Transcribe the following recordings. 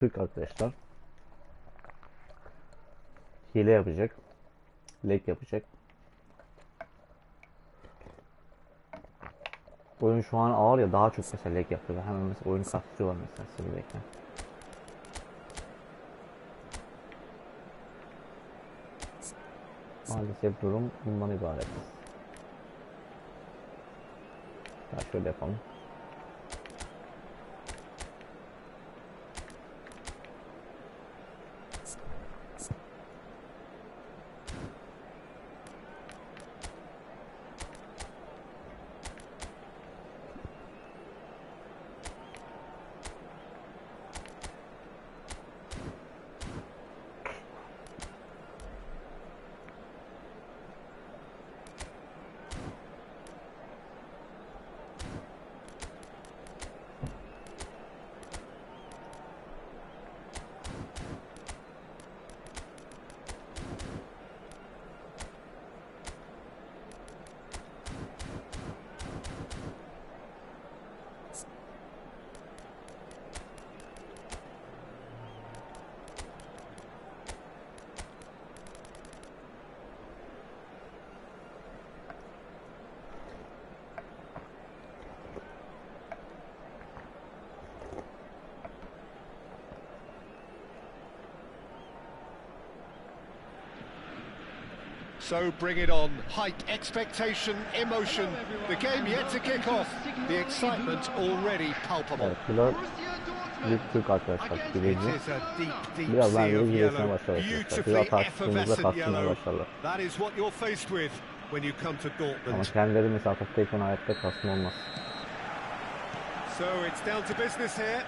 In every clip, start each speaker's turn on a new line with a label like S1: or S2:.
S1: Türk arkadaşlar hile yapacak, lag yapacak. Oyun şu an ağır ya, daha çok mesela lag yapıyor. Hemen mesela oyunu kastırıyorlar mesela sırayken. Maalesef durum bundan ibaret. Ya şöyle yapalım.
S2: So bring it on. Height, expectation, emotion. The game yet to kick off. The excitement already palpable.
S1: Evet, pilot büyük Türk arkadaşlar. Hileci. Biraz ben de hilesine başlarlar. Biraz tartıştığımızda kastırmaya başlarlar. Ama kendileri mesela ataktayken hayatta kastım olmaz.
S2: So it's down to business here.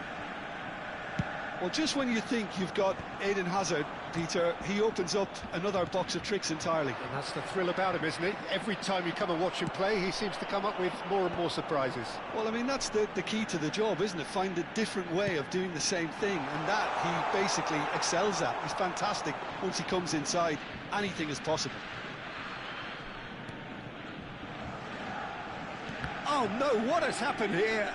S3: Well, just when you think you've got Eden Hazard, Peter, he opens up another box of tricks entirely.
S2: And that's the thrill about him, isn't it? Every time you come and watch him play, he seems to come up with more and more surprises.
S3: Well, I mean, that's the key to the job, isn't it? Find a different way of doing the same thing, and that he basically excels at. He's fantastic. Once he comes inside, anything is possible.
S2: Oh, no, what has happened here?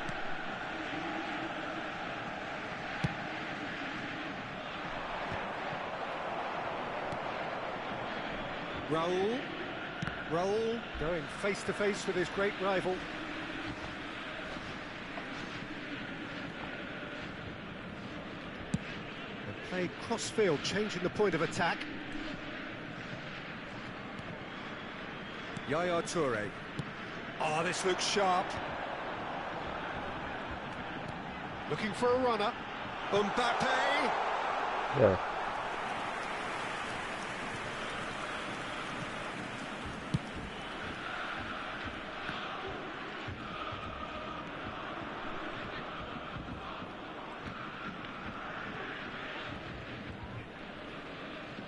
S2: Raul, going face to face with his great rival. And play cross-field, changing the point of attack. Yaya Toure. Oh, this looks sharp. Looking for a runner. Mbappe.
S1: Yeah.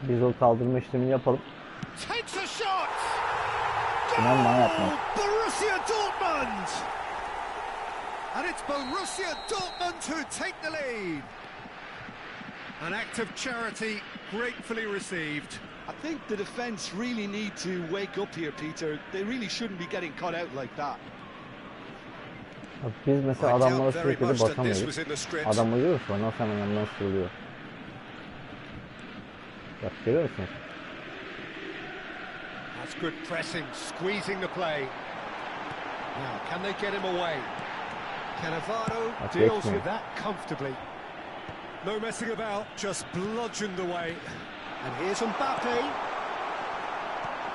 S1: Biz o kaldırma işlemini yapalım. İnan bana yapma.
S2: Borussia Dortmund! And it's Borussia Dortmund who take the lead. An act of charity gratefully received.
S3: I think the defence really need to wake up here, Peter. They really shouldn't be getting caught out like that.
S1: Biz mesela adamlara sürekli de basamıyoruz. Adam uyuyor sonra nasıl hemen yanından sığılıyor. Bak görüyor musun?
S2: That's good pressing, squeezing the play. Now, can they get him away? Cannavaro deals with that comfortably. No messing about, just bludgeoned away. And here's Mbappe.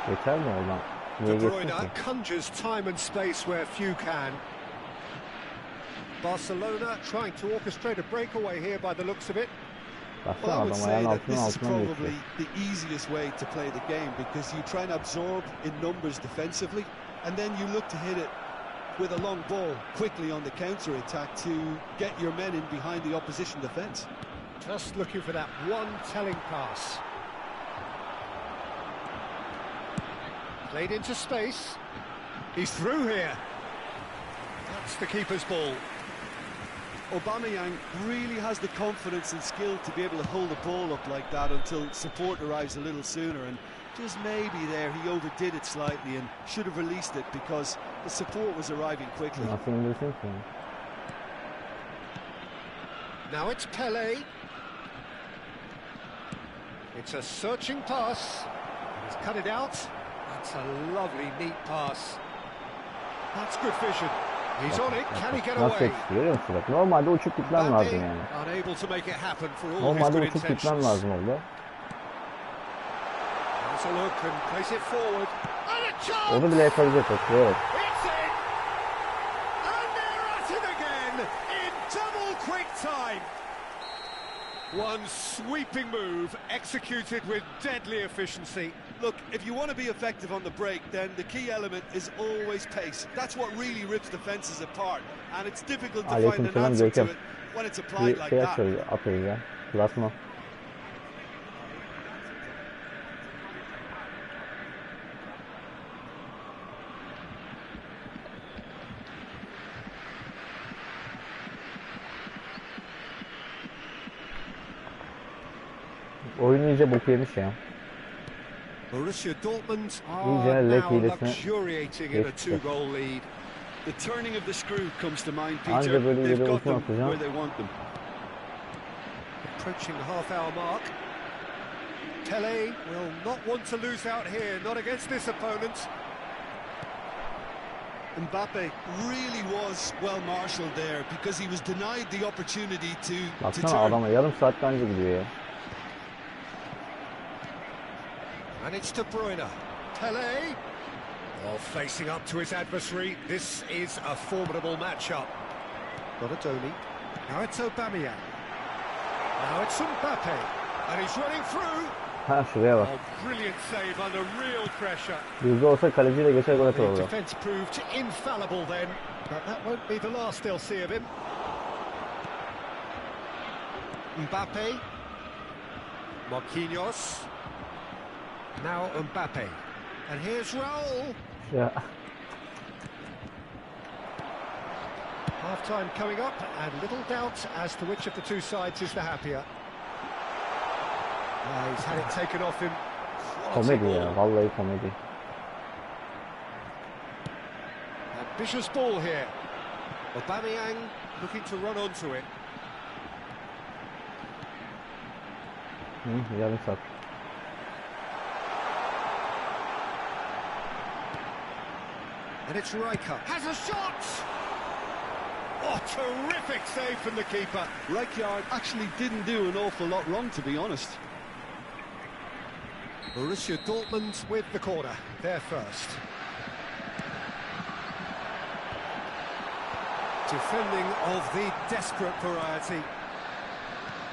S1: Yeter mi oradan?
S2: De Bruyne conjures time and space where few can.
S3: Barcelona trying to orchestrate a breakaway here by the looks of it.
S1: Well, I would say that this is
S3: probably the easiest way to play the game because you try and absorb in numbers defensively and then you look to hit it with a long ball quickly on the counter-attack to get your men in behind the opposition defence.
S2: Just looking for that one telling pass. Played into space. He's through here. That's the keeper's ball.
S3: Aubameyang really has the confidence and skill to be able to hold the ball up like that until support arrives a little sooner, and just maybe there he overdid it slightly and should have released it because the support was arriving quickly.
S1: Nothing missing.
S2: Now it's Pele. It's a searching pass. He's cut it out. That's a lovely, neat pass. That's good vision. He's on it. Can he get
S1: Nasıl
S2: away?
S1: yetişti görüyor musun? Bak, normalde uçup gitmem lazım yani.
S2: Unable to make it happen for all his
S1: Normalde
S2: good
S1: uçup gitmem
S2: intentions.
S1: lazım orada.
S2: Has a look and plays it forward. And a chance!
S1: Onu bile yakalayacak. Evet.
S2: It's in! And they're at it again in double quick time. One sweeping move executed with deadly efficiency.
S3: Look, if you want to be effective on the break, then the key element is always pace. That's what really rips defenses apart, and it's difficult to find an answer to it when it's applied like that.
S1: Atıyoruz ya. Plasma. Oyun iyice bok yemiş ya.
S2: Borussia Dortmund
S1: İyice
S2: are
S1: leg
S2: now
S1: hilesine
S2: luxuriating in a
S1: geçti.
S2: two-goal lead.
S3: The turning of the screw comes to mind,
S1: Anca
S3: Peter.
S1: böyle
S3: They've
S1: yere
S3: got
S1: uzun
S3: them
S1: atacağım.
S3: where they want them.
S2: Approaching the half-hour mark. Tele will not want to lose out here, not against this opponent.
S3: Mbappe really was well marshalled there because he was denied the opportunity to
S1: Baksana
S3: turn.
S1: adama yarım saatten önce gidiyor ya.
S2: And it's De Bruyne. Tele. Oh, facing up to his adversary. This is a formidable matchup. Got a Donny. Now it's Aubameyang. Now it's Mbappe. And he's running through.
S1: Ha şuraya bak.
S2: Oh, brilliant save under real pressure.
S1: Yüzde olsa kaleciyle geçer gol atar
S2: The
S1: orada.
S2: defence proved infallible then. But that won't be the last they'll see of him. Mbappe. Marquinhos. Now Mbappe. And here's Raul.
S1: Ya.
S2: Half-time coming up, and little doubt as to which of the two sides is the happier. He's had it taken off him. Quality
S1: Komedi ya.
S2: ball.
S1: Vallahi komedi.
S2: Ambitious ball here. Aubameyang looking to run onto it.
S1: Yarım saat.
S2: And it's Rijkaard. Has a shot! Oh, terrific save from the keeper.
S3: Rijkaard actually didn't do an awful lot wrong, to be honest.
S2: Borussia Dortmund with the corner. They're first. Defending of the desperate variety.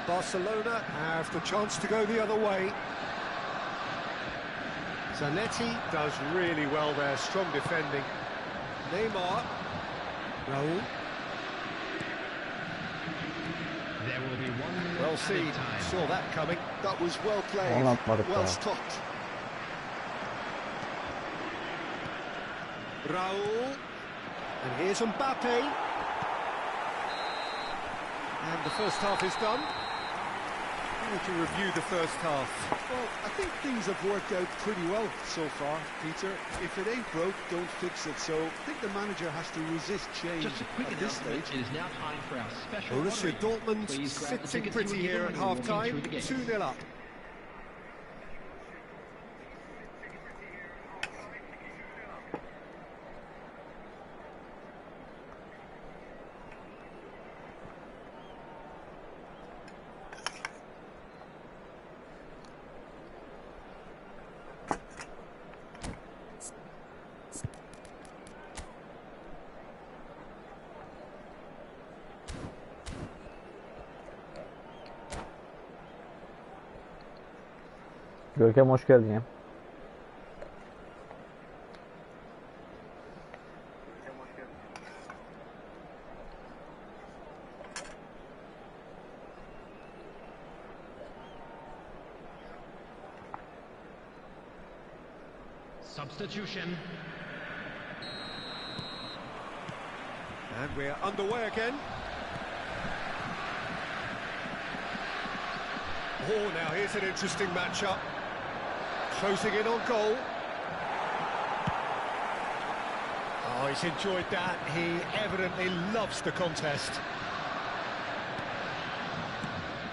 S2: Barcelona have the chance to go the other way. Zanetti does really well there, strong defending. Neymar. Raul.
S4: There will be 1 minute
S2: Well seen, saw that coming.
S3: That was well played,
S1: Anlatmadık
S3: well
S1: ya.
S3: stopped.
S2: Raul. And here's Mbappe. And the first half is done. To review the first half.
S3: Well, I think things have worked out pretty well so far, Peter. If it ain't broke, don't fix it. So I think the manager has to resist change
S4: Just a quick
S3: at this
S4: announcement,
S3: stage.
S4: it is now time for our special
S2: Borussia
S4: lottery.
S2: Dortmund
S4: Please grab the
S2: sitting
S4: tickets
S2: pretty
S4: you were
S2: here
S4: given
S2: at
S4: when you were walking
S2: half-time,
S4: through the gates.
S2: 2-0 up.
S1: Görkem hoş geldin ya.
S4: Substitution.
S2: And we're underway again. Oh, now here's an interesting matchup. Closing in on goal. Oh, he's enjoyed that. He evidently loves the contest.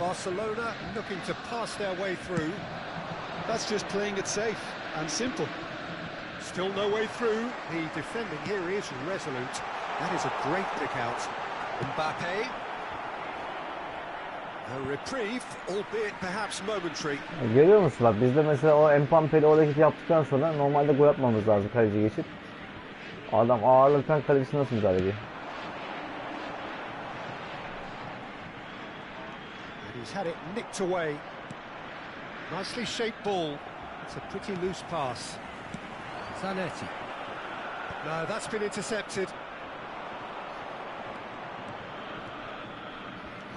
S2: Barcelona looking to pass their way through.
S3: That's just playing it safe and simple.
S2: Still no way through. The defending here is resolute. That is a great pick out. Mbappe. A reprieve, albeit perhaps momentary.
S1: Görüyor musun bak bizde mesela o Mbappe'li o hareketi yaptıktan sonra normalde gol atmamız lazım kaleci geçip. Adam ağırlıktan kalecisi nasıl müdahale ediyor?
S2: And he's had it nicked away. Nicely shaped ball. It's a pretty loose pass. Zanetti. No, that's been intercepted.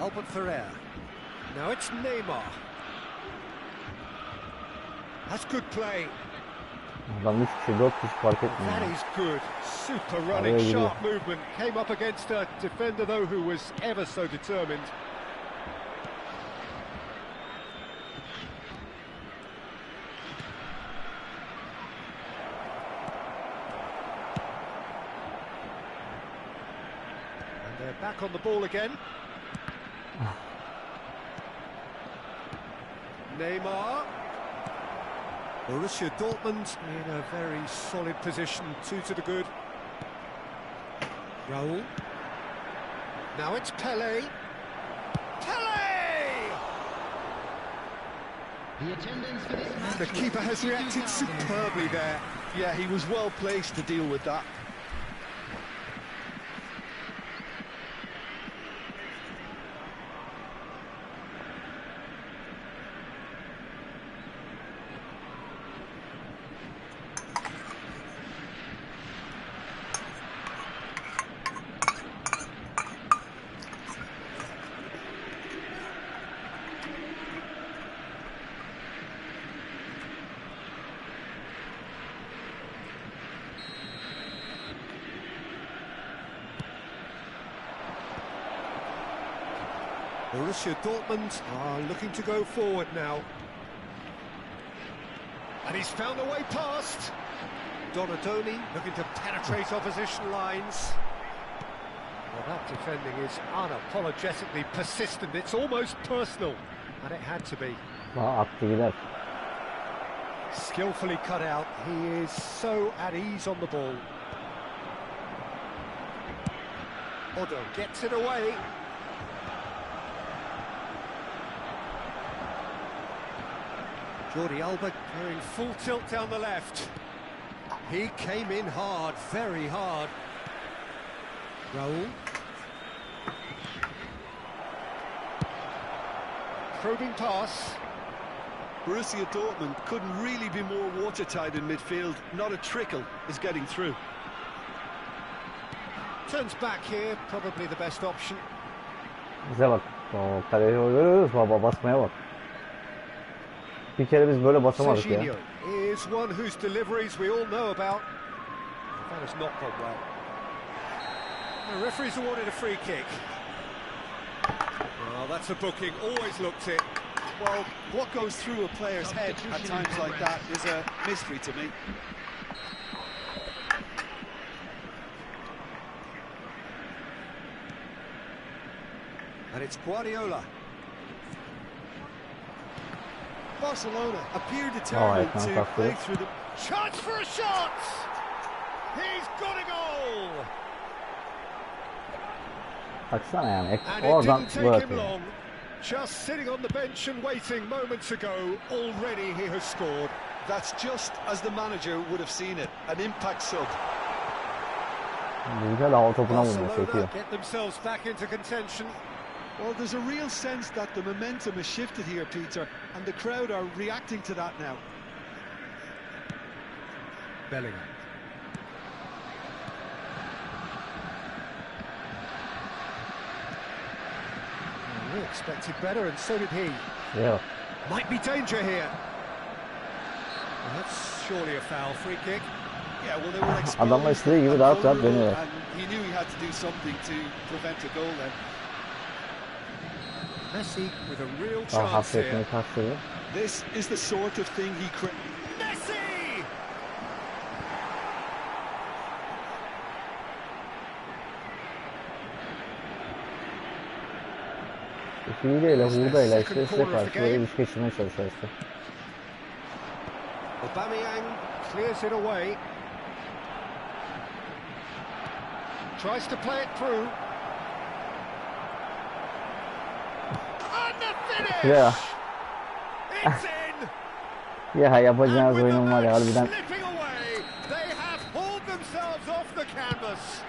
S2: Albert Ferrer. Now it's Neymar. That's good play.
S1: Adam 3 kişi 4 kişi fark etmiyor.
S2: That is good. Super running, sharp movement. Came up against a defender though who was ever so determined. And they're back on the ball again. Neymar. Borussia Dortmund in a very solid position, 2 to the good. Raul. Now it's Pele. Pele!
S4: The attendance for this match.
S2: The keeper has reacted superbly there.
S3: Yeah, he was well placed to deal with that.
S2: Borussia Dortmund are looking to go forward now. And he's found a way past. Donadoni looking to penetrate opposition lines. Well, that defending is unapologetically persistent. It's almost personal. And it had to be.
S1: Attı gider.
S2: Skillfully cut out. He is so at ease on the ball. Odo gets it away. Jordi Alba going full tilt down the left. He came in hard, very hard. Raul. Probing pass.
S3: Borussia Dortmund couldn't really be more watertight in midfield. Not a trickle is getting through.
S2: Turns back here, probably the best option.
S1: Bize bak. O kaleye görüyoruz. Baba basmaya bak. Bir kere biz böyle basamadık ya.
S2: Serginho is one whose deliveries we all know about. That has not gone well. The referee's awarded a free kick. Well, that's a booking. Always looked it.
S3: Well, what goes through a player's head at times like that is a mystery to me.
S2: And it's Guardiola.
S3: Barcelona appear determined to play through the...
S2: Chance for a shot! He's got a goal!
S1: Baksana yani
S2: And
S1: oradan
S2: it didn't
S1: gol
S2: take him
S1: atıyor.
S2: long. Just sitting on the bench and waiting moments ago, already he has scored.
S3: That's just as the manager would have seen it. An impact sub.
S1: Güzel hava topuna vurmuş
S2: Barcelona
S1: çekiyor.
S2: get themselves back into contention.
S3: Well, there's a real sense that the momentum has shifted here, Peter, and the crowd are reacting to that now.
S2: Bellingham. We expected better, and so did he.
S1: Yeah.
S2: Might be danger here. Well, that's surely a foul. Free kick.
S3: Yeah, well, they were
S1: Adamlar
S3: exposed
S1: istediği gibi
S3: and
S1: rahat rahat
S3: vulnerable,
S1: dönüyor.
S3: and he knew he had to do something to prevent a goal then.
S2: Messi with a real
S1: Daha
S2: chance
S1: hasretini
S2: here.
S1: taşıyor.
S3: This is the sort of thing he created.
S2: Messi!
S1: hileyle, hurdayla işte size karşı böyle iş geçirmeye çalışıyor işte.
S2: Aubameyang clears it away. Tries to play it through. And the finish!
S1: Ya.
S2: It's in!
S1: Ya yapacağınız
S2: And with
S1: oyunum
S2: the
S1: var ya
S2: match
S1: harbiden.
S2: slipping away, they have hauled themselves off the canvas.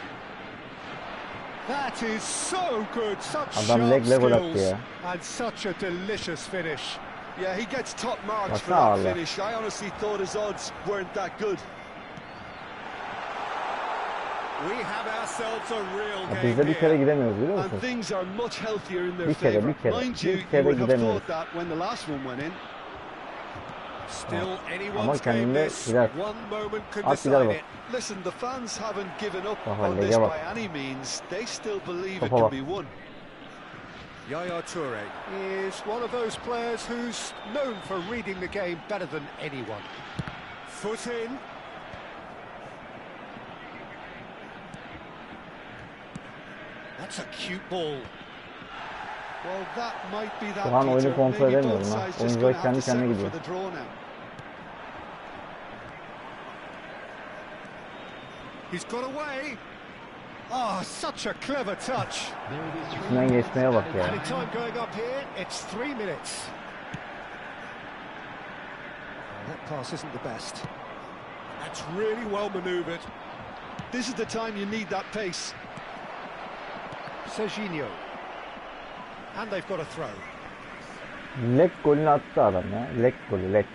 S2: That is so good, such
S1: Adam
S2: sharp
S1: leg gol attı
S2: skills
S1: ya.
S2: and such a delicious finish.
S3: Yeah, he gets top marks for
S1: Baksana
S3: that
S1: vallahi.
S3: finish. I honestly thought his odds weren't that good.
S2: We have ourselves a real
S1: Ya
S2: game
S1: bizde bir kere
S2: here.
S1: gidemiyoruz biliyor
S3: And
S1: musunuz?
S3: things are much healthier in their
S1: Bir kere,
S3: favour.
S1: bir kere,
S3: Mind
S1: bir
S3: you,
S1: kere
S3: you would have
S1: gidemiyoruz.
S3: thought that when the last one went in.
S2: Still
S1: Ama
S2: anyone's game
S1: kendinde
S2: this.
S1: gider.
S2: One moment can
S1: At gider
S2: decide
S1: bak.
S2: it.
S3: Listen, the fans haven't given up
S1: Aha,
S3: on
S1: lige
S3: this
S1: bak.
S3: by any means. They still believe it
S1: Topa
S3: can
S1: bak.
S3: be won.
S2: Yaya Toure is one of those players who's known for reading the game better than anyone. Foot in. That's a cute ball.
S3: Well, that might be that,
S1: Şu an oyunu
S3: Peter.
S1: kontrol
S3: Maybe
S1: edemiyorum
S3: both
S1: ha.
S3: sides just
S1: Oyuncular
S3: gonna have
S1: kendi
S3: to
S1: kendine
S3: settle
S1: gidiyor.
S3: for the draw now.
S2: He's got away. Oh, such a clever touch.
S1: İçinden geçmeye bak ya.
S2: Added time going up here, it's 3 minutes. That pass isn't the best. That's really well manoeuvred.
S3: This is the time you need that pace.
S2: Serginho. And they've got a throw.
S1: Leg golünü attı adam ya. Leg golü, leg.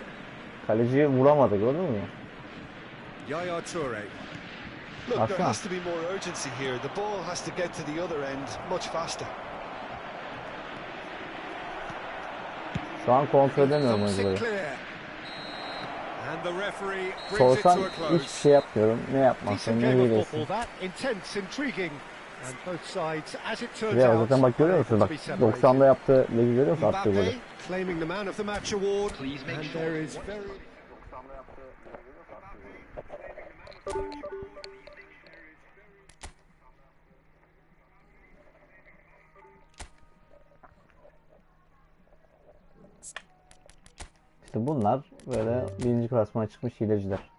S1: Kaleci vuramadı gördün mü?
S2: Yaya Toure.
S3: Look, there
S1: Baksana.
S3: has to be more urgency here. The ball has to get to the other end much faster.
S1: Şu an kontrol edemiyorum
S2: Thumps it
S1: oyuncuları.
S2: clear. And the referee brings it
S1: Sorsan
S2: to a close.
S1: hiçbir şey yapmıyorum. Ne yapmazsın,
S2: Decent
S1: ne
S2: game of
S1: hilesi.
S2: football that, intense, intriguing. And both sides, as it turns
S1: Ya
S2: out,
S1: zaten bak görüyor
S2: are
S1: musun?
S2: able
S1: Bak
S2: to be separated.
S1: 90'da yaptığı legi görüyor musun? Attığı golü.
S2: Mbappe claiming the man of the match award.
S4: Please make
S2: And
S4: sure.
S2: there is very...
S1: İşte bunlar böyle birinci klasmana çıkmış hileciler.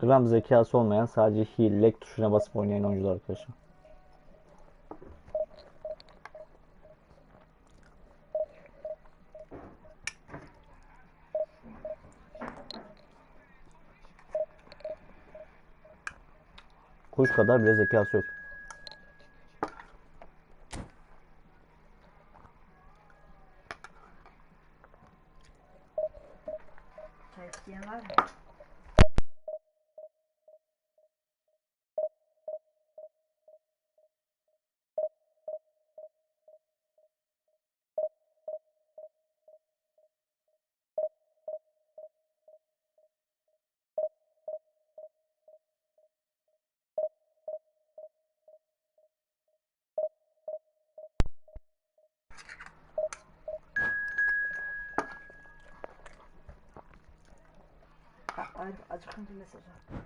S1: Gram zekası olmayan, sadece hile, leg tuşuna basıp oynayan oyuncular arkadaşlar. Kuş kadar bile zekası yok.
S5: Çay isteyen var mı? Acıkınca mesaj at.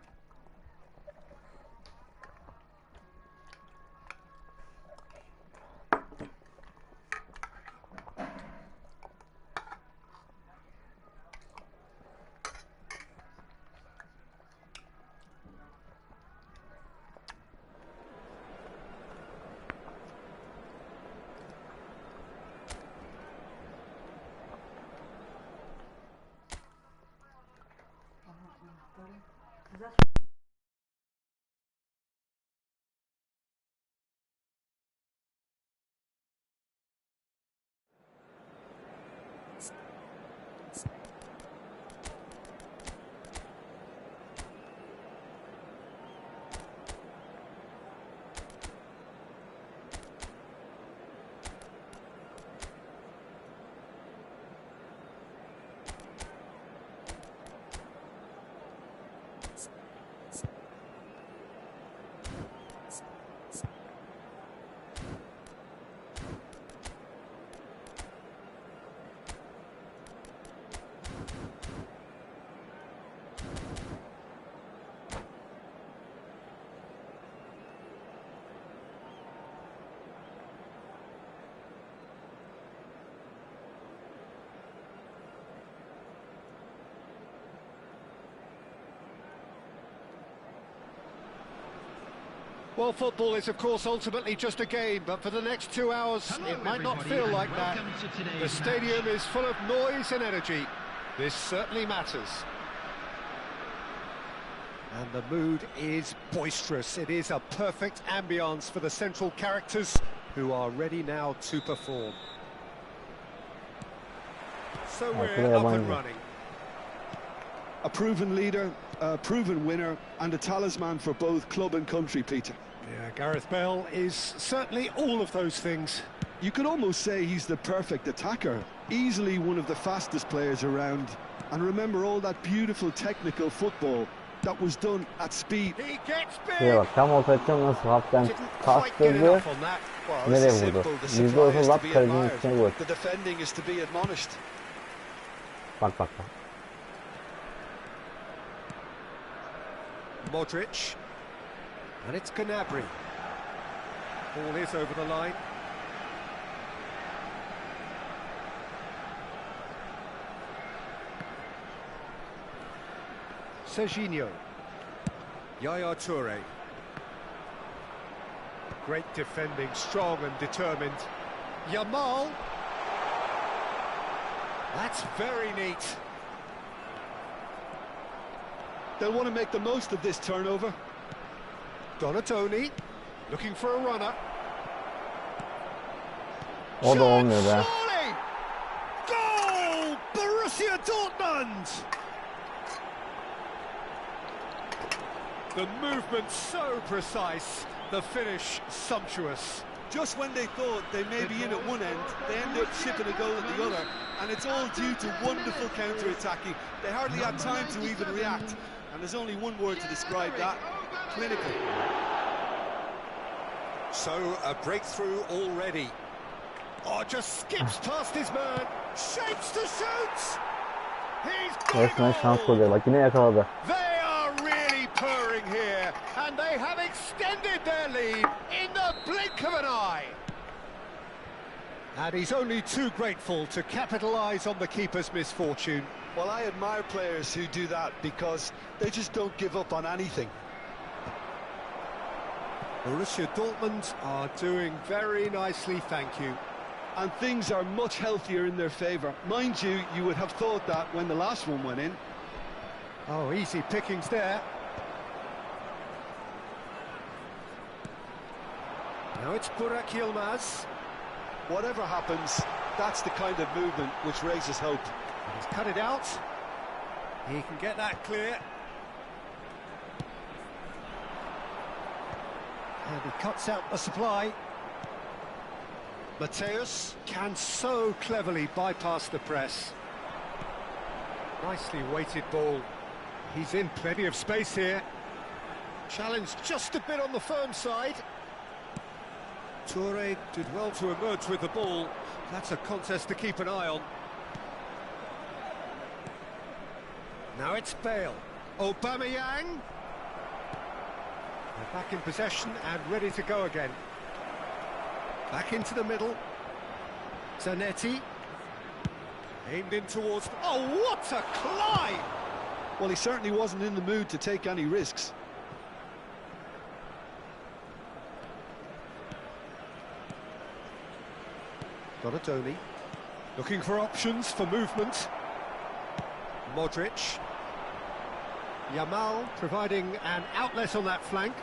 S5: Güzel.
S2: Well, football is, of course, ultimately just a game, but for the next 2 hours, it might not feel like that. The stadium is full of noise and energy. This certainly matters. And the mood is boisterous. It is a perfect ambience for the central characters who are ready now to perform. So we're up and running.
S3: A proven leader, a proven winner, and a talisman for both club and country, Peter.
S2: Yeah, Gareth Bale is certainly all of those things.
S3: You could almost say he's the perfect attacker. Easily one of the fastest players around. And remember all that beautiful technical football that was done at speed.
S2: He gets big.
S1: Şuraya bak, tam ortadan nasıl hafiften
S2: Didn't quite get
S1: kastırdı.
S2: enough on that.
S1: Nereye vurdu? %30 lap kalecinin içine vurdu.
S3: The defending is to be admonished.
S1: Bak bak bak.
S2: Modric. And it's Gnabry. Ball is over the line. Serginho. Yaya Toure. Great defending, strong and determined. Yamal. That's very neat.
S3: They'll want to make the most of this turnover.
S2: Donatoni, looking for a runner.
S1: O da olmuyor be.
S2: Surely! Goal! Borussia Dortmund! The movement so precise, the finish sumptuous.
S3: Just when they thought they may be in at one end, they end up shipping a goal at the other, and it's all due to wonderful counter-attacking. They hardly had time to even react, and there's only one word to describe that: clinical.
S2: So, a breakthrough already. Oh, just skips past his man, shapes to shoot! He's got
S1: Resmen
S2: a
S1: şans
S2: goal!
S1: oluyor. Bak yine yakaladı.
S2: They are really purring here, and they have extended their lead in the blink of an eye. And he's only too grateful to capitalise on the keeper's misfortune.
S3: Well, I admire players who do that because they just don't give up on anything.
S2: Borussia Dortmund are doing very nicely, thank you.
S3: And things are much healthier in their favour. Mind you, you would have thought that when the last one went in.
S2: Oh, easy pickings there. Now it's Burak Yilmaz.
S3: Whatever happens, that's the kind of movement which raises hope.
S2: He's cut it out. He can get that clear. And he cuts out the supply. Mateus can so cleverly bypass the press. Nicely weighted ball. He's in plenty of space here. Challenged just a bit on the firm side. Toure did well to emerge with the ball. That's a contest to keep an eye on. Now it's Bale. Aubameyang. They're back in possession and ready to go again. Back into the middle. Zanetti. Aimed in towards... Oh, what a climb!
S3: Well, he certainly wasn't in the mood to take any risks.
S2: Donatoni. Looking for options for movement. Modric. Yamal providing an outlet on that flank.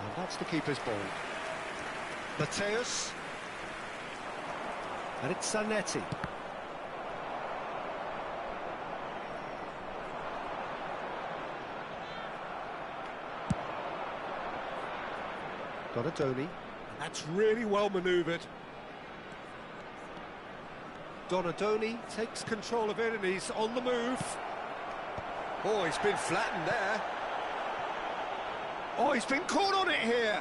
S2: And that's the keeper's ball. Mateus. And it's Zanetti. Donatoni. That's really well manoeuvred. Donatoni takes control of it and he's on the move. Oh, he's been flattened there. Oh, he's been caught on it here.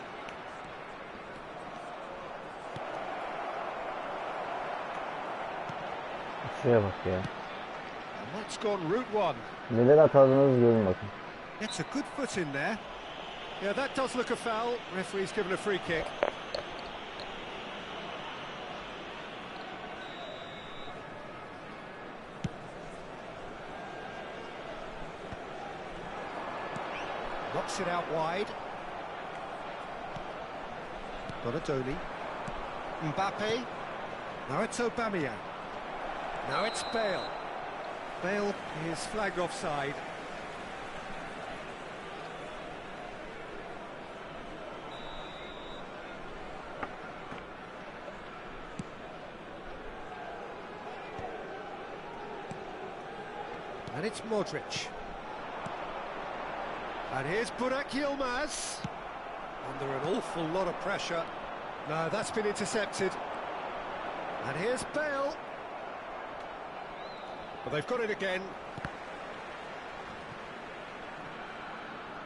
S1: Şuraya bak ya.
S2: And that's gone route one.
S1: Neler atardınız görün bakın.
S2: Gets a good foot in there. Yeah, that does look a foul. Referee's given a free kick. Knocks it out wide. Donadoni. Mbappe. Now it's Aubameyang. Now it's Bale. Bale is flagged offside. And it's Modric. And here's Burak Yilmaz. Under an awful lot of pressure. No, that's been intercepted. And here's Bale. But they've got it again.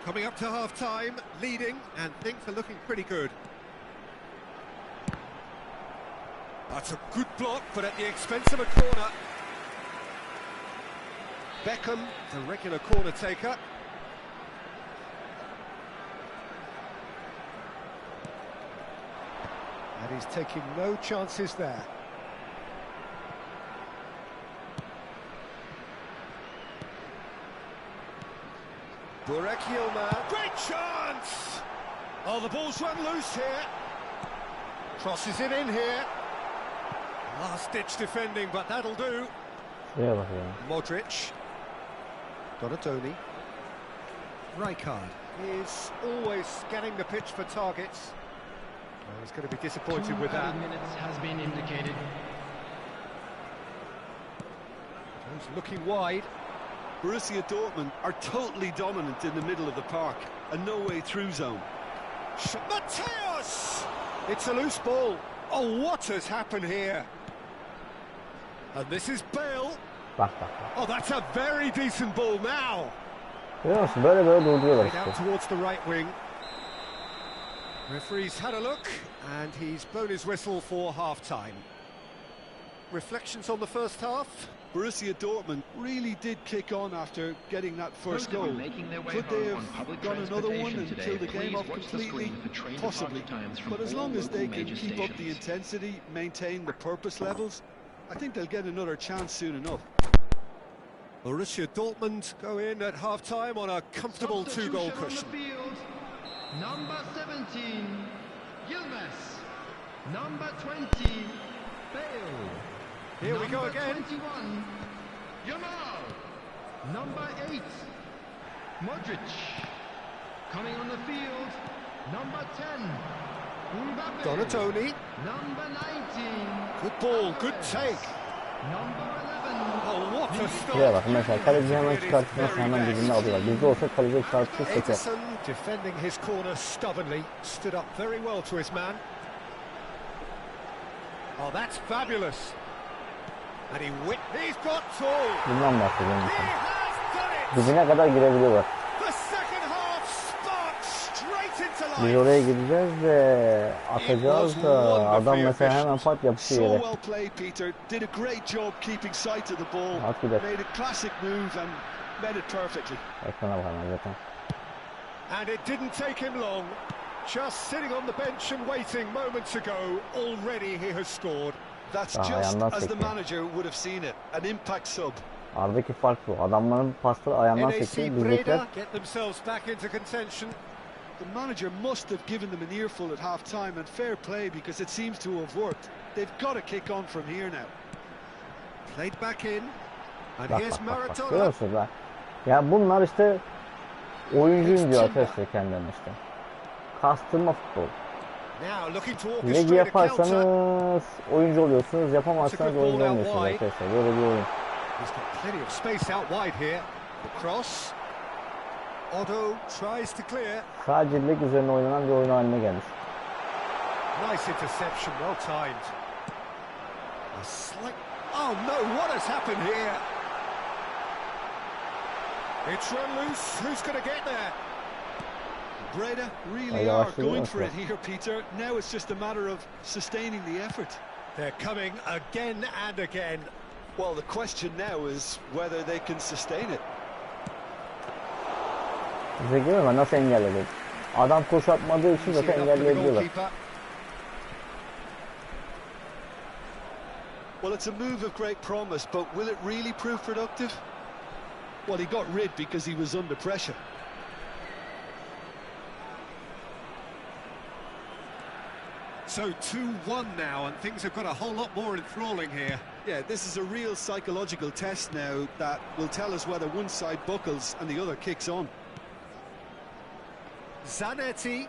S2: Coming up to half-time, leading, and things are looking pretty good. That's a good block, but at the expense of a corner. Beckham, the regular corner taker. And he's taking no chances there. Burak Yilmaz. Great chance! Oh, the ball's run loose here. Crosses it in here. Last-ditch defending, but that'll do.
S1: Şuraya bak ya.
S2: Modric. Donadoni. Rijkaard is always scanning the pitch for targets. Well, he's going to be disappointed with that.
S4: 2 minutes has been indicated.
S2: He's looking wide.
S3: Borussia Dortmund are totally dominant in the middle of the park, a no-way-through zone.
S2: Mateus! It's a loose ball. Oh, what has happened here? And this is Bale.
S1: Bak bak bak.
S2: Oh, that's a very decent ball now.
S1: Görüyor musun? Böyle böyle durduruyorlar
S2: Played out
S1: işte.
S2: towards the right wing. Referee's had a look, and he's blown his whistle for half-time. Reflections on the first half?
S3: Borussia Dortmund really did kick on after getting that first goal. Could they have gone another one and killed the game off completely? Possibly. But as long as they can keep up the intensity, maintain the purpose levels, I think they'll get another chance soon enough.
S2: Borussia Dortmund go in at half-time on a comfortable two-goal cushion.
S4: Number 17, Yilmaz. Number 20, Bale.
S2: Here we go again.
S4: Number 21, Yamal. Number 8, Modric. Coming on the field, number 10, Mbappe.
S2: Donadoni.
S4: Number 19,
S2: Good ball, good take.
S4: number 11.
S2: Oh, what a
S1: Şuraya
S2: stop.
S1: bak mesela kaleci hemen çıkartıp nasıl hemen dibinde alıyorlar. Bizde olsa kaleci çarptı seker.
S2: Ederson defending his corner stubbornly, stood up very well to his man. Oh, that's fabulous. And he's got two.
S1: Bundan bahsediyorum.
S2: He has done it.
S1: Dibine kadar girebiliyorlar.
S2: The second half sparks straight into
S1: Biz
S2: life.
S1: oraya gideceğiz de atacağız da adam mesela hemen pat yapışıyor
S3: So
S1: yere.
S3: well played, Peter. Did a great job keeping sight of the ball.
S1: At gider.
S3: Made a classic move and made it perfectly.
S1: Ekrana bakalım zaten.
S2: And it didn't take him long. Just sitting on the bench and waiting moments ago, already he has scored.
S3: That's
S1: Ah,
S3: just
S1: ayağından
S3: as the
S1: sekti.
S3: manager would have seen it. An impact sub.
S1: Aradaki fark bu. Adamların pasları ayağından
S2: NAC
S1: sekti. Bizdekiler
S2: Breda get themselves back into contention.
S3: The manager must have given them an earful at half-time, and fair play because it seems to have worked. They've got to kick on from here now.
S2: Played back in. And
S1: bak
S2: here's
S1: bak bak. Görüyor
S2: Maradona.
S1: musunuz bak. Ya bunlar işte oyuncuyum diyor arkadaşlar kendilerine işte. Kastırma futbol.
S2: Now looking to
S1: Ligi
S2: orchestrate a counter.
S1: yaparsanız oyuncu oluyorsunuz, yapamazsanız oyuncu olmuyorsunuz arkadaşlar. Böyle bir oyun.
S2: He's got plenty of space out wide here. The cross. Otto tries to clear.
S1: Sadece lig üzerine oynanan bir oyun haline gelmiş.
S2: Nice interception, well timed. A slight... Oh no, what has happened here? It's run loose, who's going to get there?
S3: Breda really are going for it here, Peter. Now it's just a matter of sustaining the effort.
S2: They're coming again and again.
S3: Well, the question now is whether they can sustain it.
S1: Bize görüyor musun nasıl engelledi? Adam koşu atmadığı için zaten engelleyebiliyorlar.
S3: Well, it's a move of great promise, but will it really prove productive? Well, he got rid because he was under pressure.
S2: So 2-1 now, and things have got a whole lot more enthralling here.
S3: Yeah, this is a real psychological test now that will tell us whether one side buckles and the other kicks on.
S2: Zanetti.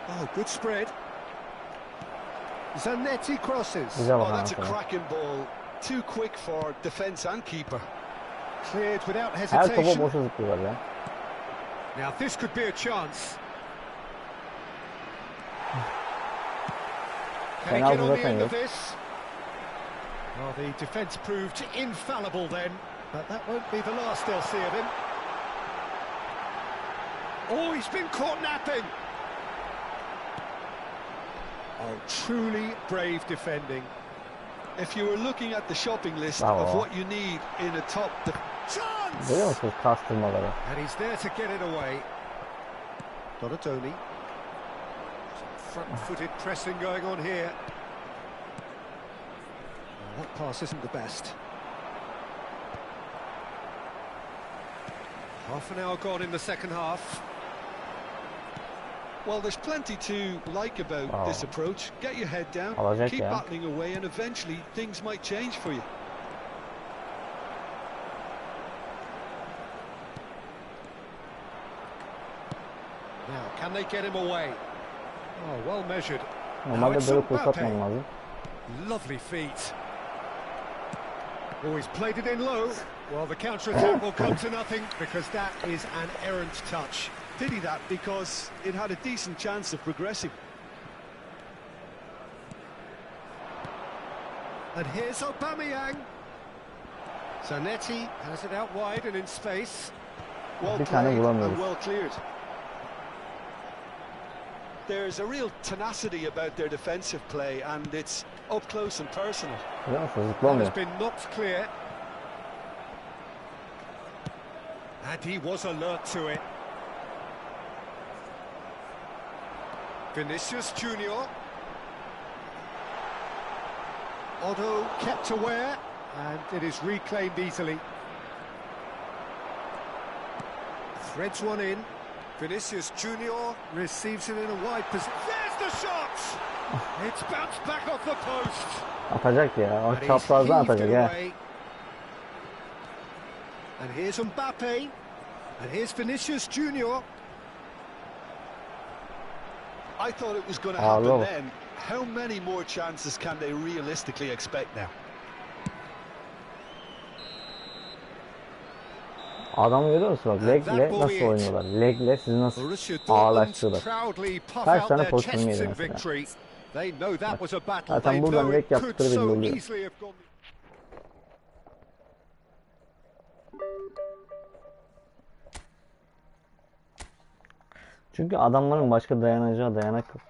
S2: Oh, good spread. Zanetti crosses.
S1: Güzel
S3: Oh,
S1: bakan
S3: that's a
S1: aslında.
S3: cracking ball. Too quick for defence and keeper.
S2: Cleared without
S1: Her topa
S2: hesitation.
S1: boşa zıplıyorlar ya.
S2: Now this could be a chance. Can he
S1: Penaltı
S2: get on the
S1: zaten
S2: end
S1: yok.
S2: of this? Well, the defence proved infallible then, but that won't be the last they'll see of him. Oh, he's been caught napping. Oh, truly brave defending.
S3: If you were looking at the shopping list
S1: Bravo.
S3: of what you need in a top
S2: Chance!
S1: Görüyor musunuz kastırmaları?
S2: And he's there to get it away. Donatoni. Front-footed pressing going on here. Well, that pass isn't the best. Half an hour gone in the second half.
S3: Well, there's plenty to like about
S1: Oh.
S3: this approach. Get your head down,
S1: Alacak
S3: keep
S1: ya.
S3: battling away, and eventually things might change for you.
S2: Now, can they get him away? Oh, well measured. Now
S1: Normalde
S2: it's
S1: böyle
S2: Mbappe.
S1: fırsatmam lazım.
S2: Lovely feet. Oh, he's played it in low. Well, the counter-attack will come to nothing because that is an errant touch.
S3: Pity that, because it had a decent chance of progressing.
S2: And here's Aubameyang. Zanetti has it out wide and in space.
S3: Well
S1: Bir tane
S3: played
S1: vuramıyoruz.
S3: and well cleared. There's a real tenacity about their defensive play, and it's up close and personal.
S1: Görüyor musunuz?
S2: That
S1: Zıplamıyor.
S2: has been knocked clear. And he was alert to it. Vinicius Junior. Otto kept aware, and it is reclaimed easily. Threads one in. Vinicius Junior receives it in a wide position. There's the shot! It's bounced back off the post.
S1: Atacak ya. O
S2: And he's
S1: çaprazdan
S2: heaved
S1: atacak
S2: it
S1: ya.
S2: away. And here's Mbappe. And here's Vinicius Junior.
S3: I thought it was going to
S1: Ah,
S3: happen
S1: bravo.
S3: then. How many more chances can they realistically expect now?
S1: Adamı görüyor musun bak? Legle nasıl oynuyorlar? Legle sizi nasıl
S2: Borussia
S1: ağırlaştırıyorlar.
S2: Dortmund proudly puff
S1: Kaç
S2: out
S1: tane
S2: their
S1: pozisyon
S2: chests
S1: yedi
S2: in
S1: mesela.
S2: victory. They know that was a battle.
S1: Zaten
S2: They
S1: buradan
S2: know
S1: leg
S2: it could
S1: yaptıkları belli
S2: so
S1: oluyor.
S2: easily have gone.
S1: Çünkü adamların başka dayanacağı dayanak yok.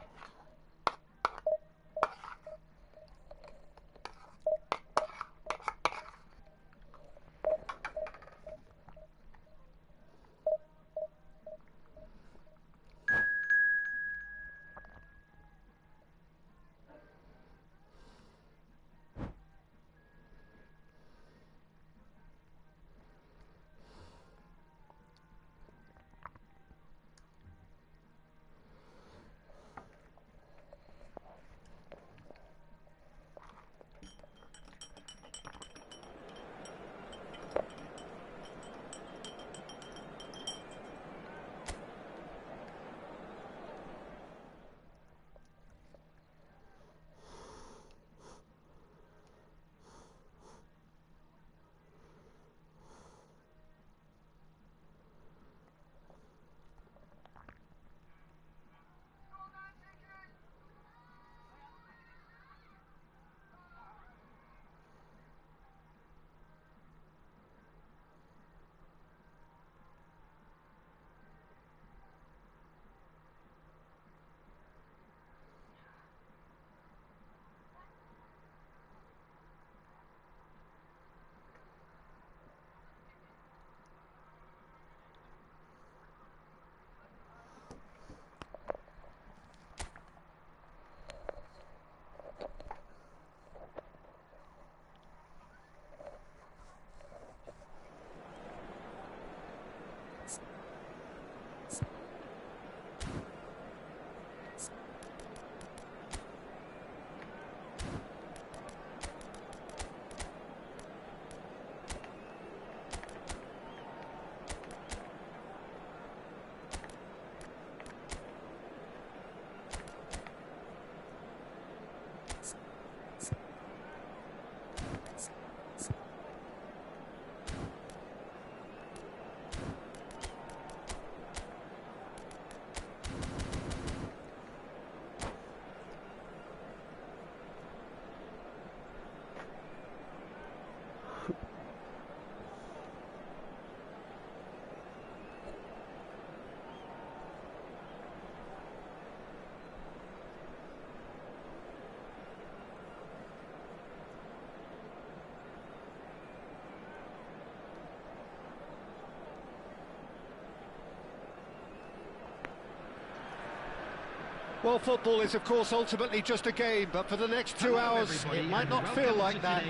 S2: Well, football is, of course, ultimately just a game, but for the next 2 hours, it might not feel like that.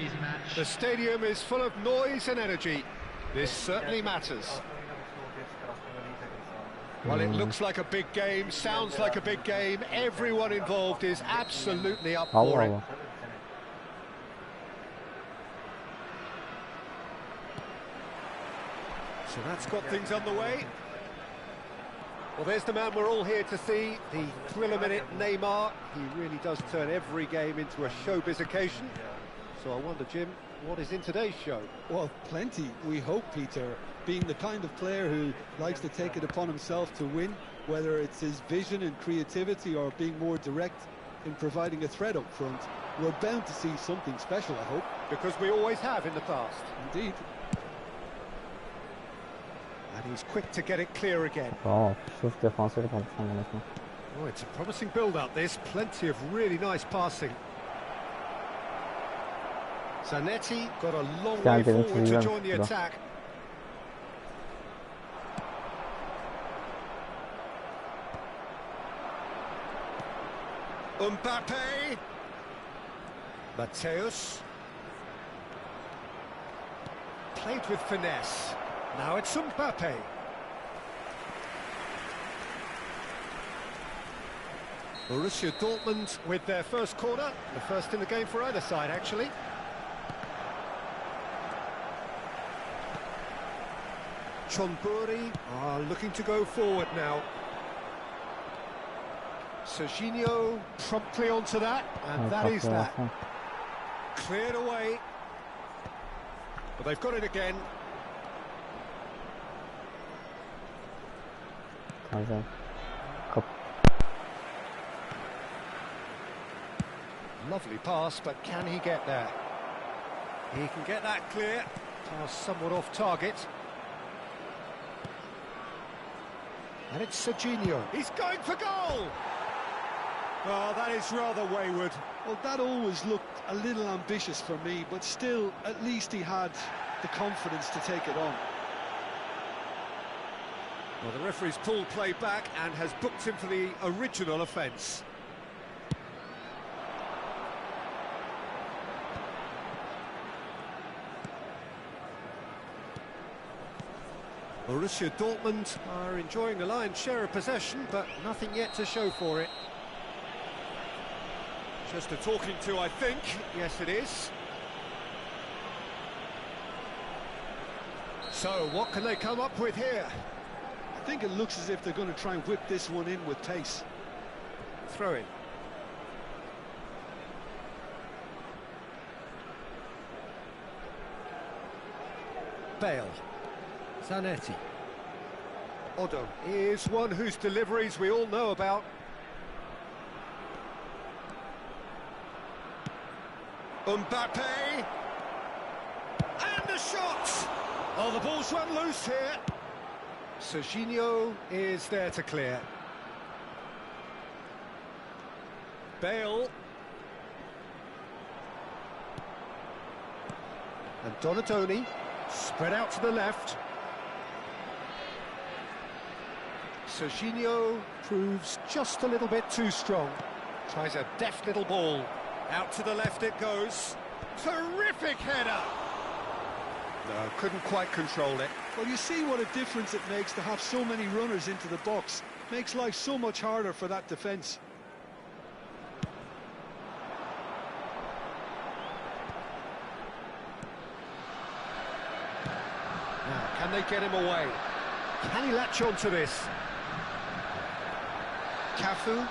S2: The stadium is full of noise and energy. This certainly matters. Well, it looks like a big game, sounds like a big game. Everyone involved is absolutely up for it. So that's got things underway. Well, there's the man we're all here to see, the thriller-minute Neymar. He really does turn every game into a showbiz occasion. So I wonder, Jim, what is in today's show?
S3: Well, plenty, we hope, Peter. Being the kind of player who likes to take it upon himself to win, whether it's his vision and creativity or being more direct in providing a threat up front, we're bound to see something special, I hope.
S2: Because we always have in the past.
S3: Indeed.
S2: And he's quick to get it clear again.
S1: Oh, şuf defansları kaldı.
S2: Oh, it's a promising build-up, this. Plenty of really nice passing. Zanetti got a long way forward to join the attack. Mbappe. Mateus. Played with finesse. Now it's Mbappe. Borussia Dortmund with their first corner. The first in the game for either side, actually. Chonburi are looking to go forward now. Serginho promptly onto that, and that is that. Cleared away. But they've got it again. Lovely pass, but can he get there? He can get that clear. Pass somewhat off target. And it's Serginho. He's going for goal! Oh, that is rather wayward.
S3: Well, that always looked a little ambitious for me, but still, at least he had the confidence to take it on.
S2: Well, the referee's pulled play back and has booked him for the original offence. Borussia Dortmund are enjoying the lion's share of possession, but nothing yet to show for it. Just a talking to, I think. Yes, it is. So, what can they come up with here?
S3: I think it looks as if they're going to try and whip this one in with pace.
S2: Throw in. Bale. Zanetti. Odo is one whose deliveries we all know about. Mbappe. And the shot! Oh, the ball's run loose here. Serginho is there to clear. Bale. And Donatoni. Spread out to the left. Serginho proves just a little bit too strong. Tries a deft little ball. Out to the left it goes. Terrific header! No, couldn't quite control it.
S3: Well, you see what a difference it makes to have so many runners into the box. Makes life so much harder for that defence.
S2: Now, can they get him away? Can he latch on to this? Cafu.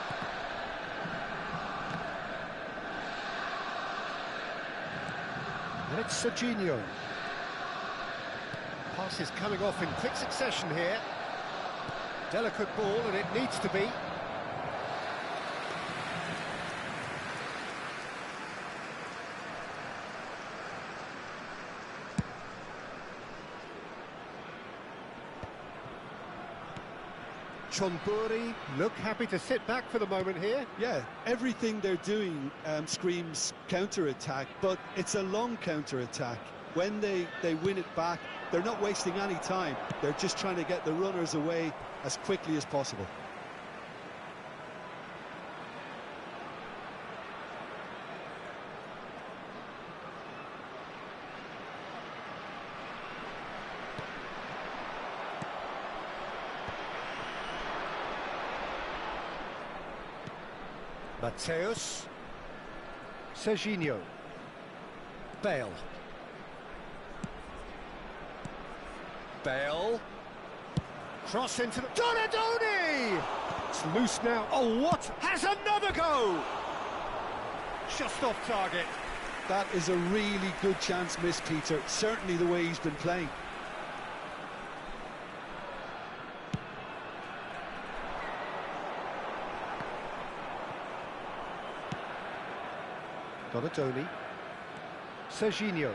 S2: And it's Serginho. Pass is coming off in quick succession here. Delicate ball, and it needs to be. Chonburi look happy to sit back for the moment here.
S3: Yeah, everything they're doing screams counter-attack, but it's a long counter-attack. When they win it back, they're not wasting any time. They're just trying to get the runners away as quickly as possible.
S2: Mateus. Serginho. Bale. Bale. Cross into the... Donadoni! It's loose now. Oh, what? Has another go! Just off target.
S3: That is a really good chance missed, Peter. Certainly the way he's been playing.
S2: Donadoni. Serginho.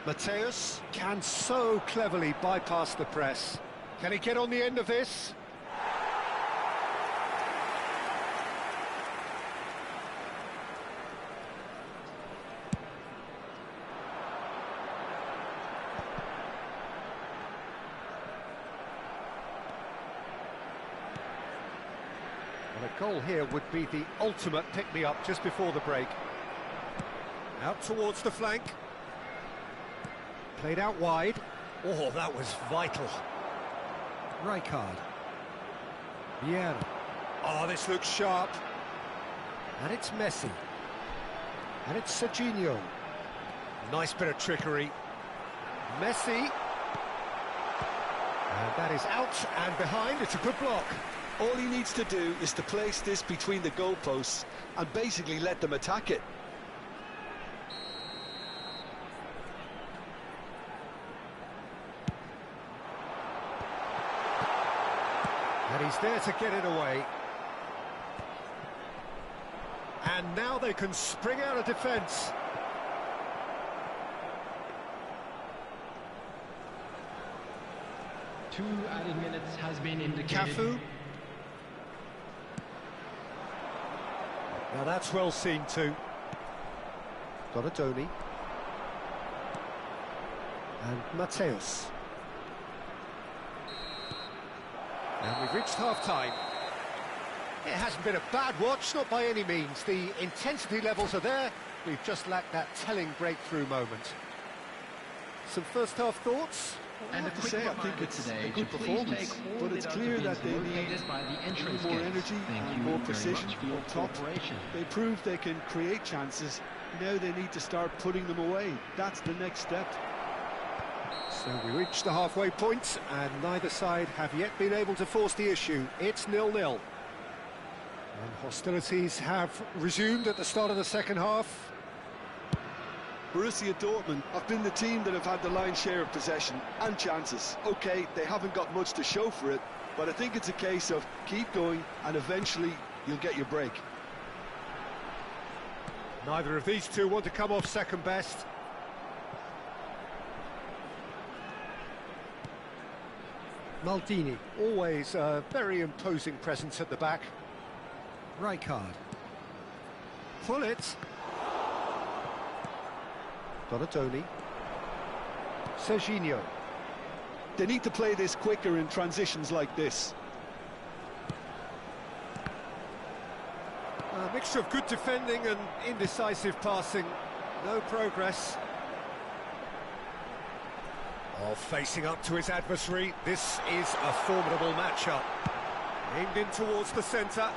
S2: Mateus can so cleverly bypass the press. Can he get on the end of this? Well, a goal here would be the ultimate pick-me-up just before the break. Out towards the flank. Played out wide. Oh, that was vital. Rijkaard. Vieira. Oh, this looks sharp. And it's Messi. And it's Serginho. Nice bit of trickery. Messi. And that is out and behind. It's a good block.
S3: All he needs to do is to place this between the goalposts and basically let them attack it.
S2: And he's there to get it away. And now they can spring out of defence.
S4: Two added minutes has been indicated.
S2: Cafu. Now that's well seen too. Donadoni. And Mateus. And we've reached half-time. It hasn't been a bad watch, not by any means. The intensity levels are there. We've just lacked that telling breakthrough moment. Some first-half thoughts?
S3: I have to say, I think it's a good performance, but it's clear that they need more energy and more precision up top. They proved they can create chances. Now they need to start putting them away. That's the next step.
S2: So we reached the halfway point, and neither side have yet been able to force the issue. It's 0-0. And hostilities have resumed at the start of the second half.
S3: Borussia Dortmund have been the team that have had the lion's share of possession and chances. OK, they haven't got much to show for it, but I think it's a case of keep going and eventually you'll get your break.
S2: Neither of these two want to come off second best. Maldini, always a very imposing presence at the back. Rijkaard. Pull it. Donadoni. Serginho.
S3: They need to play this quicker in transitions like this.
S2: A mixture of good defending and indecisive passing. No progress. Oh, facing up to his adversary. This is a formidable matchup. Aimed in towards the centre.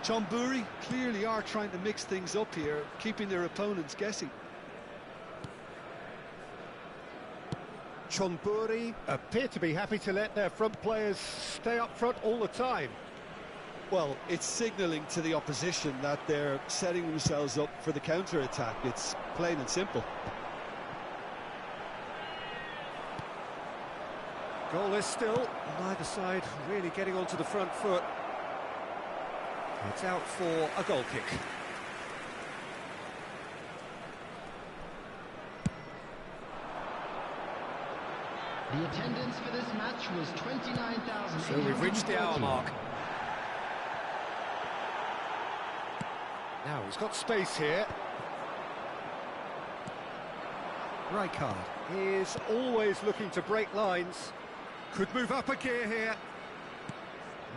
S3: Chonburi clearly are trying to mix things up here, keeping their opponents guessing.
S2: Chonburi appear to be happy to let their front players stay up front all the time.
S3: Well, it's signalling to the opposition that they're setting themselves up for the counter-attack. It's plain and simple.
S2: Goalless still, neither side really getting onto the front foot. It's out for a goal kick.
S4: The attendance for this match was 29,000.
S2: So we've reached the hour mark. Now he's got space here. Rijkaard is always looking to break lines. Could move up a gear here.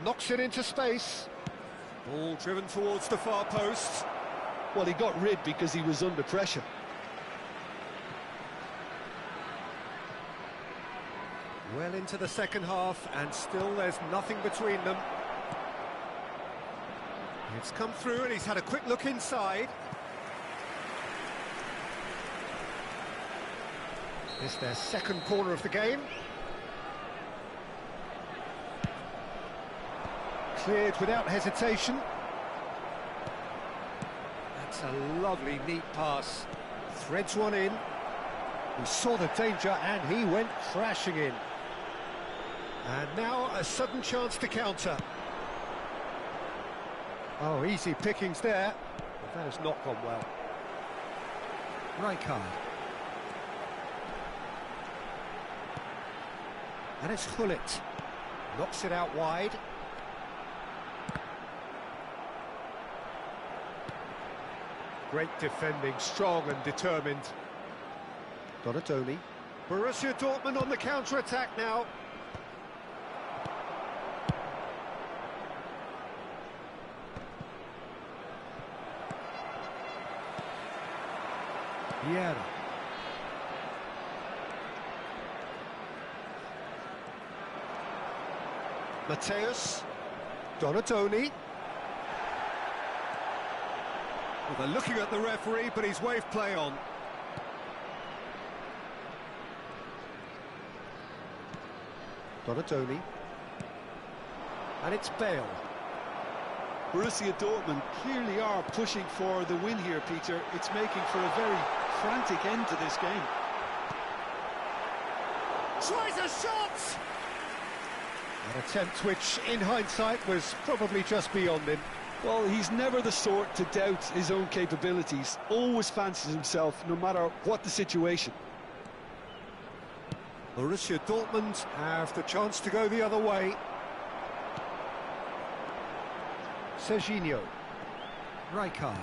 S2: Knocks it into space. Ball driven towards the far post.
S3: Well, he got rid because he was under pressure.
S2: Well into the second half, and still there's nothing between them. It's come through, and he's had a quick look inside. It's their second corner of the game. Cleared without hesitation. That's a lovely, neat pass. Threads one in. He saw the danger and he went crashing in. And now a sudden chance to counter. Oh, easy pickings there. But that has not gone well. Rijkaard. And it's Gullit. Knocks it out wide. Great defending, strong and determined. Donatoni. Borussia Dortmund on the counter-attack now. Vieira. Mateus. Donatoni. Well, they're looking at the referee, but he's waved play on. Donatoni. And it's Bale.
S3: Borussia Dortmund clearly are pushing for the win here, Peter. It's making for a very frantic end to this game.
S2: Tries a shot! An attempt which, in hindsight, was probably just beyond him.
S3: Well, he's never the sort to doubt his own capabilities. Always fancies himself, no matter what the situation.
S2: Borussia Dortmund have the chance to go the other way. Serginho. Rijkaard.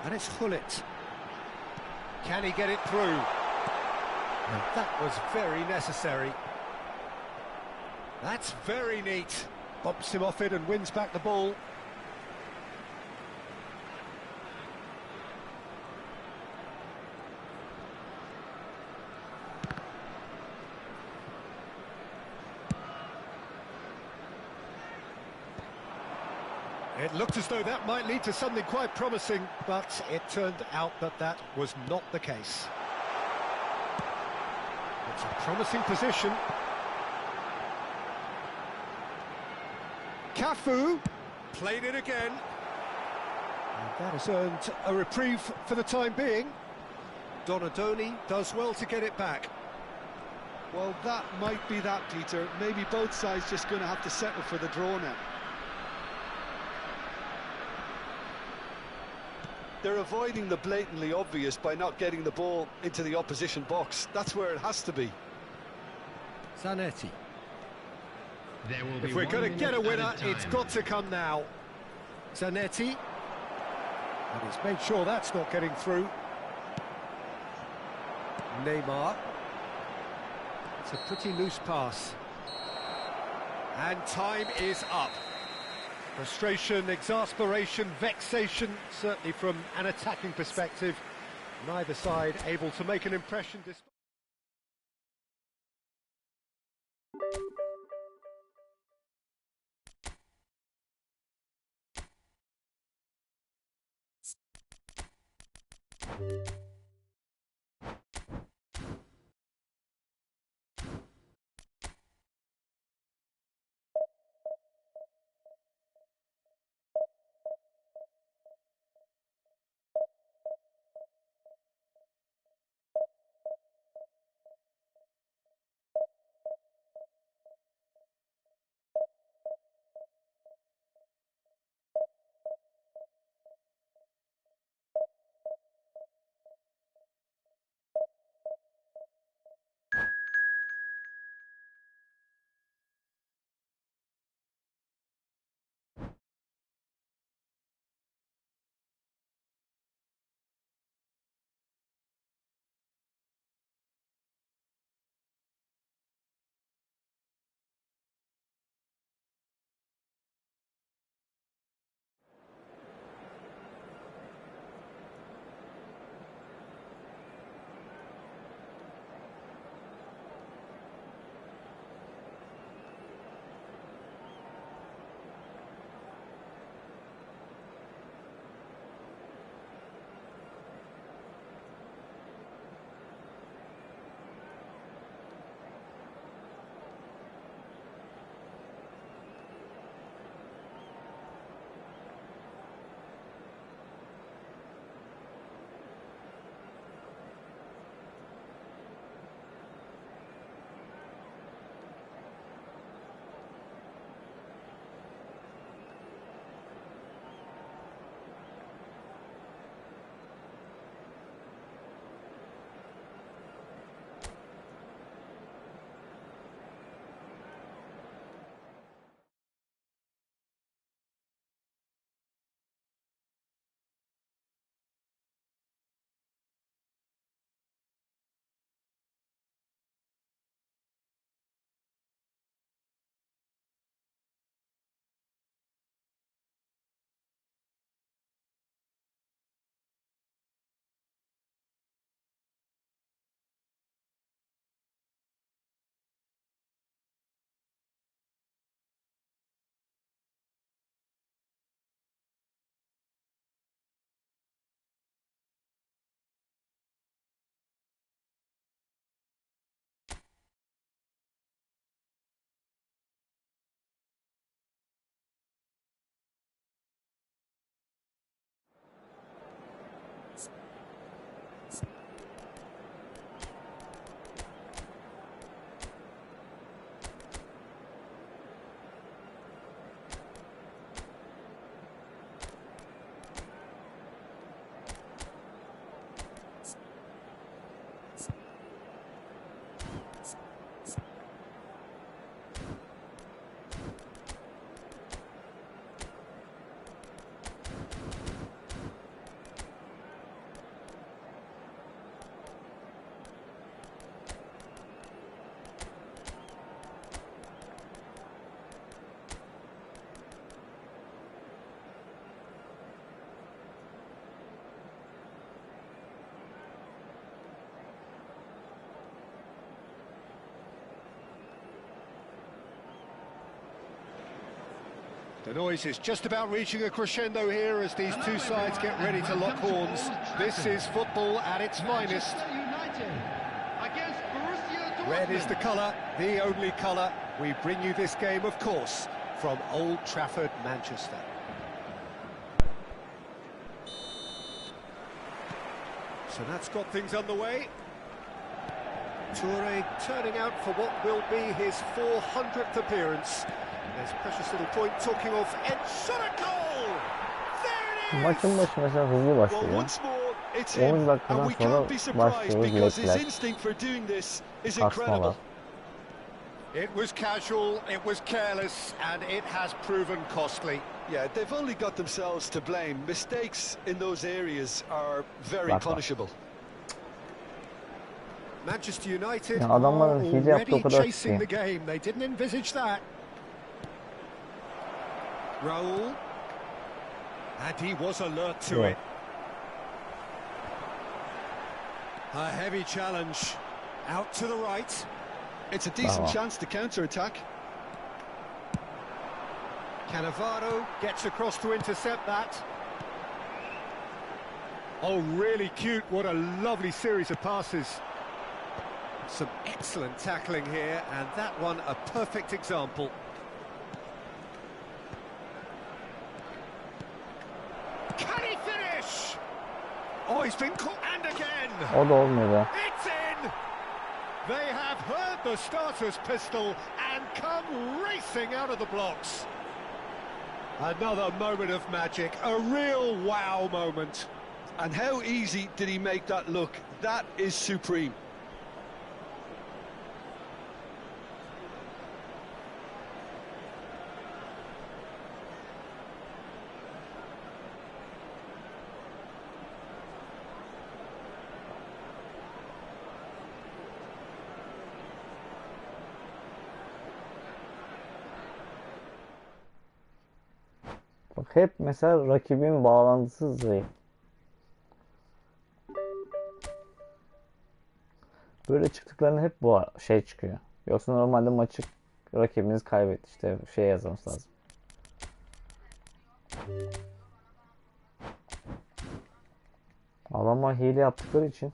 S2: And it's Gullit. Can he get it through? And that was very necessary. That's very neat. Bumps him off it and wins back the ball. It looked as though that might lead to something quite promising, but it turned out that that was not the case. It's a promising position. Cafu played it again. And that has earned a reprieve for the time being. Donadoni does well to get it back.
S3: Well, that might be that, Peter. Maybe both sides just going to have to settle for the draw now. They're avoiding the blatantly obvious by not getting the ball into the opposition box. That's where it has to be.
S2: Zanetti.
S4: There will be
S2: If we're going to get a winner, it's
S4: time.
S2: got to come now. Zanetti. And he's made sure that's not getting through. Neymar. It's a pretty loose pass. And time is up. Frustration, exasperation, vexation, certainly from an attacking perspective. Neither side able to make an impression despite... The noise is just about reaching a crescendo here as these two sides get ready to lock horns. This is football at its finest. Red is the colour, the only colour. We bring you this game, of course, from Old Trafford, Manchester. So that's got things underway. Toure turning out for what will be his 400th appearance. There's a precious little point talking of shot a goal! There it is!
S1: Maçın başı mesela hızlı
S3: Well,
S1: başlıyor.
S3: once more, it's
S1: 10
S3: him, and
S1: dakikadan
S3: we
S1: sonra
S3: can't be surprised
S1: başlıyor
S3: because his
S1: bilekler,
S3: instinct for doing this is
S1: kasmalar.
S3: incredible.
S2: It was casual, it was careless, and it has proven costly.
S3: Yeah, they've only got themselves to blame. Mistakes in those areas are very
S1: Bak.
S3: punishable.
S2: Manchester United
S1: Ya
S2: are
S1: adamların hile yaptığı o
S2: already
S1: kadar
S2: chasing the
S1: ki.
S2: game. They didn't envisage that. Raul. And he was alert to
S1: Yeah.
S2: it. A heavy challenge. Out to the right.
S3: It's a decent
S1: Bravo.
S3: chance to counter-attack.
S2: Cannavaro gets across to intercept that. Oh, really cute. What a lovely series of passes. Some excellent tackling here, and that one a perfect example. Can he finish? Oh, he's been caught, and again!
S1: O da olmuyor be.
S2: It's in! They have heard the starter's pistol and come racing out of the blocks. Another moment of magic, a real wow moment.
S3: And how easy did he make that look? That is supreme.
S1: Bak hep mesela rakibin bağlantısı zayıf. Böyle çıktıklarında hep bu şey çıkıyor. Yoksa normalde maçı rakibiniz kaybetti. İşte şey yazmamız lazım. Adamlar hile yaptıkları için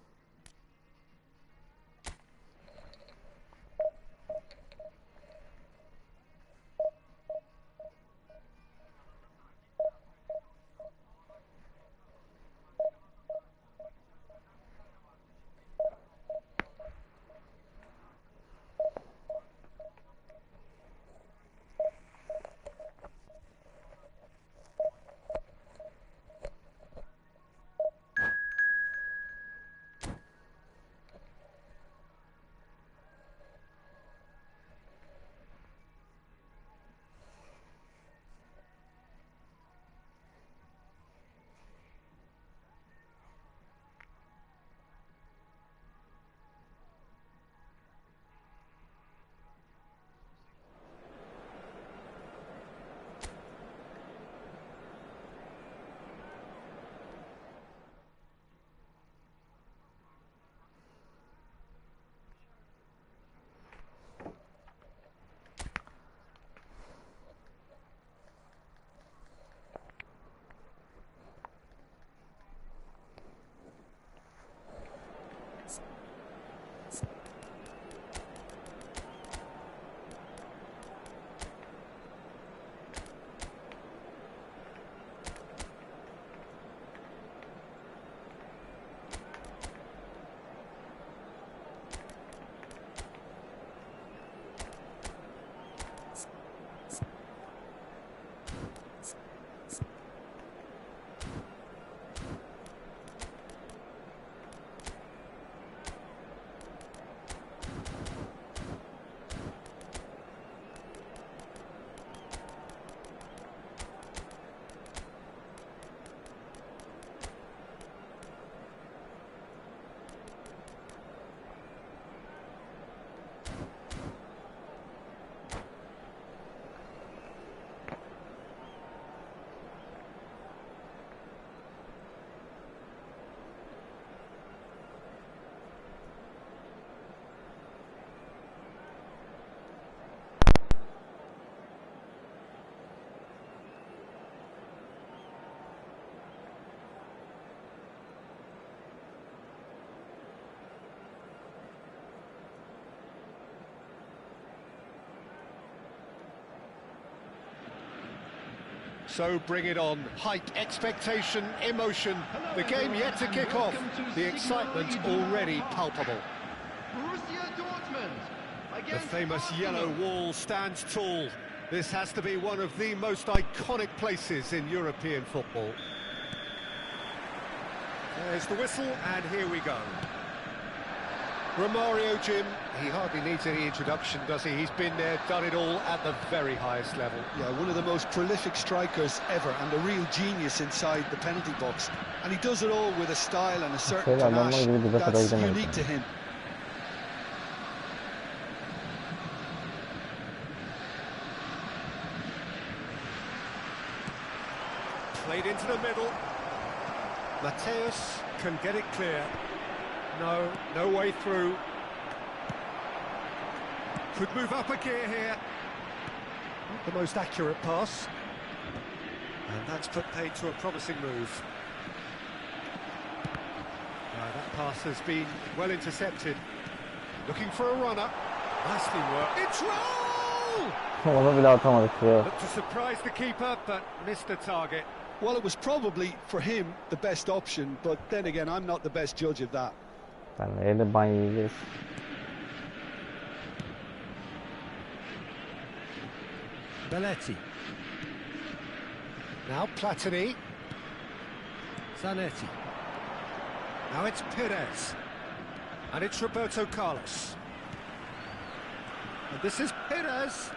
S2: So bring it on. Hype, expectation, emotion. The game yet to kick off. The excitement already palpable. The famous yellow wall stands tall. This has to be one of the most iconic places in European football. There's the whistle, and here we go. Romario, Jim, he hardly needs any introduction, does he? He's been there, done it all at the very highest level.
S3: Yeah, one of the most prolific strikers ever, and a real genius inside the penalty box. And he does it all with a style and a certain panache that's unique to him.
S2: Played into the middle. Mateus can get it clear. No way through. Could move up a gear here. Not the most accurate pass. And that's put paid to a promising move. That pass has been well intercepted. Looking for a runner. Nicely worked. It's roll!
S1: Onu bile atamadık ya.
S2: Looked to surprise the keeper, but missed the target.
S3: Well, it was probably, for him, the best option, but then again, I'm not the best judge of that.
S1: Evde ban yiyeceğiz.
S2: Belletti. Now Platini. Zanetti. Now it's Perez. And it's Roberto Carlos. And this is Perez.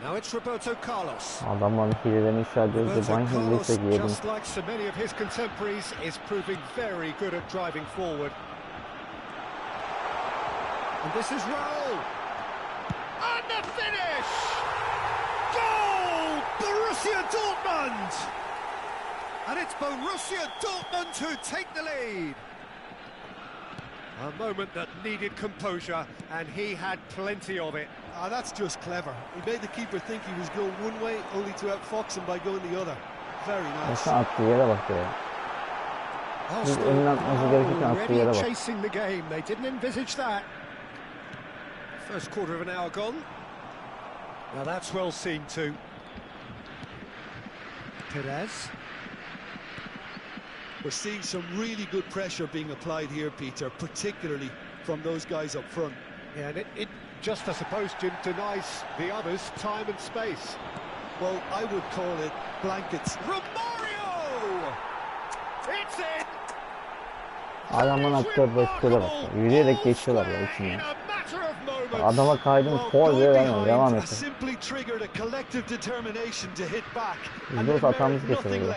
S2: Now it's Roberto Carlos.
S1: Adamların hilelerini ifşa ediyoruz. Ban hilesi giyelim.
S2: Just like so many of his contemporaries, is proving very good at driving forward. And this is Raul. And the finish! Goal! Borussia Dortmund! And it's Borussia Dortmund who take the lead. A moment that needed composure, and he had plenty of it.
S3: That's just clever. He made the keeper think he was going one way, only to outfox him by going the other. Very nice.
S1: Nasıl attığı yere bak ya. Biz önüne atması gerekirken attığı yere bak.
S2: Chasing the game, they didn't envisage that. First quarter of an hour gone. Now that's well seen too. Perez.
S3: We're seeing some really good pressure being applied here, Peter, particularly from those guys up front.
S2: Yeah, and it just, I suppose, Jim, denies the others time and space.
S3: Well, I would call it blankets.
S2: Romario! It's in!
S1: Adamın attığı basitliğe bak. Yürüyerek geçiyorlar ya içinden. Adama kaydım foul diye vermiyor. Devam et. Biz de hatamızı getiriyor.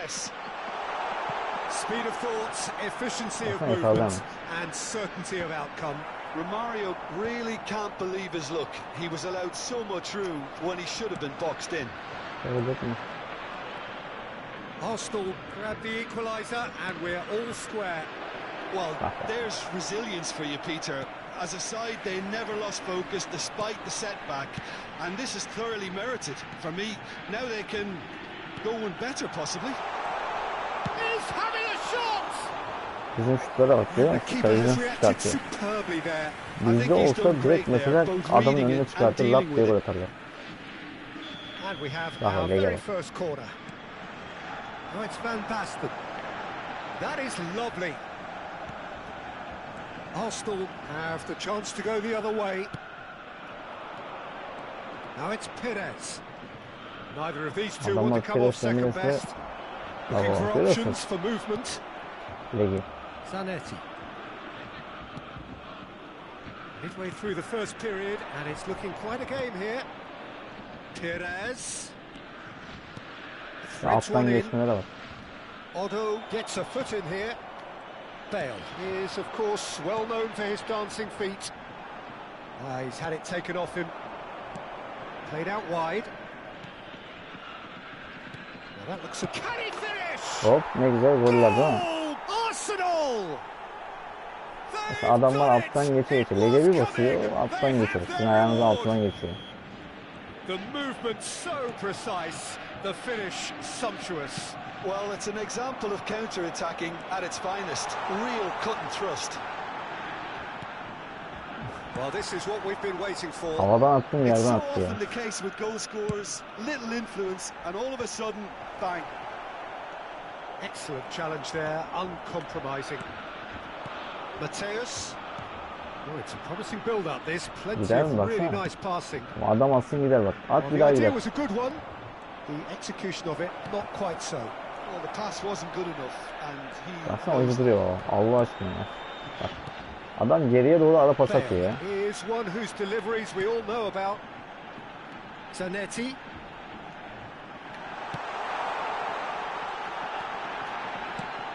S2: Speed of thought, efficiency of movement, and certainty of outcome.
S3: Romario really can't believe his luck. He was allowed so much room when he should have been boxed in.
S2: Arsenal grabbed the equaliser, and we're all square.
S3: Well, there's resilience for you, Peter. As a side, they never lost focus despite the setback, and this is thoroughly merited. For me, now they can go one better, possibly.
S2: He's having a shot!
S1: Bizim şutlara bak görüyor musun? Sayıcını çıkartıyor. Bizde olsa direkt mesela adamın önüne çıkartır, lap diye gol atarlar.
S2: And we have our very first corner. Oh, it's Van Basten. That is lovely. Arsenal have the chance to go the other way. Now it's Perez. Neither of these two want to come off second best. Looking for options for movement. Zanetti. Midway through the first period, and it's looking quite a game here. Perez.
S1: Alttan geçmelere bak.
S2: Otto gets a foot in here. Bale is, of course, well known for his dancing feet. He's had it taken off him. Played out wide. Well, that looks a... Can he finish?
S1: Hop, ne güzel goller değil mi?
S2: Arsenal!
S1: Mesela adamlar alttan geçiyor. Lege bir basıyor, alttan geçiyor. Sizin ayağınızın altından geçiyor.
S2: The movement so precise, the finish sumptuous.
S3: Well, it's an example of counter-attacking at its finest. Real cut and thrust.
S2: Well, this is what we've been waiting for.
S1: Havadan attım,
S3: It's
S1: yerden
S3: so
S1: attı ya.
S3: often the case with goal scorers, little influence, and all of a sudden, bang.
S2: Excellent challenge there, uncompromising. Mateus. Oh, it's a promising build-up. This plenty
S1: Gider mi
S2: of really
S1: baksana?
S2: nice passing.
S1: Adam atsın gider bak. At
S2: Well,
S1: bir
S2: the
S1: daha
S2: idea
S1: gider.
S2: was a good one. The execution of it, not quite so.
S3: Well, the pass wasn't good enough, and he
S1: Baksana oyuncu duruyor o. Allah aşkına ya. Bak. Adam geriye doğru ara pas atıyor ya.
S2: There is one whose deliveries we all know about. Zanetti.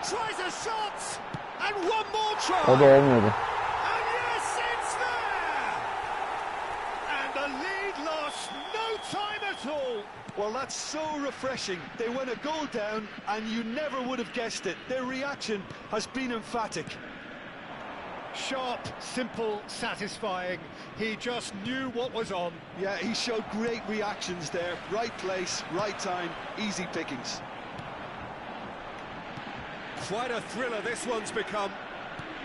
S2: Tries a shot, and one more try.
S1: O da olmuyordu.
S2: And yes, it's there. And the lead lost no time at all.
S3: Well, that's so refreshing. They went a goal down, and you never would have guessed it. Their reaction has been emphatic.
S2: Sharp, simple, satisfying. He just knew what was on.
S3: Yeah, he showed great reactions there. Right place, right time, easy pickings.
S2: Quite a thriller this one's become.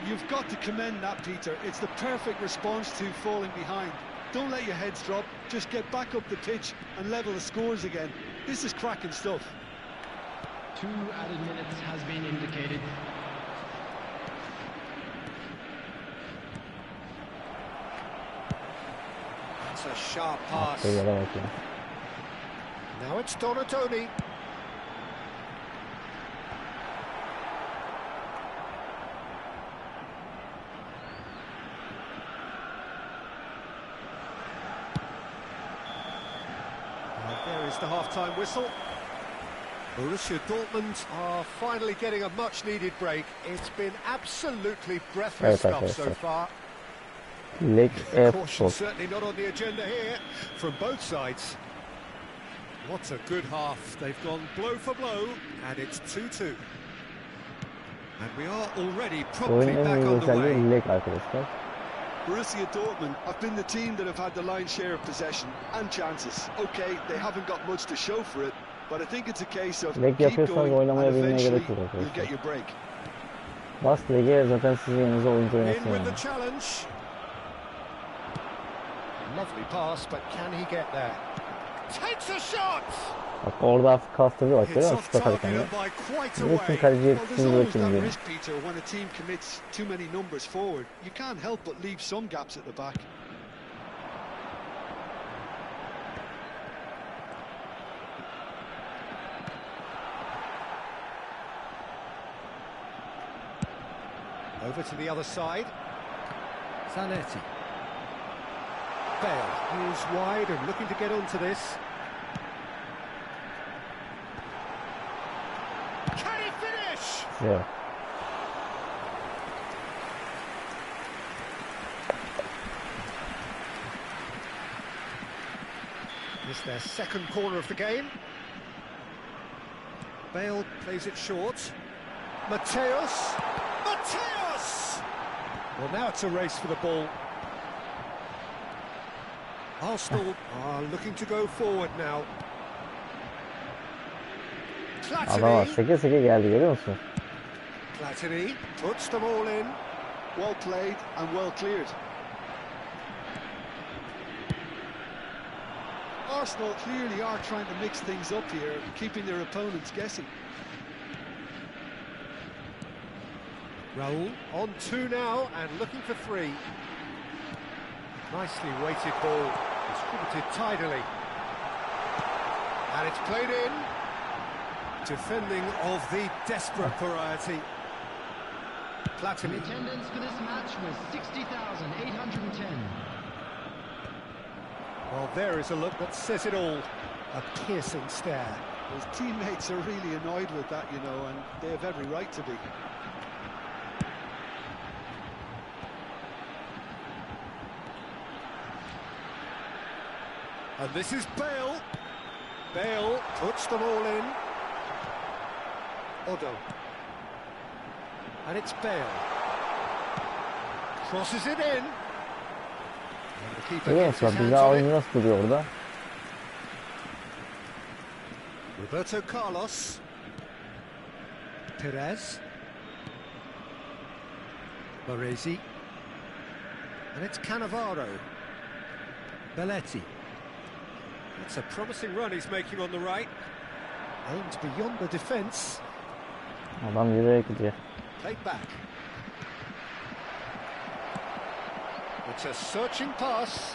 S3: You've got to commend that, Peter. It's the perfect response to falling behind. Don't let your heads drop. Just get back up the pitch and level the scores again. This is cracking stuff.
S4: 2 added minutes has been indicated.
S2: It's a sharp pass.
S1: Yere bak ya.
S2: Now it's Donatoni. There is the half-time whistle. Borussia Dortmund are finally getting a much-needed break. It's been absolutely breathless
S1: Evet
S2: stuff so
S1: arkadaşlar.
S2: far.
S1: Hile
S2: Caution
S1: Efootball.
S2: certainly not on the agenda here from both sides. What a good half. They've gone blow for blow, and it's 2-2. And we are already properly
S1: Oyunun en
S2: back
S1: iyi
S2: on the
S1: özelliği
S2: way.
S1: Hilek arkadaşlar.
S3: Borussia Dortmund have been the team that have had the lion's share of possession and chances. Okay, they haven't got much to show for it, but I think it's a case of
S1: Leg
S3: keep
S1: yapıyorsanız
S3: going and
S1: oynamaya bilmeye
S3: eventually
S1: gerek yok
S3: you'll
S1: arkadaşlar.
S3: get your break.
S1: Bas Leg'e zaten sizin yanınıza oyuncu
S2: In
S1: oynasın
S2: with
S1: yani.
S2: the challenge. Lovely pass, but can he get there? Takes a shot!
S1: Bak orada hafif kastırdı bak
S2: It's
S1: görüyor musun?
S2: off
S1: Şut
S2: target
S1: atarken de.
S2: and by quite a
S1: Bırakın
S2: way.
S1: kaleciye
S3: Well, there's
S1: sizi
S3: always
S1: bırakayım
S3: that
S1: diyor.
S3: risk, Peter, when a team commits too many numbers forward. You can't help but leave some gaps at the back.
S2: Over to the other side. Zanetti. Bale, who's wide and looking to get onto this. Can he finish?
S1: Evet.
S2: It's their second corner of the game. Bale plays it short. Mateus! Mateus! Well, now it's a race for the ball. Arsenal are looking to go forward now.
S1: Adama
S2: Platini.
S1: seke seke geldi görüyor musun?
S2: Platini puts them all in.
S3: Well played and well cleared. Arsenal clearly are trying to mix things up here, keeping their opponents guessing.
S2: Raul on 2 now and looking for 3. Nicely weighted ball, distributed tidily. And it's played in. Defending of the desperate variety.
S4: The
S2: Platini.
S4: attendance for this match was 60,810.
S2: Well, there is a look that says it all. A piercing stare.
S3: His teammates are really annoyed with that, you know, and they have every right to be.
S2: And this is Bale. Bale puts them all in. Odo. And it's Bale. Crosses it in. And the keeper
S1: Görüyor
S2: gets
S1: musun?
S2: his
S1: Bak
S2: hands
S1: bize
S2: on
S1: oyuncu
S2: it.
S1: nasıl duruyor orada?
S2: Roberto Carlos. Perez. Baresi. And it's Cannavaro. Belletti. It's a promising run he's making on the right. Aimed beyond the defence.
S1: Adam yürüyerek gidiyor.
S2: Take back. It's a searching pass.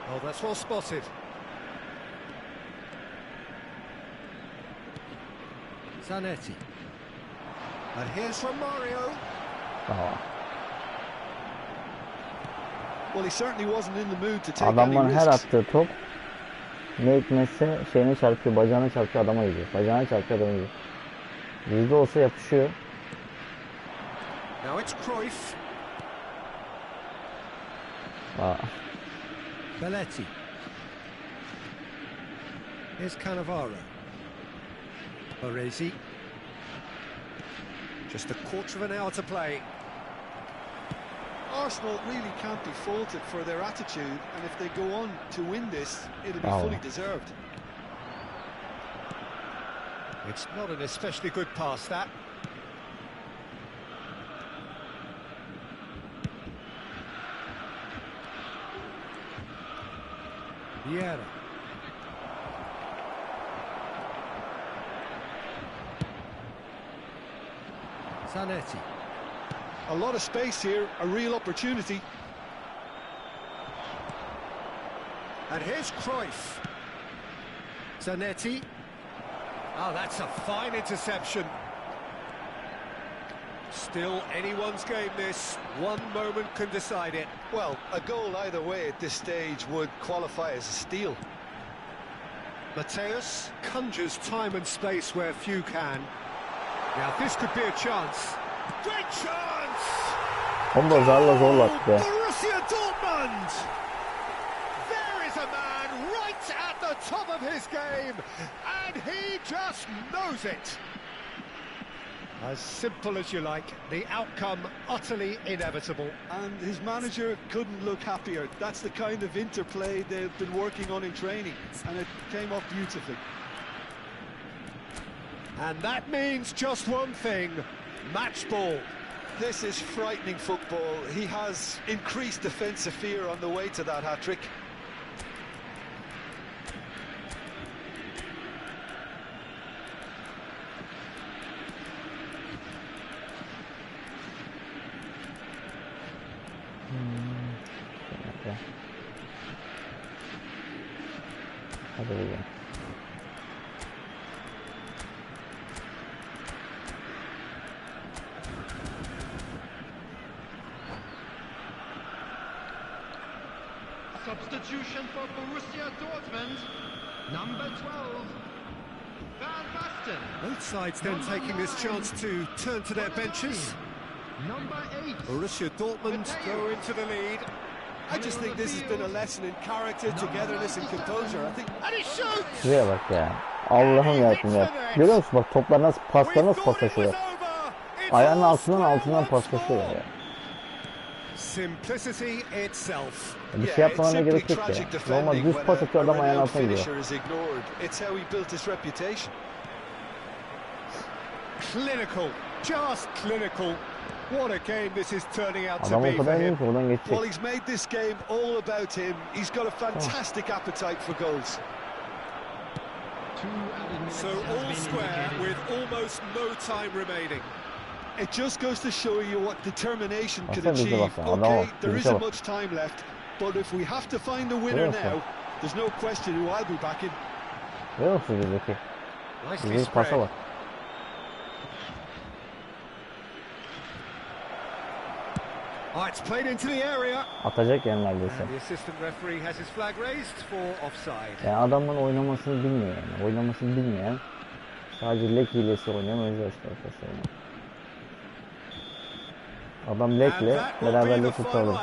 S2: Oh, that's well spotted. Zanetti. And here's from Mario.
S1: Tamam.
S3: Well, he certainly wasn't in the mood to take any
S1: Adamın her
S3: risks.
S1: attığı top ne hikmetse şeyine çarpıyor, bacağına çarpıyor, adama gidiyor. Bacağına çarpıyor, adama gidiyor. Bizde olsa yapışıyor.
S2: Now it's Cruyff.
S1: Aa.
S2: Belletti. Here's Cannavaro. Baresi. Just a quarter of an hour to play.
S3: Arsenal really can't be faulted for their attitude, and if they go on to win this, it'll be fully deserved.
S2: It's not an especially good pass, that. Vieira. Zanetti.
S3: A lot of space here, a real opportunity.
S2: And here's Cruyff. Zanetti. Oh, that's a fine interception. Still anyone's game, this. One moment can decide it.
S3: Well, a goal either way at this stage would qualify as a steal.
S2: Mateus conjures time and space where few can. Now this could be a chance. Great chance!
S1: Onu da zorla attı.
S2: Borussia Dortmund! There is a man right at the top of his game, and he just knows it. As simple as you like, the outcome utterly inevitable.
S3: And his manager couldn't look happier. That's the kind of interplay they've been working on in training, and it came off beautifully.
S2: And that means just one thing, match ball.
S3: This is frightening football. He has increased defensive fear on the way to that hat-trick.
S1: Hadi bakalım.
S4: Substitution for Borussia Dortmund, number 12, Van Basten.
S2: Both sides then taking this chance to turn to their benches.
S4: Number 8.
S2: Borussia Dortmund go into the lead.
S3: I just think this has been a lesson in character, togetherness and composure. I think.
S2: And he shoots!
S1: Şuraya bak ya. Allah'ım yarabbim ya. Görüyor musun bak toplar nasıl paslaşıyor. Ayağının altından paslaşıyor ya.
S2: Simplicity itself.
S1: Bir şey yapmana gerek yok ya. Normal düz pas atıyor adam ayağının altına gidiyor.
S2: Clinical, just clinical. What a game this is turning out to
S1: Adam
S2: be
S1: o
S2: for
S1: kadar iyi
S2: him.
S1: ki oradan geçecek.
S3: Well, he's made this game all about him. He's got a fantastic appetite for goals.
S2: So all square with almost no time remaining.
S3: It just goes to show you what determination can
S1: Baksana bize
S3: achieve.
S1: baksana, adama
S3: Okay,
S1: bak,
S3: there
S1: bize
S3: isn't
S1: bak.
S3: much time left, but if we have to find the winner
S1: Görüyor musun?
S3: now, there's no question who I'll be backing.
S1: Görüyor musun bizdeki?
S2: Nicely
S1: Bizdeki pasa
S2: spread.
S1: bak.
S2: Oh, it's played into the area.
S1: Atacak yani neredeyse.
S2: And the assistant referee has his flag raised for offside.
S1: Yani adamın oynamasını bilmiyor yani. Oynamasını bilmeyen sadece lek hilesi oynayan oyuncular işte arkadaşlar. Adam lekle beraber lek tutalım.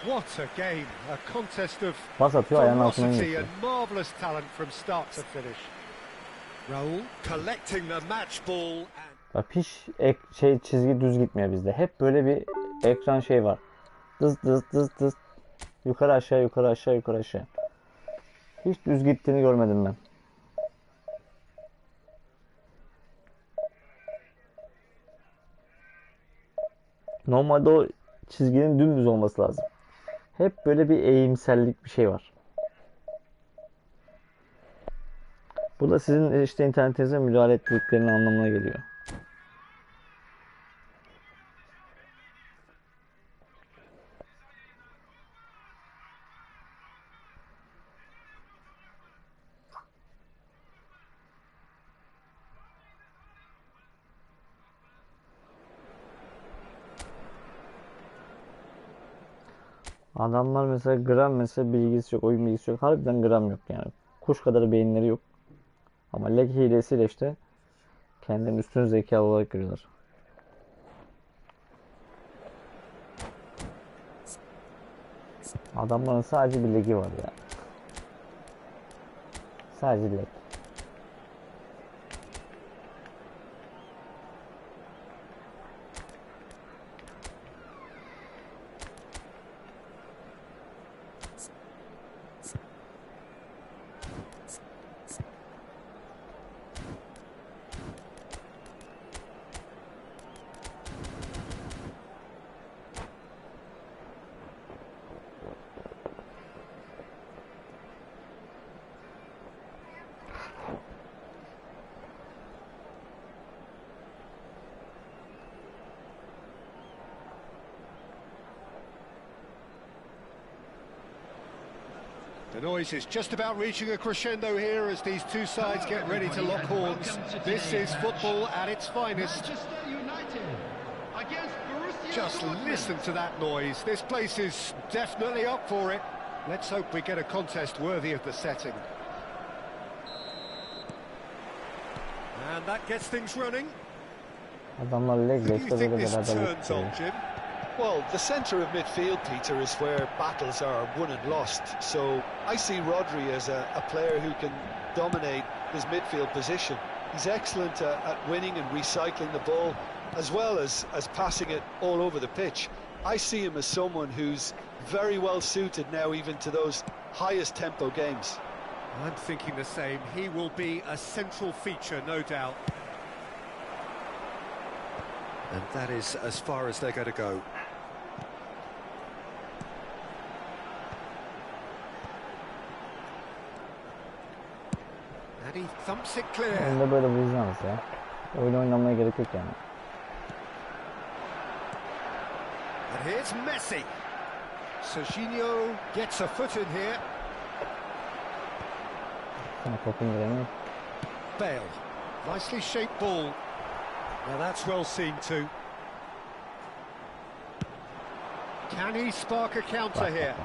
S2: What a game, a contest of
S1: Pas atıyor ayağının altından
S2: ferocity
S1: geçiyor.
S2: and marvellous talent from start to finish. Raul collecting the match ball and
S1: Bak hiç çizgi düz gitmiyor bizde. Hep böyle bir ekran şey var. Dız dız dız dız. Yukarı aşağı yukarı aşağı yukarı aşağı. Hiç düz gittiğini görmedim ben. Normalde o çizginin dümdüz olması lazım. Hep böyle bir eğimsellik bir şey var. Bu da sizin işte internetinize müdahale ettiklerinin anlamına geliyor. Adamlar mesela gram mesela bilgisi yok, oyun bilgisi yok. Harbiden gram yok yani. Kuş kadar beyinleri yok. Ama leg hilesiyle işte kendini üstün zekalı olarak görüyorlar. Adamların sadece bir legi var ya. Sadece leg.
S2: The noise is just about reaching a crescendo here as these two sides get ready to lock horns. This is football at its finest.
S4: Manchester United against Borussia
S2: Just
S4: Dortmund.
S2: listen to that noise. This place is definitely up for it. Let's hope we get a contest worthy of the setting. And that gets things running.
S1: Adamlar legle
S2: Who do
S1: işte
S2: you think
S1: böyle
S2: this
S1: beraberlik
S2: turns on,
S1: kuruyor.
S2: Jim?
S3: Well, the centre of midfield, Peter, is where battles are won and lost. So I see Rodri as a player who can dominate his midfield position. He's excellent at winning and recycling the ball, as well as passing it all over the pitch. I see him as someone who's very well suited now even to those highest tempo games.
S2: I'm thinking the same. He will be a central feature, no doubt. And that is as far as they're going to go. And he thumps it clear.
S1: Oyunda böyle vuracağız ya. Oyun oynamaya gerek yok yani.
S2: And here's Messi. Serginho gets a foot in here.
S1: Sana topun giremiyor.
S2: Bale. Nicely shaped ball. Now that's well seen too. Can he spark a counter here?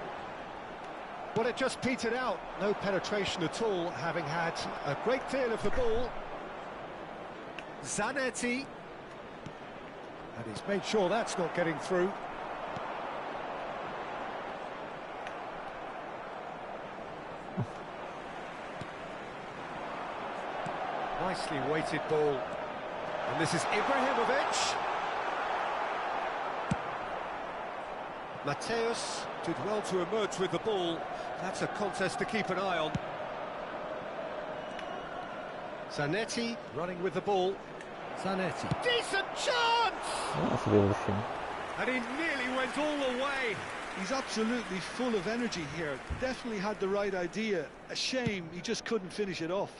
S2: Well, it just petered out. No penetration at all, having had a great deal of the ball. Zanetti. And he's made sure that's not getting through. Nicely weighted ball. And this is Ibrahimovic. Mateus did well to emerge with the ball. That's a contest to keep an eye on. Zanetti running with the ball. Zanetti. Decent chance!
S1: Nasıl bir vuruş ya?
S2: And he nearly went all the way.
S3: He's absolutely full of energy here. Definitely had the right idea. A shame he just couldn't finish it off.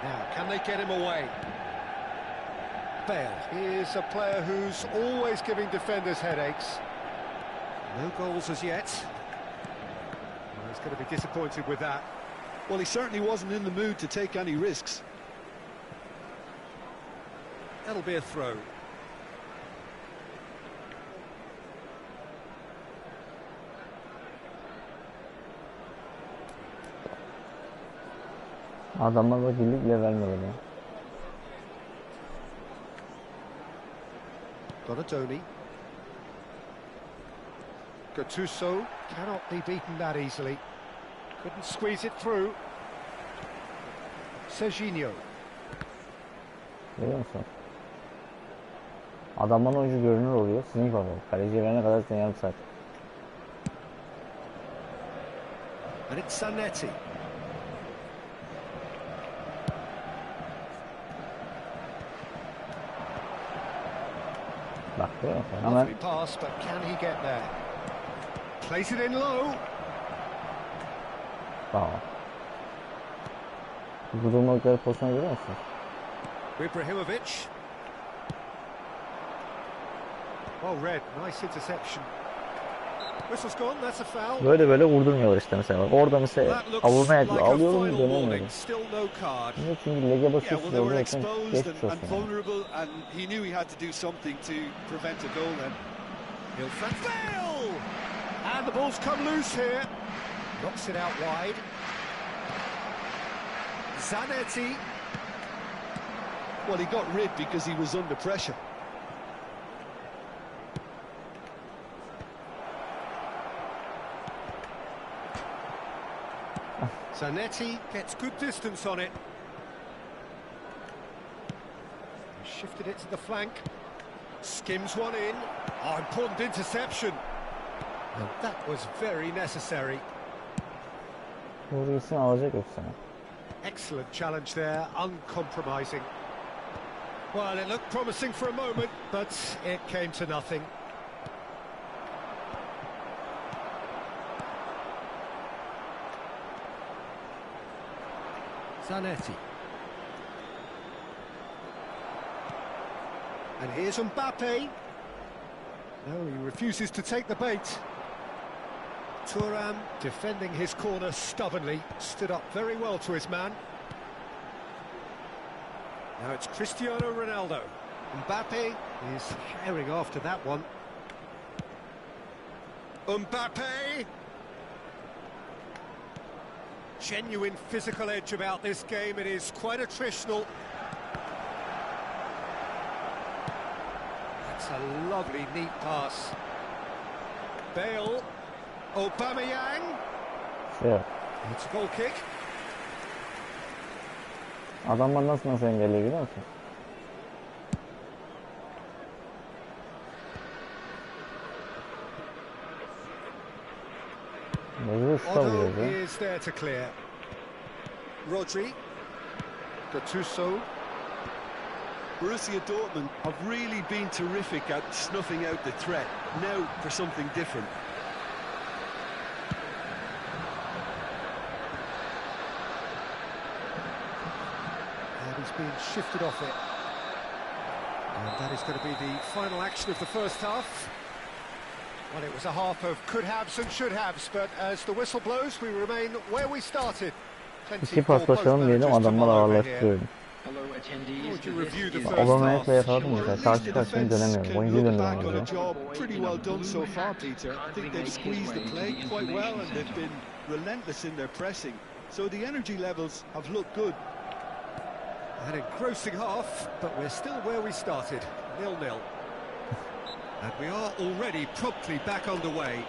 S2: Now, can they get him away? Bale. He is a player who's always giving defenders headaches. No goals as yet. Well, he's going to be disappointed with that.
S3: Well, he certainly wasn't in the mood to take any risks.
S2: That'll be a throw.
S1: Adamlar da birlik bile vermiyorlar ya.
S2: Donatoni. Gattuso cannot be beaten that easily. Couldn't squeeze it through. Serginho.
S1: Görüyor musun? Adamların oyuncu görünür oluyor. Sizin var. Kaleciye verene kadar sen yarım saat.
S2: And it's Zanetti.
S1: Bak görüyor musun? Hemen
S2: Lovely pass, but can he get there? Place it in low.
S1: bravo. Bu durumdakileri pozisyonu görüyor musun?
S2: Ibrahimovic. Well read, nice interception. Whistle's gone, that's a foul.
S1: Böyle vurdurmuyorlar işte mesela. Bak orada mesela
S2: That looks
S1: avurmaya
S2: like a
S1: alıyorum
S2: final
S1: dönemiyorum.
S2: warning. Still no card.
S1: Niye? Çünkü lege
S3: Yeah,
S1: basıyorsun.
S3: well, they were
S1: Geçmiş
S3: exposed
S1: olsun.
S3: and
S1: Yani.
S3: vulnerable, and he knew he had to do something to prevent a goal then.
S2: He'll fail! And the ball's come loose here. Knocks it out wide. Zanetti.
S3: Well, he got rid because he was under pressure.
S2: Zanetti gets good distance on it. Shifted it to the flank. Skims one in. Oh, important interception. And that was very necessary.
S1: Vurgusunu alacak yoksa.
S2: Excellent challenge there, uncompromising. Well, it looked promising for a moment, but it came to nothing. Zanetti. And here's Mbappe. No, he refuses to take the bait. Thuram defending his corner stubbornly, stood up very well to his man. Now it's Cristiano Ronaldo. Mbappe is carrying after that one. Mbappe! Genuine physical edge about this game, it is quite attritional. That's a lovely, neat pass. Bale. Aubameyang.
S1: Şey,
S2: It's a goal kick.
S1: adamlar nasıl engelliyor biliyor musun? Mevcut şuta
S2: Otto
S1: vuruyordu.
S2: is there to clear. Rodri. Gattuso.
S3: Borussia Dortmund have really been terrific at snuffing out the threat. Now for something different.
S2: And he's being shifted off it. And that is going to be the final action of the first half. Well, it was a half of could-haves and should-haves, but as the whistle blows, we remain where we started.
S1: İki paslaşalım diyelim, adamlar ağırlaştırıyorum.
S2: How would you review the first
S1: Olamayakla
S2: half?
S1: yakaladım mesela. Karşı karşıya dönemiyorum. Oyuncu
S3: Look
S1: dönüyorum
S3: back on a
S1: orada.
S3: job pretty well done so far, Peter. I think they've squeezed the play quite well and they've been relentless in their pressing. So the energy levels have looked good.
S2: An engrossing half, but we're still where we started, 0-0. And we are already promptly back underway.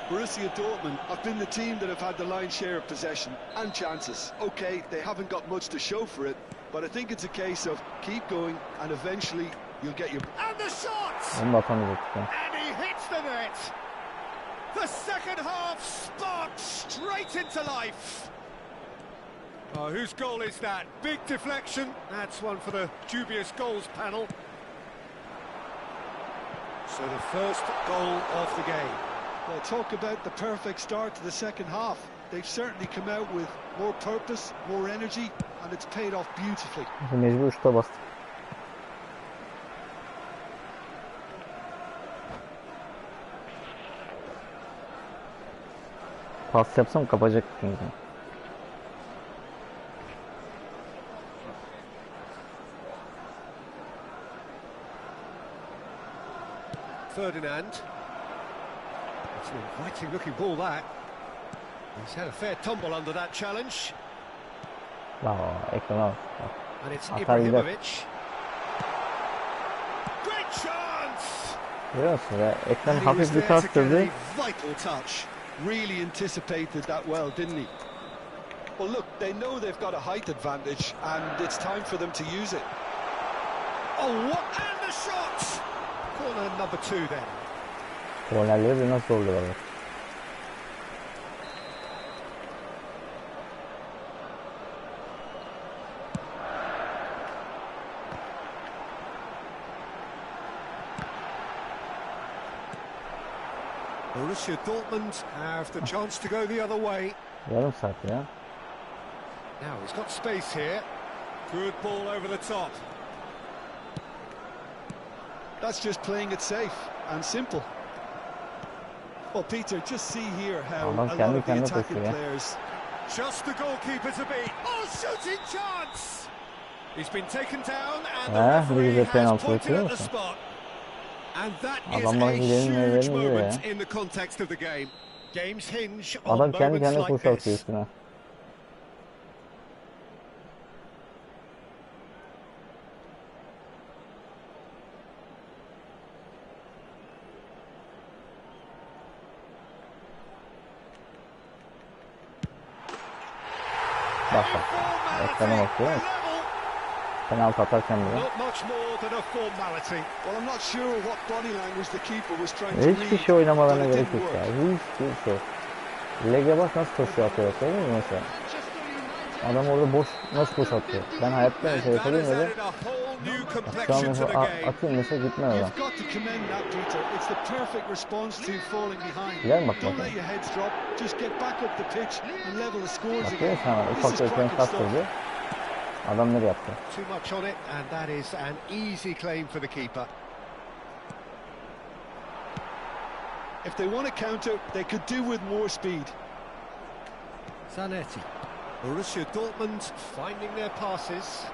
S3: Borussia Dortmund have been the team that have had the lion's share of possession and chances. Okay, they haven't got much to show for it, but I think it's a case of keep going and eventually you'll get your...
S2: And the shot!
S1: Onu da atamayacaktık.
S2: And he hits the net! The second half sparks straight into life! Oh, whose goal is that? Big deflection. That's one for the dubious goals panel. So the first goal of the game.
S3: Well, talk about the perfect start to the second half. They've certainly come out with more purpose, more energy, and it's paid off beautifully.
S1: Mecbur şuta bastık. Pas yapsam kapacak çünkü.
S2: Ferdinand. It's an inviting looking ball that. He's had a fair tumble under that challenge.
S1: Bravo, ekrana bak.
S2: And it's
S1: Atar gider.
S2: Ibrahimovic. Great chance!
S1: Görüyor musun ya? Ekran
S3: And he was
S1: hafif bir
S3: there to get
S1: kastırdı.
S3: a vital touch. Really anticipated that well, didn't he? Well, look, they know they've got a height advantage, and it's time for them to use it.
S2: Oh, what? And the shot! Corner number 2 then.
S1: Kornerleri de nasıl oluyor bak.
S2: Borussia Dortmund have the chance to go the other way.
S1: Yarım saat ya.
S2: Now he's got space here. Good ball over the top.
S3: That's just playing it safe and simple. Well, Peter, just see here how
S1: Adam
S3: a lot
S1: kendi
S3: of the
S1: kendine
S3: attacking
S1: koşuyor ya.
S3: players.
S2: Just the goalkeeper to beat. Oh, shooting chance! He's been taken down and the
S1: Bir
S2: referee
S1: de
S2: has
S1: penaltı
S2: pointed
S1: bekliyor
S2: at the
S1: musun?
S2: spot. And that is
S1: Adamlar
S2: a
S1: hilenin
S2: huge
S1: meyvelerini yiyor ya.
S2: moment in the context of the game. Games hinge on
S1: Adam kendi
S2: moments
S1: kendine
S2: like
S1: koşu atıyor
S2: this.
S1: üstüne. Bak bak. Ekrana bakıyor musun? Penaltı atarken bile.
S2: Not much more than a formality.
S3: Well, I'm not sure what body language the keeper was trying to read.
S1: Hiçbir şey oynamalarına
S3: but it
S1: gerek
S3: didn't
S1: yok ya.
S3: work.
S1: Hiçbir şey. Lege bak nasıl koşuyor atıyor. Söyleyeyim mi mesela? Adam orada boş nasıl koşu atıyor. Ben hayatta
S2: And
S1: şey
S2: that
S1: yapayım
S2: has
S1: öyle.
S2: added a whole new
S1: Şu an
S2: complexion to
S1: mesela
S2: the game.
S1: atayım mesela gitmez adam.
S3: You've got to commend that, Peter. It's the perfect response to falling behind.
S1: Gider mi bak
S3: Don't let
S1: bakalım.
S3: your heads drop. Just get back up the pitch and level the scores
S1: Bak
S3: again.
S1: görüyor musun?
S3: This
S1: Ufak
S3: is
S1: bir ekran
S3: cracking stuff.
S1: kastırdı. Adam nereye yaptı?
S2: Too much on it, and that is an easy claim for the keeper.
S3: If they want to counter, they could do with more speed.
S2: Zanetti. Borussia Dortmund finding their passes.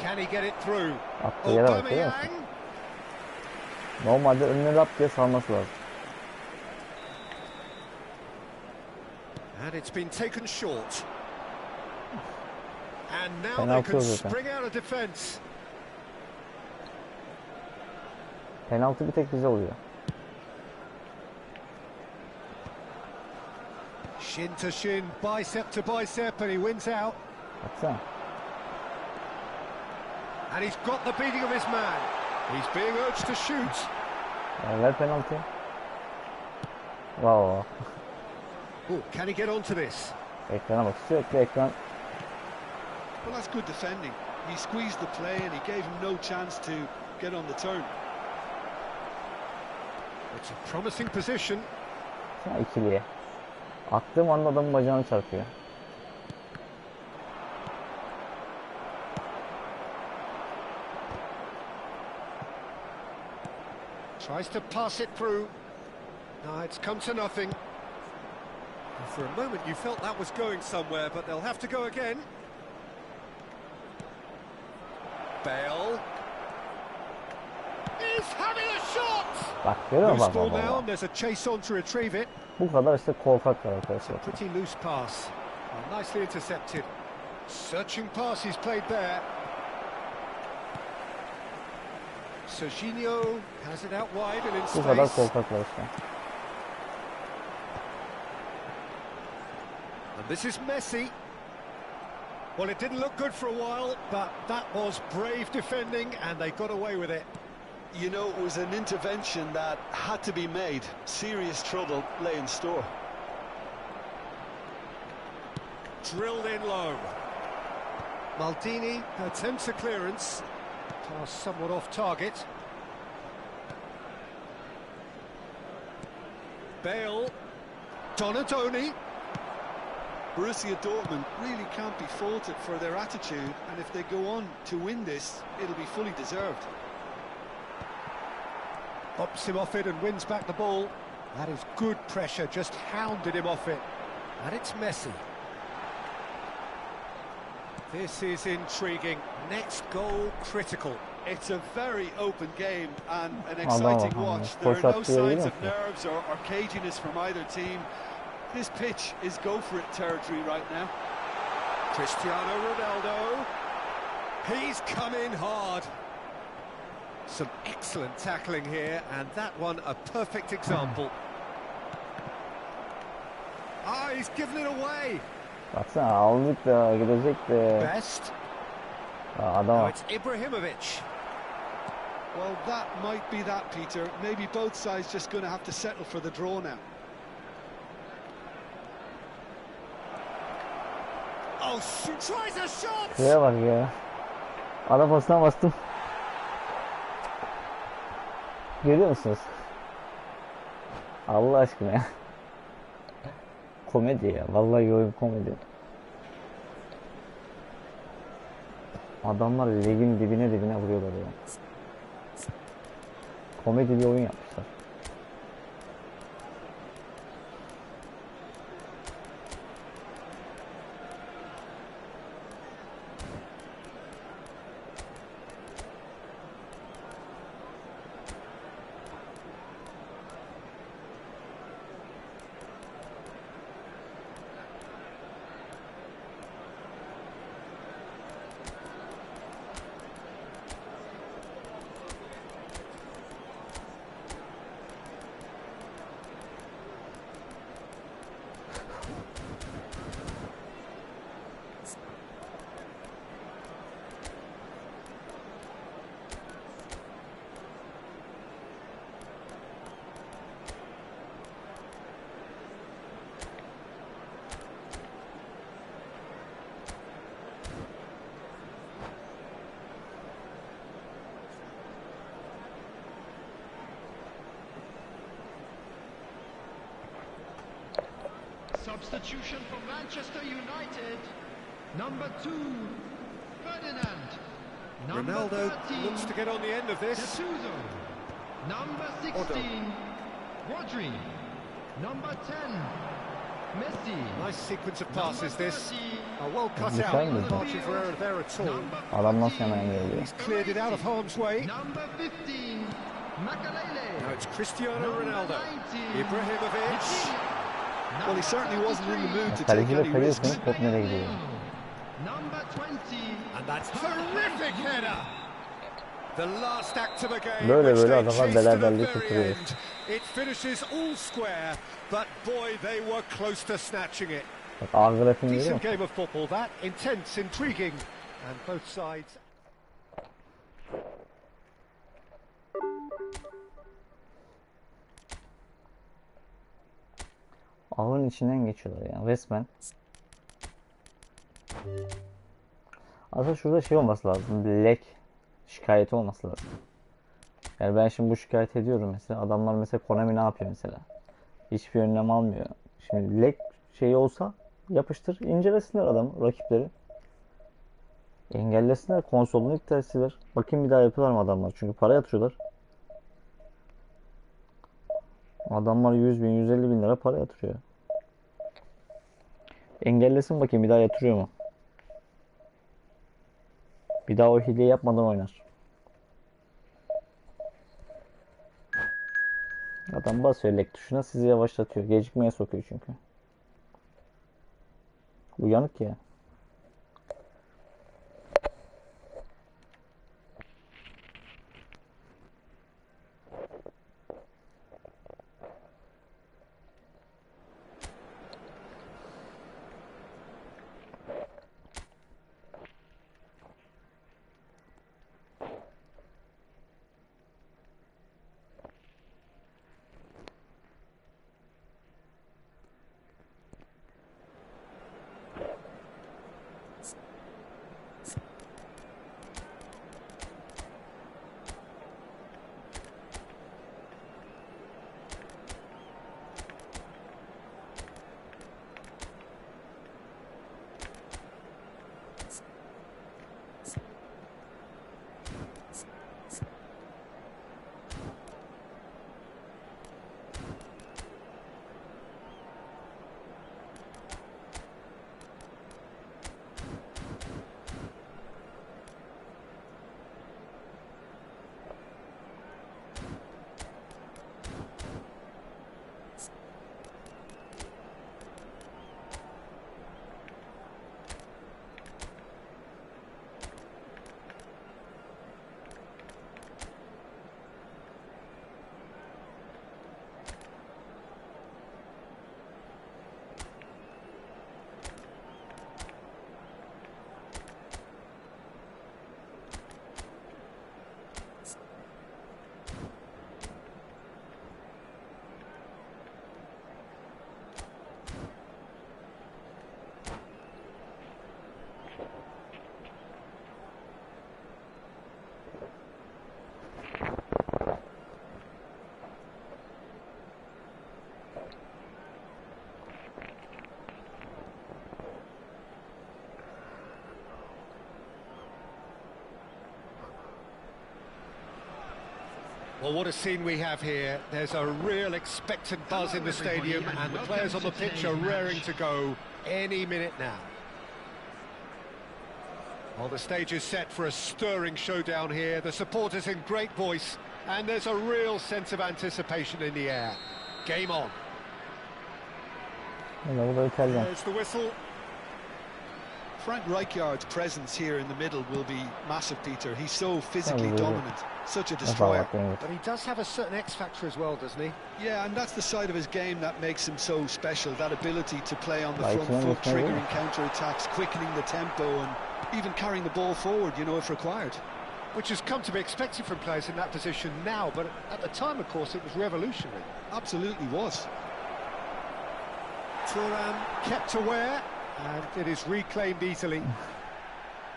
S2: Can he get it through?
S1: Attığı yere bak görüyor musun?
S2: Aubameyang.
S1: Normalde önüne rap diye salması lazım.
S2: And it's been taken short. And now they
S1: Penaltı
S2: can
S1: yok zaten.
S2: spring out of defence.
S1: Penaltı bir tek bize oluyor.
S2: Shin to shin, bicep to bicep, and he wins out.
S1: Baksana.
S2: And he's got the beating of his man. He's being urged to shoot.
S1: Ya ver penaltıyı. Wow.
S2: Oh, can he get onto this?
S1: Ekrana bak. Sürekli ekran.
S3: Well, that's good defending. He squeezed the play and he gave him no chance to get on the turn.
S2: It's a promising position.
S1: Sana ikiliye. Attığım anda adamın bacağını çarpıyor.
S2: Tries to pass it through. No, it's come to nothing. And for a moment you felt that was going somewhere, but they'll have to go again. Bale. He's having a shot!
S1: Bak görüyor musun?
S2: Loose
S1: Bak
S2: ball
S1: bak
S2: now,
S1: bak.
S2: and there's a chase on to retrieve it.
S1: Bu kadar işte korkaklar arkadaşlar.
S2: Pretty loose pass. Well, nicely intercepted. Searching pass he's played there. Serginho has it out wide and in
S1: Bu kadar
S2: space.
S1: korkaklar işte.
S2: And this is Messi. Well, it didn't look good for a while, but that was brave defending and they got away with it.
S3: You know, it was an intervention that had to be made. Serious trouble lay in store.
S2: Drilled in low. Maldini attempts a clearance. Pass somewhat off target. Bale. Donatoni.
S3: Borussia Dortmund really can't be faulted for their attitude, and if they go on to win this, it'll be fully deserved.
S2: Bops him off it and wins back the ball. That is good pressure, just hounded him off it. And it's Messi. This is intriguing. Next goal critical.
S3: It's a very open game and an
S1: Allah
S3: exciting
S1: Allah.
S3: watch. There are no
S1: Koşat diyebilir
S3: signs of
S1: misin?
S3: nerves or caginess from either team. This pitch is go-for-it territory right now.
S2: Cristiano Ronaldo. He's come in hard. Some excellent tackling here, and that one a perfect example. Ah, he's given it away.
S1: Baksana aldık da gidecek de.
S2: Best.
S1: Aa,
S2: Now
S1: adama.
S2: it's Ibrahimovic.
S3: Well, that might be that, Peter. Maybe both sides just going to have to settle for the draw now.
S2: Oh, she tries a shot.
S1: Şuraya bak ya. Ara pasına bastım. Görüyor musunuz? Allah aşkına ya. Komedi ya. Vallahi oyun komedi. Adamlar ligin dibine vuruyorlar ya. Komedi bir oyun yapmışlar.
S4: Substitution for Manchester United. Number 2, Ferdinand. Number
S2: Ronaldo
S4: 13,
S2: looks to get on the end of this.
S4: Gattuso. Number 16, Rodri. Number 10, Messi.
S2: Nice sequence of passes this. Well cut
S1: Güzel
S2: out.
S1: mi?
S2: Margin for error there at all.
S1: Adam nasıl hemen geliyor?
S2: He's cleared it out of harm's way.
S4: Number 15, Makalele.
S2: Now it's Cristiano Ronaldo. Ibrahimovic.
S3: Well, he certainly wasn't in the mood to take
S1: Kaleciyle
S3: any risks.
S1: kayıyorsun, top nereye gidiyor?
S4: Number 20,
S2: And that's terrific header. The last act of a game
S1: Böyle
S2: which
S1: böyle
S2: they
S1: adamlar
S2: chased to the
S1: beraberliği
S2: very
S1: kurtarıyor.
S2: end. It finishes all square, but boy, they were close to snatching it.
S1: Bak ağ grafiğini görüyor
S2: Decent
S1: musun?
S2: game of football that, intense, intriguing, and both sides.
S1: Ağın içinden geçiyorlar ya resmen. Aslında şurada şey olması lazım. Lek şikayeti olması lazım. Yani ben şimdi bu şikayet ediyorum mesela. Adamlar mesela Konami ne yapıyor mesela? Hiçbir önlem almıyor. Şimdi lek şeyi olsa yapıştır, incelesinler adamı, rakipleri. Engellesinler, konsolunu iptal etsinler. Bakayım bir daha yapıyorlar mı adamlar? Çünkü para yatırıyorlar. Adamlar 100 bin, 150 bin lira para yatırıyor. Engellesin bakayım bir daha yatırıyor mu? Bir daha o hileyi yapmadan oynar. Adam basıyor lek tuşuna, sizi yavaşlatıyor. Gecikmeye sokuyor çünkü. Uyanık ya.
S2: Well, what a scene we have here. There's a real expectant buzz in the stadium, and the players on the pitch are raring to go any minute now. Well, the stage is set for a stirring showdown here. The supporters in great voice, and there's a real sense of anticipation in the air. Game on. There's the whistle.
S3: Frank Rijkaard's presence here in the middle will be massive, Peter. He's so physically dominant, such a destroyer.
S2: But he does have a certain X factor as well, doesn't he?
S3: Yeah, and that's the side of his game that makes him so special, that ability to play on the front foot, triggering counter-attacks, quickening the tempo, and even carrying the ball forward, you know, if required.
S2: Which has come to be expected from players in that position now, but at the time, of course, it was revolutionary.
S3: Absolutely was.
S2: Thuram kept aware, and it is reclaimed easily.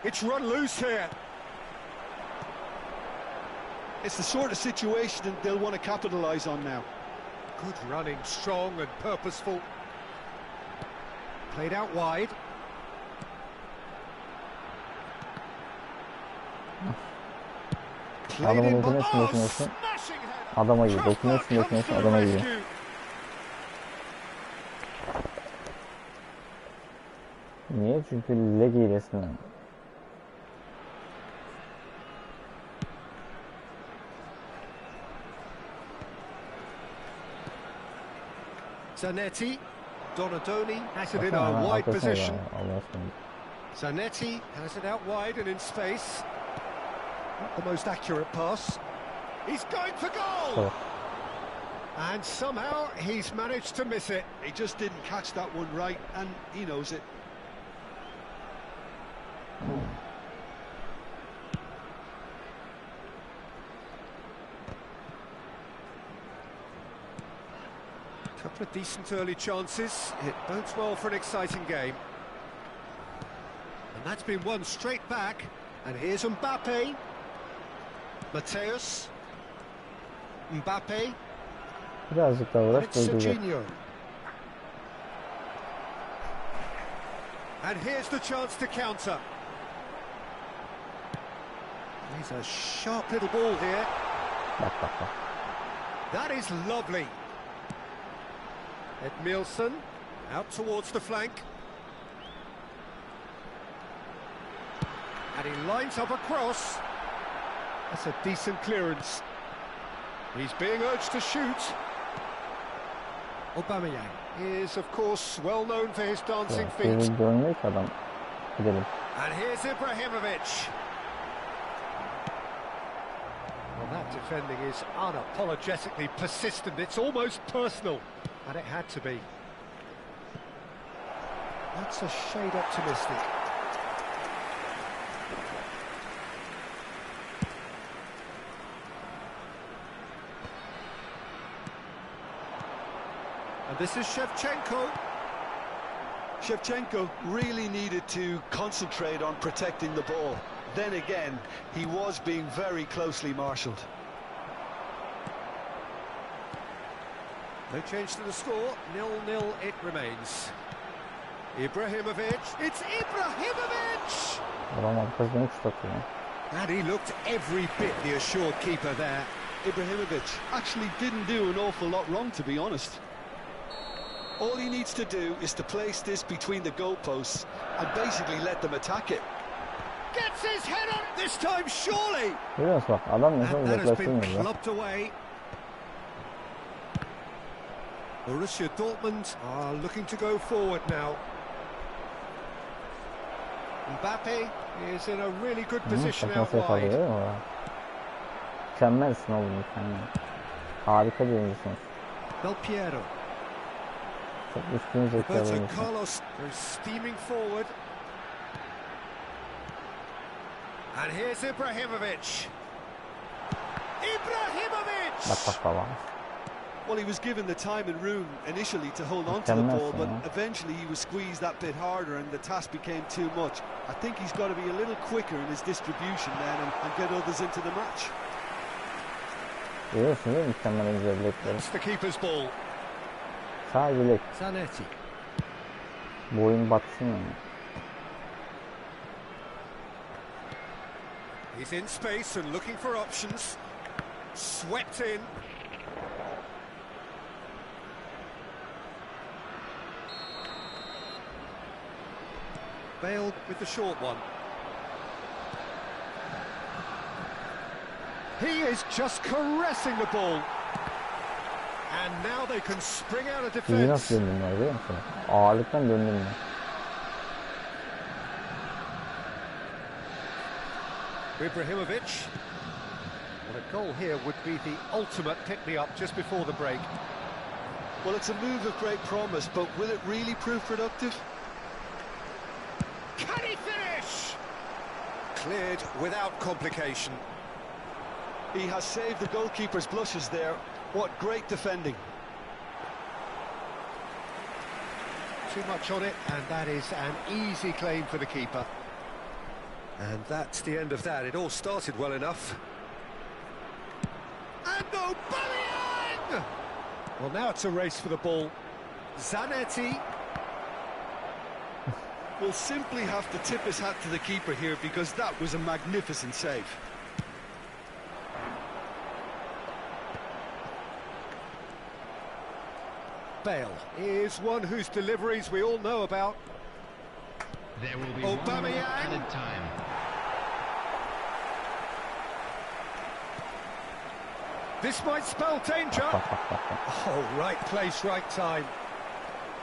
S2: It's run loose here.
S3: It's the sort of situation that they'll want to capitalise on now.
S2: Good running, strong and purposeful. Played out wide. Played in by... Oh, smashing header!
S1: Adama gibi, dokunuyorsun, adama gibi. Niye? Çünkü leg hilesi mi?
S2: Zanetti, Donadoni has it in a wide position. Zanetti has it out wide and in space. Not the most accurate pass. He's going for goal! And somehow he's managed to miss it.
S3: He just didn't catch that one right, and he knows it.
S2: Couple of decent early chances. It bodes well for an exciting game. And that's been won straight back. And here's Mbappe. Mateus. Mbappe.
S1: Birazcık daha uğraş,
S2: Serginho. And here's the chance to counter. He's a sharp little ball here. That is lovely. Edmilson out towards the flank. And he lines up a cross. That's a decent clearance. He's being urged to shoot. Aubameyang is, of course, well known for his dancing feet. And here's Ibrahimovic. Well, that defending is unapologetically persistent. It's almost personal. And it had to be. That's a shade optimistic. And this is Shevchenko.
S3: Shevchenko really needed to concentrate on protecting the ball. Then again, he was being very closely marshalled.
S2: No change to the score, 0-0 it remains. Ibrahimovic, it's Ibrahimovic! And he looked every bit the assured keeper there.
S3: Ibrahimovic actually didn't do an awful lot wrong, to be honest. All he needs to do is to place this between the goalposts and basically let them attack it.
S2: Gets his head on this time, surely!
S1: And
S2: that has been clubbed away. Borussia Dortmund are looking to go forward now. Mbappe is in a really good position out wide.
S1: Mükemmelsin oğlum, mükemmel. Harika bir oyuncusunuz.
S2: Del Piero.
S1: Çok üstün zekalı oyuncusunuz.
S2: Carlos goes steaming forward. And here's Ibrahimovic. Ibrahimovic!
S1: Bak baba.
S3: Well, he was given the time and room initially to hold on to the ball, but eventually he was squeezed that bit harder and the task became too much. I think he's got to be a little quicker in his distribution then and get others into the match.
S1: Görüyorsun değil mi mükemmel oyuncuları?
S2: That's the keeper's ball.
S1: Sadece bilek.
S2: Zanetti.
S1: Boyun batsın yani.
S2: He's in space and looking for options. Swept in. Bale with the short one. He is just caressing the ball. And now they can spring out of
S1: İyi
S2: defence.
S1: nasıl döndüm var biliyor musun? Ağırlıktan döndüm ya.
S2: Ibrahimovic. Well, a goal here would be the ultimate pick-me-up just before the break.
S3: Well, it's a move of great promise, but will it really prove productive?
S2: Can he finish? Cleared without complication.
S3: He has saved the goalkeeper's blushes there. What great defending.
S2: Too much on it, and that is an easy claim for the keeper. And that's the end of that. It all started well enough. And Aubameyang! Well, now it's a race for the ball. Zanetti.
S3: Will simply have to tip his hat to the keeper here because that was a magnificent save.
S2: Bale is one whose deliveries we all know about.
S4: There will be
S2: Aubameyang.
S4: one more added time.
S2: This might spell danger. Oh, right place, right time.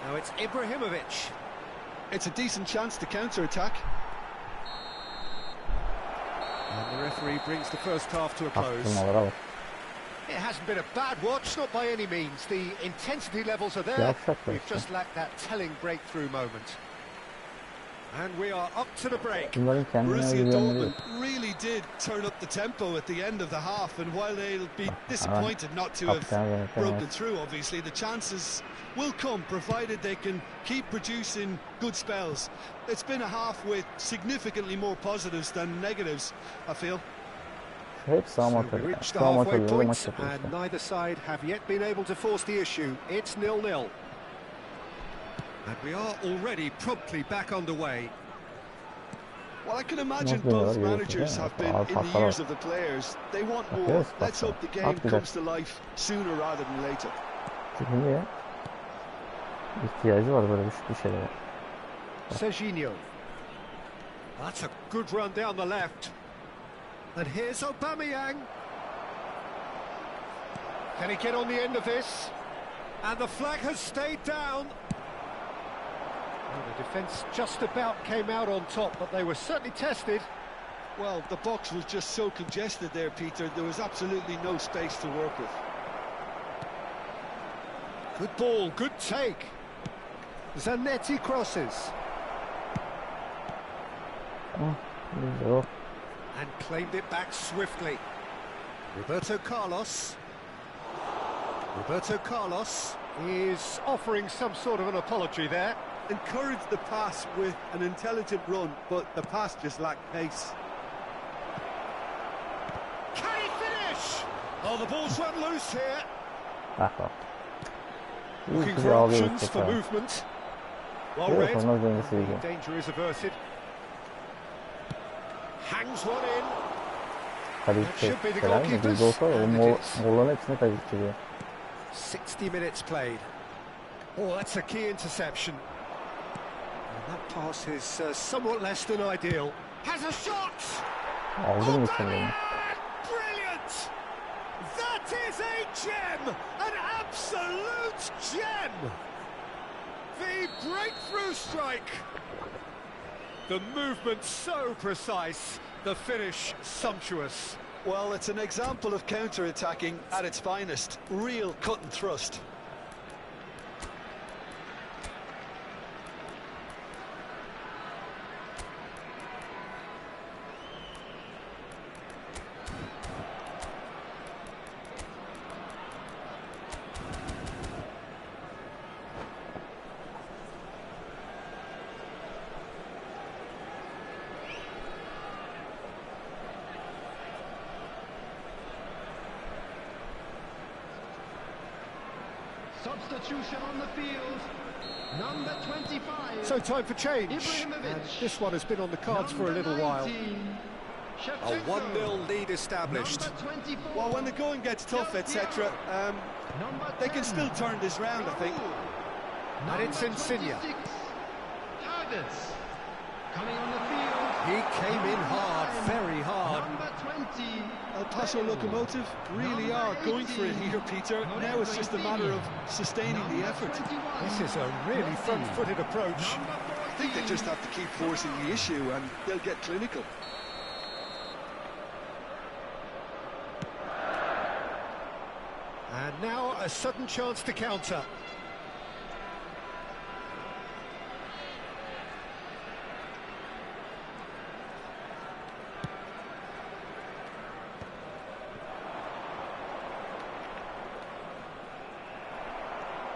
S2: Now it's Ibrahimovic.
S3: It's a decent chance to counter-attack.
S2: And the referee brings the first half to a close.
S1: Aklımlara bak.
S2: It hasn't been a bad watch, not by any means. The intensity levels are there.
S1: Gerçek
S2: We've
S1: işte.
S2: just lacked that telling breakthrough moment. And we are up to the break.
S1: Bunların kendine
S3: Borussia
S1: güvenleri yok.
S3: Dortmund really did turn up the tempo at the end of the half, and while they'll be disappointed not to have broken through, obviously, the chances will come, provided they can keep producing good spells. It's been a half with significantly more positives than negatives, I feel.
S1: Hep sağ
S2: So we
S1: motor.
S2: reached the
S1: Sağ
S2: halfway
S1: motorla
S2: point,
S1: maç yapıyor
S2: and
S1: işte.
S2: neither side have yet been able to force the issue. It's 0-0. And we are already promptly back underway.
S3: Well, I can imagine
S1: Not
S3: both
S1: really,
S3: managers
S1: yeah.
S3: have been
S1: I'll
S3: in
S1: pass
S3: the
S1: that
S3: ears
S1: up.
S3: of the players. They want
S1: Okay,
S3: more.
S1: let's pass
S3: Let's
S1: that.
S3: hope the game
S1: Up to
S3: comes
S1: that.
S3: to life sooner rather than later.
S1: Çünkü niye? İhtiyacı var böyle bir şeylere.
S2: Serginho. That's a good run down the left. And here's Aubameyang. Can he get on the end of this? And the flag has stayed down. Well, the defence just about came out on top, but they were certainly tested.
S3: Well, the box was just so congested there, Peter. There was absolutely no space to work with.
S2: Good ball, good take. Zanetti crosses.
S1: Güzel o.
S2: And claimed it back swiftly. Roberto Carlos. Roberto Carlos is offering some sort of an apology there.
S3: Encouraged the pass with an intelligent run, but the pass just lacked pace.
S2: Can he finish? Oh, the ball's run loose here.
S1: Bak bak.
S2: Looking
S1: Bizi
S2: for
S1: alıyor
S2: options
S1: işte
S2: for
S1: falan.
S2: movement. Well
S1: Evet,
S2: read.
S1: onlar dengesi iyi.
S2: Danger is averted. Hangs one in.
S1: Tabii
S2: That
S1: ki
S2: should be the
S1: şeyler mi?
S2: goalkeepers.
S1: Bizde olsa o
S2: And it is.
S1: golların hepsini kaçırıyor.
S2: 60 minutes played. Oh, that's a key interception. And that pass is somewhat less than ideal. Has a shot!
S1: Aldın mı sen beni?
S2: Brilliant! That is a gem! An absolute gem! The breakthrough strike! The movement so precise, the finish sumptuous.
S3: Well, it's an example of counter-attacking at its finest. Real cut and thrust.
S4: Substitution on the field. Number 25.
S2: So time for change.
S4: Ibrahimovic.
S2: And this one has been on the cards for a little while.
S4: 19,
S2: A 1-0 lead established.
S4: Number 24.
S3: Well, when the going gets tough, etc., they can still turn this round, I think.
S2: And it's Insigne.
S4: Coming on the field.
S2: He came in hard, very hard.
S4: Number 20.
S3: El Paso Locomotive really are going for it here, Peter. Now it's just a matter of sustaining the effort.
S2: This is a really front-footed approach.
S3: I think they just have to keep forcing the issue and they'll get clinical.
S2: And now a sudden chance to counter.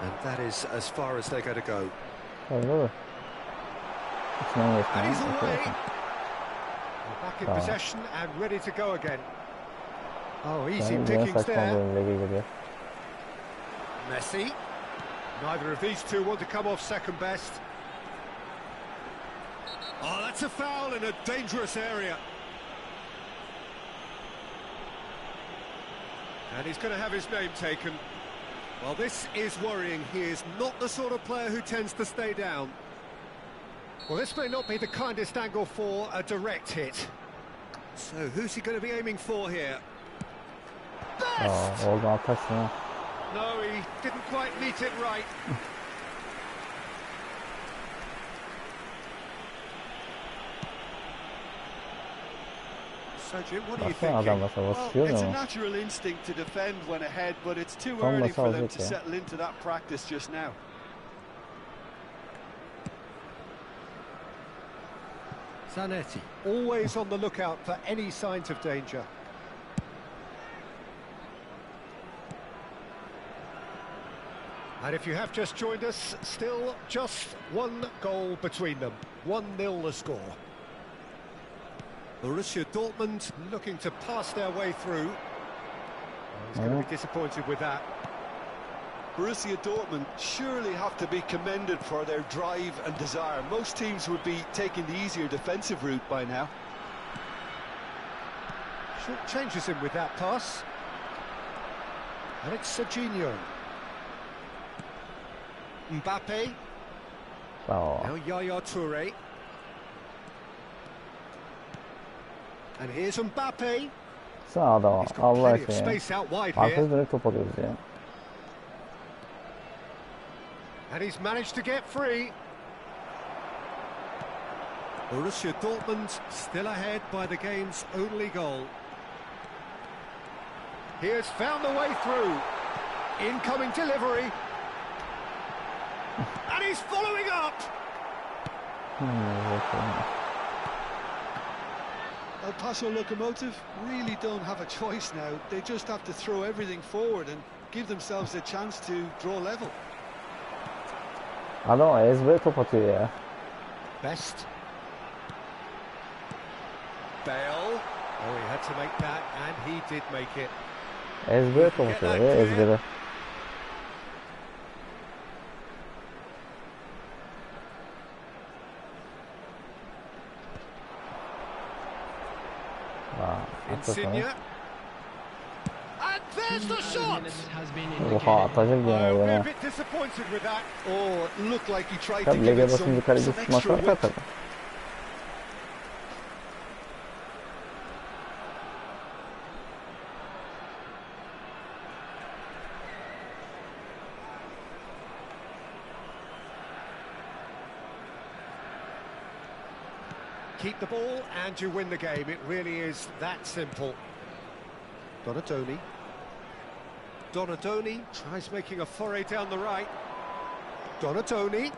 S2: And that is as far as they're going to go.
S1: Öyle mi? İçinden geçti.
S2: And he's
S1: Ha,
S2: away.
S1: okey, okey.
S2: We're back in
S1: Tamam.
S2: possession and ready to go again. Oh, easy
S1: Ben yine
S2: pickings
S1: saçma
S2: there.
S1: oyun ligi geliyor.
S2: Messi. Neither of these two want to come off second best. Oh, that's a foul in a dangerous area. And he's going to have his name taken. Well, this is worrying. He is not the sort of player who tends to stay down. Well, this may not be the kindest angle for a direct hit. So, who's he going to be aiming for here? Best!
S1: Aa, oldu atarsın ha.
S2: No, he didn't quite meet it right. So, Jim, what are you
S1: Baksana adam
S2: thinking?
S1: mesela
S3: Well,
S1: basıyor
S3: it's a
S1: mu?
S3: natural instinct to defend when ahead, but it's too
S1: Son
S3: early
S1: masa
S3: for them
S1: alacak
S3: to
S1: ya.
S3: settle into that practice just now.
S2: Zanetti, always on the lookout for any signs of danger. And if you have just joined us, still just one goal between them. 1-0 the score. Borussia Dortmund looking to pass their way through. Oh, he's going to be disappointed with that.
S3: Borussia Dortmund surely have to be commended for their drive and desire. Most teams would be taking the easier defensive route by now.
S2: Short changes him with that pass. And it's Serginho. Mbappe.
S1: Bravo.
S2: Now Yaya Toure. And here's Mbappe.
S1: Sağda var.
S2: He's got
S1: Allah
S2: plenty of
S1: aşkına ya.
S2: space out wide
S1: Arkası
S2: here.
S1: dönük top alıyoruz ya.
S2: And he's managed to get free. Borussia Dortmund still ahead by the game's only goal. He has found the way through. Incoming delivery. And he's following up.
S3: El Paso Locomotive really don't have a choice now. They just have to throw everything forward and give themselves a chance to draw level.
S1: Adam ezbere top atıyor ya.
S2: Best. Bale. Oh, he had to make that, and he did make it.
S1: Ezbere top atıyor ya, ezbere.
S2: Insigne. And there's the shot!
S1: Oha atacak
S2: Oh,
S1: yani
S2: I'll be a
S1: ya.
S2: bit disappointed with that.
S3: Oh, it looked like he tried to
S1: Tabii
S3: give
S1: lige
S3: it
S1: basınca kaleci
S3: some
S1: tutmak
S3: extra
S1: var
S3: width.
S1: tabii.
S2: Keep the ball and you win the game. It really is that simple. Donatoni. Donatoni tries making a foray down the right. Donatoni.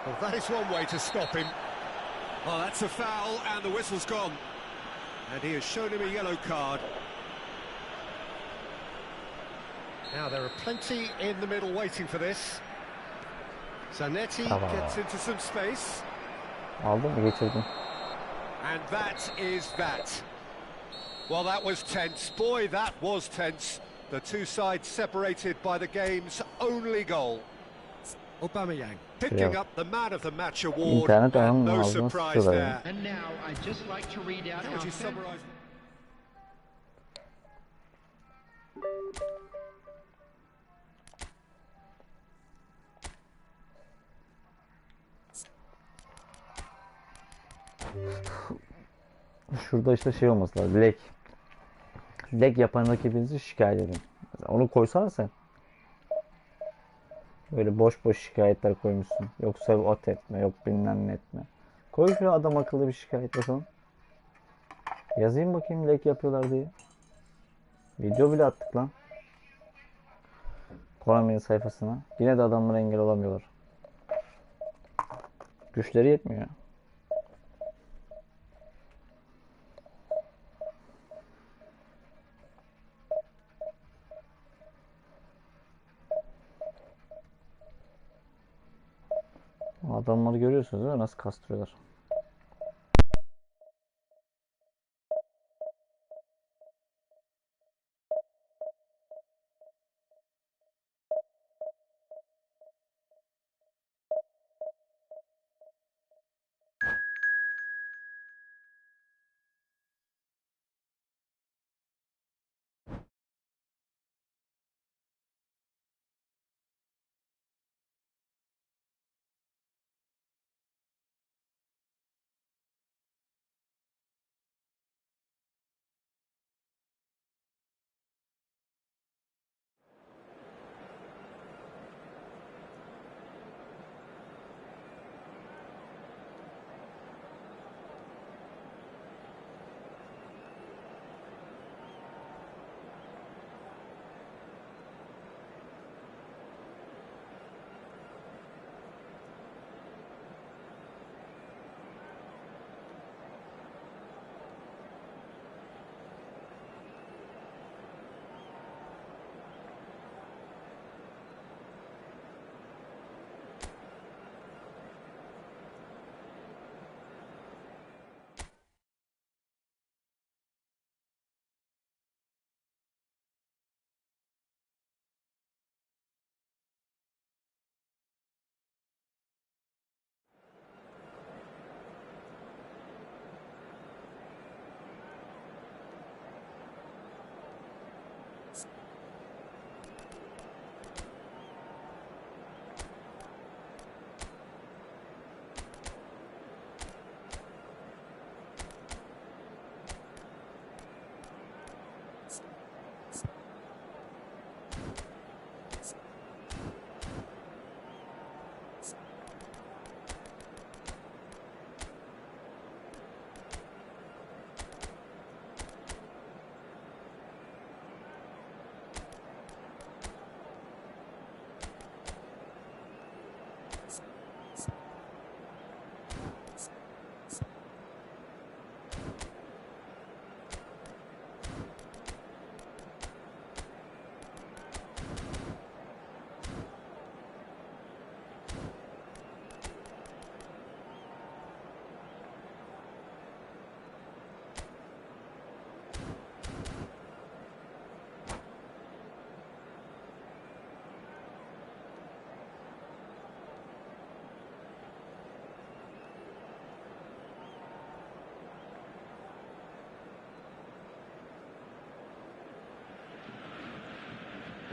S2: Well, that is one way to stop him. Oh, that's a foul, and the whistle's gone. And he has shown him a yellow card. Now, there are plenty in the middle waiting for this. Zanetti gets into some space.
S1: Aldın mı? Geçirdin.
S2: And that is that. Well, that was tense. Boy, that was tense. The two sides separated by the game's only goal. Aubameyang picking up the man of the match award,
S1: İnternet
S2: and
S1: ağının
S2: no
S1: ağzına
S2: surprise
S1: sıçıyorlar
S2: there.
S1: ya.
S4: And now I'd just like to read out
S2: How
S4: our
S2: would you summarise?
S1: Şurada işte şey olması lazım. Lek. Lek yapan rakibinizi şikayet edin. Mesela onu koysana sen. Böyle boş boş şikayetler koymuşsun. Yok sabote etme, yok bilmem ne etme. Koy şuraya adam akıllı bir şikayet bakalım. Yazayım bakayım lek yapıyorlar diye. Video bile attık lan. Konami'nin sayfasına. Yine de adamlara engel olamıyorlar. Güçleri yetmiyor. Adamları görüyorsunuz değil mi? Nasıl kastırıyorlar.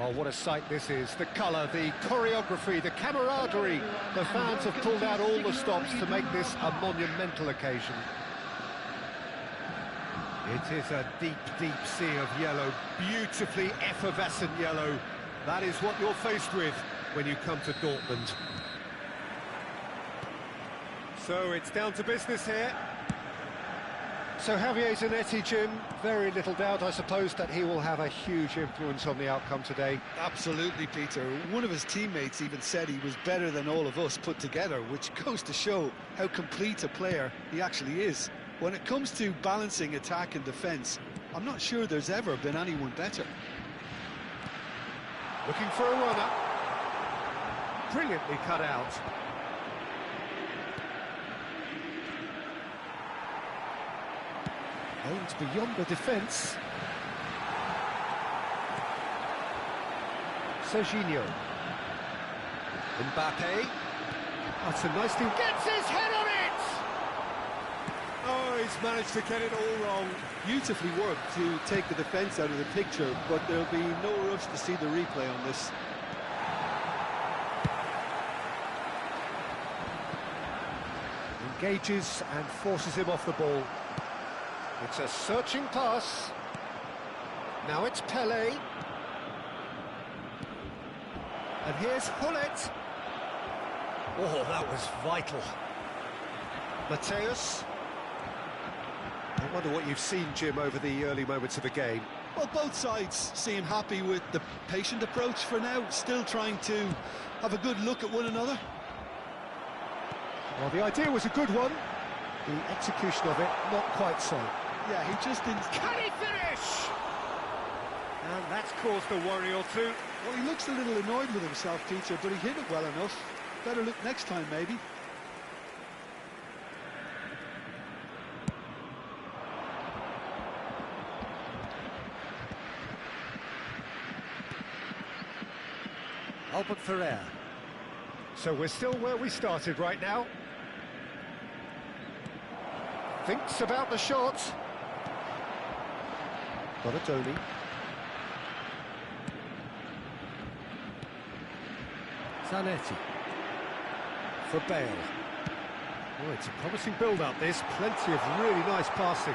S2: Well, what a sight this is. The colour, the choreography, the camaraderie. The fans have pulled out all the stops to make this a monumental occasion. It is a deep, deep sea of yellow, beautifully effervescent yellow. That is what you're faced with when you come to Dortmund. So it's down to business here. So Javier Zanetti, Jim, very little doubt, I suppose, that he will have a huge influence on the outcome today.
S3: Absolutely, Peter. One of his teammates even said he was better than all of us put together, which goes to show how complete a player he actually is. When it comes to balancing attack and defence, I'm not sure there's ever been anyone better.
S2: Looking for a runner. Brilliantly cut out. Aimed beyond the defence. Serginho. Mbappe. That's a nice thing. Gets his head on it! Oh, he's managed to get it all wrong.
S3: Beautifully worked to take the defence out of the picture, but there'll be no rush to see the replay on this.
S2: Engages and forces him off the ball. It's a searching pass. Now it's Pele. And here's Hullet. Oh, that was vital. Mateus. I wonder what you've seen, Jim, over the early moments of the game.
S3: Well, both sides seem happy with the patient approach for now, still trying to have a good look at one another.
S2: Well, the idea was a good one. The execution of it, not quite so.
S3: Yeah, he just didn't...
S2: Can he finish? And that's caused a worry or two.
S3: Well, he looks a little annoyed with himself, Peter, but he hit it well enough. Better look next time, maybe.
S2: Albert Ferrer. So we're still where we started right now. Thinks about the shot. Bonatoni. Zanetti. For Bale. Oh, it's a promising build-up, this. Plenty of really nice passing.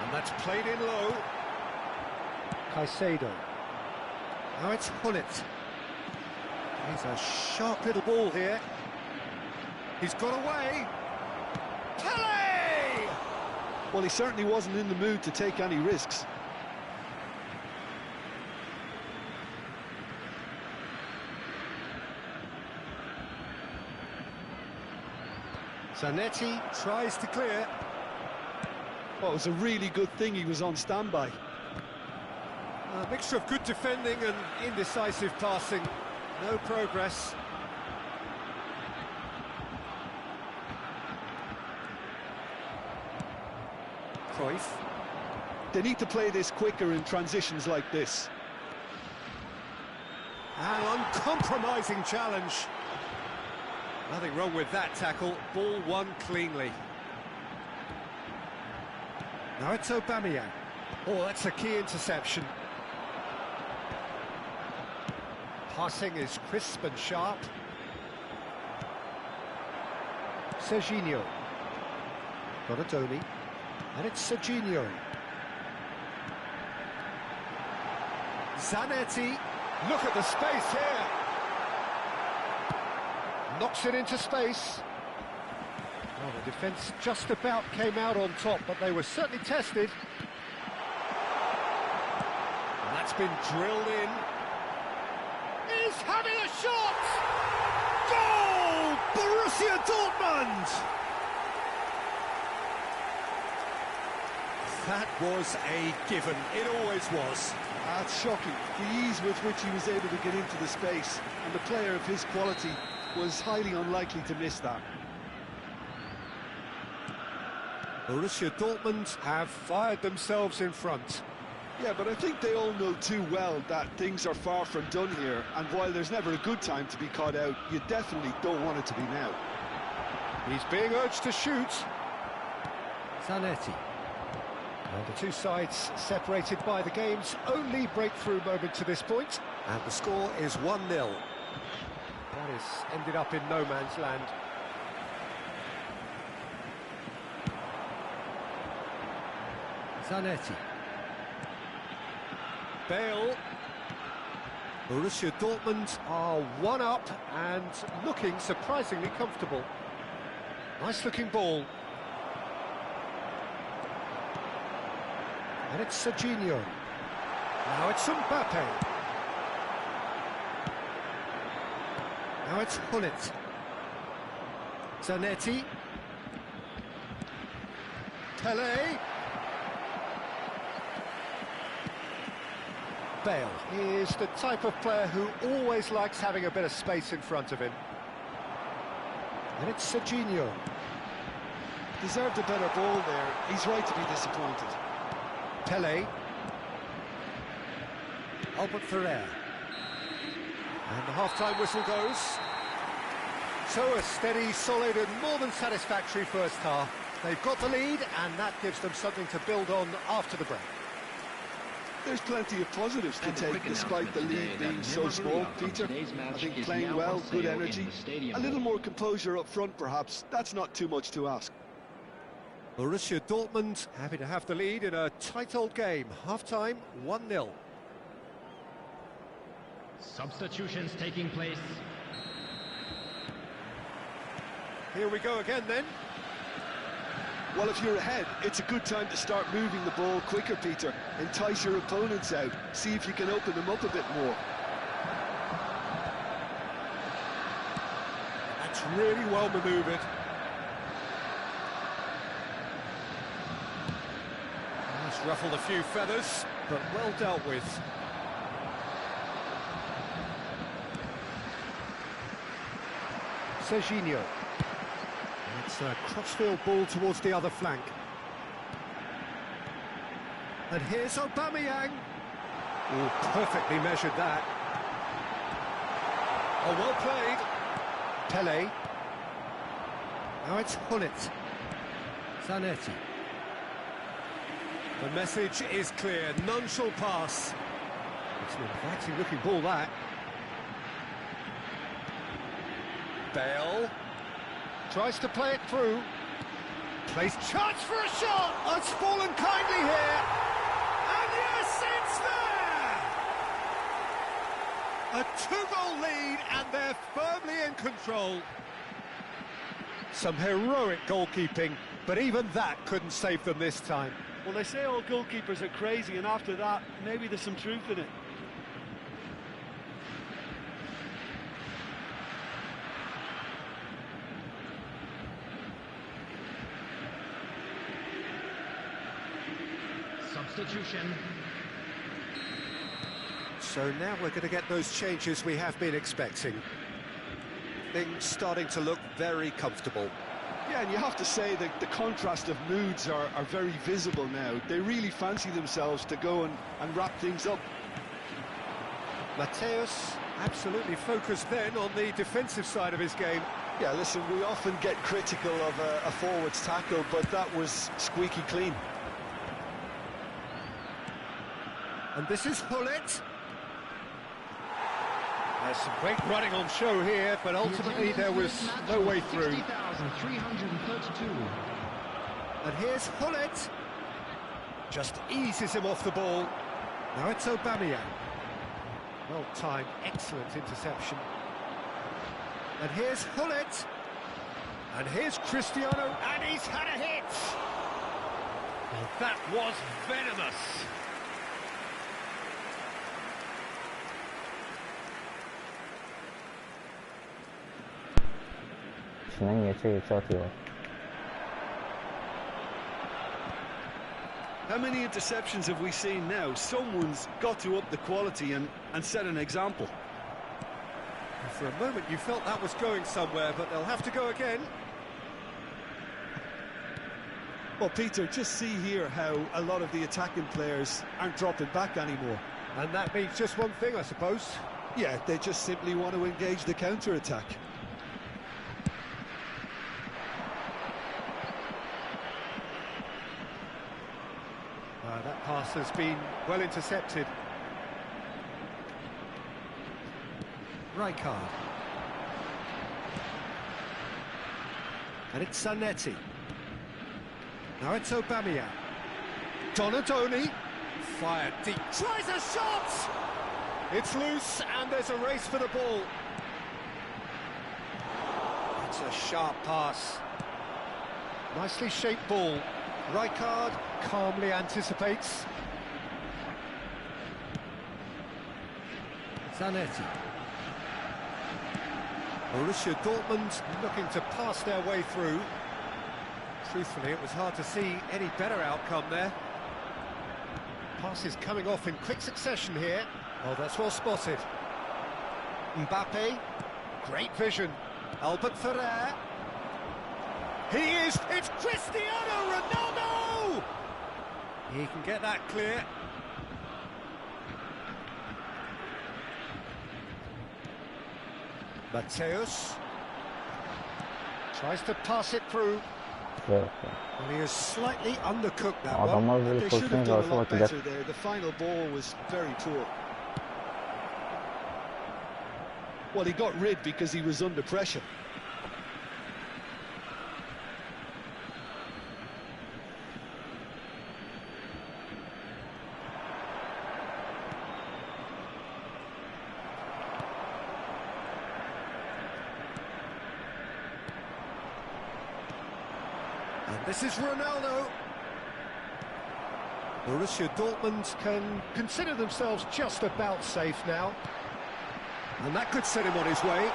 S2: And that's played in low. Caicedo. Now it's Hullet. He's a sharp little ball here. He's got away. Pele!
S3: Well, he certainly wasn't in the mood to take any risks.
S2: Zanetti tries to clear.
S3: Well, it was a really good thing he was on standby.
S2: A mixture of good defending and indecisive passing. No progress. Cruyff.
S3: They need to play this quicker in transitions like this.
S2: An uncompromising challenge. Nothing wrong with that tackle. Ball won cleanly. Now it's Aubameyang. Oh, that's a key interception. Passing is crisp and sharp. Serginho. Bonatoni. And it's Serginho. Zanetti. Look at the space here. Knocks it into space. Well, the defence just about came out on top, but they were certainly tested. And that's been drilled in. He's having a shot! Goal! Borussia Dortmund! That was a given. It always was.
S3: That's shocking. The ease with which he was able to get into the space, and the player of his quality was highly unlikely to miss that.
S2: Borussia Dortmund have fired themselves in front.
S3: Yeah, but I think they all know too well that things are far from done here, and while there's never a good time to be caught out, you definitely don't want it to be now.
S2: He's being urged to shoot. Zanetti. Well, the two sides separated by the game's only breakthrough moment to this point, and the score is 1-0. That has ended up in no man's land. Zanetti. Bale. Borussia Dortmund are one up and looking surprisingly comfortable. Nice looking ball. And it's Serginho. Now it's Mbappe. Now it's Hullet. Zanetti. Pele. Bale is the type of player who always likes having a bit of space in front of him. And it's Serginho.
S3: Deserved a better ball there. He's right to be disappointed.
S2: Pele. Albert Ferrer. And the half-time whistle goes. So a steady, solid and more than satisfactory first half. They've got the lead and that gives them something to build on after the break.
S3: There's plenty of positives to take despite the lead being so small, Peter. I think playing well, good energy, a little more composure up front perhaps, that's not too much to ask.
S2: Borussia Dortmund happy to have the lead in a tight old game. Half-time, 1-0.
S4: Substitutions taking place.
S2: Here we go again then.
S3: Well, if you're ahead, it's a good time to start moving the ball quicker, Peter. Entice your opponents out, see if you can open them up a bit more.
S2: That's really well manoeuvred. That's ruffled a few feathers, but well dealt with. Serginho. It's a crossfield ball towards the other flank. And here's Aubameyang. Oh, perfectly measured that. Oh, well played. Pele. Now it's Hullet. Zanetti. The message is clear. None shall pass. It's an inviting looking ball, that. Bale. Tries to play it through. Plays chance for a shot. Oh, it's fallen kindly here. And yes, it's there! A two-goal lead and they're firmly in control. Some heroic goalkeeping, but even that couldn't save them this time.
S6: Well, they say all goalkeepers are crazy, and after that, maybe there's some truth in it.
S4: Substitution.
S2: So now we're going to get those changes we have been expecting. Things starting to look very comfortable.
S3: Yeah, and you have to say that the contrast of moods are very visible now. They really fancy themselves to go and wrap things up.
S2: Mateus absolutely focused then on the defensive side of his game.
S3: Yeah, listen, we often get critical of a forward's tackle, but that was squeaky clean.
S2: And this is Hullet. There's some great running on show here, but ultimately there was no way through.
S4: 60,332.
S2: And here's Hullet. Just eases him off the ball. Now it's Aubameyang. Well timed, excellent interception. And here's Hullet. And here's Cristiano, and he's had a hit. Well, that was venomous.
S1: İçinden geçe atıyor.
S3: How many interceptions have we seen now? Someone's got to up the quality and set an example.
S2: For a moment you felt that was going somewhere, but they'll have to go again.
S3: Well, Peter, just see here how a lot of the attacking players aren't dropping back anymore.
S2: And that means just one thing, I suppose.
S3: Yeah, they just simply want to engage the counter-attack.
S2: That pass has been well intercepted. Rijkaard. And it's Zanetti. Now it's Aubameyang. Donadoni. Fired deep. Tries a shot! It's loose and there's a race for the ball. It's a sharp pass. Nicely shaped ball. Rijkaard calmly anticipates. Zanetti. Borussia Dortmund looking to pass their way through. Truthfully, it was hard to see any better outcome there. Passes coming off in quick succession here. Oh, that's well spotted. Mbappe, great vision. Albert Ferrer. It's Cristiano Ronaldo! He can get that clear. Mateus tries to pass it through.
S1: Evet.
S2: And he is slightly undercooked that one.
S1: Adamlar böyle
S3: They should
S1: pozisyona
S3: have done a
S1: karşı
S3: lot
S1: bak
S3: better there. The final ball was very poor. Well, he got rid because he was under pressure.
S2: And this is Ronaldo. Borussia Dortmund can consider themselves just about safe now. And that could set him on his way.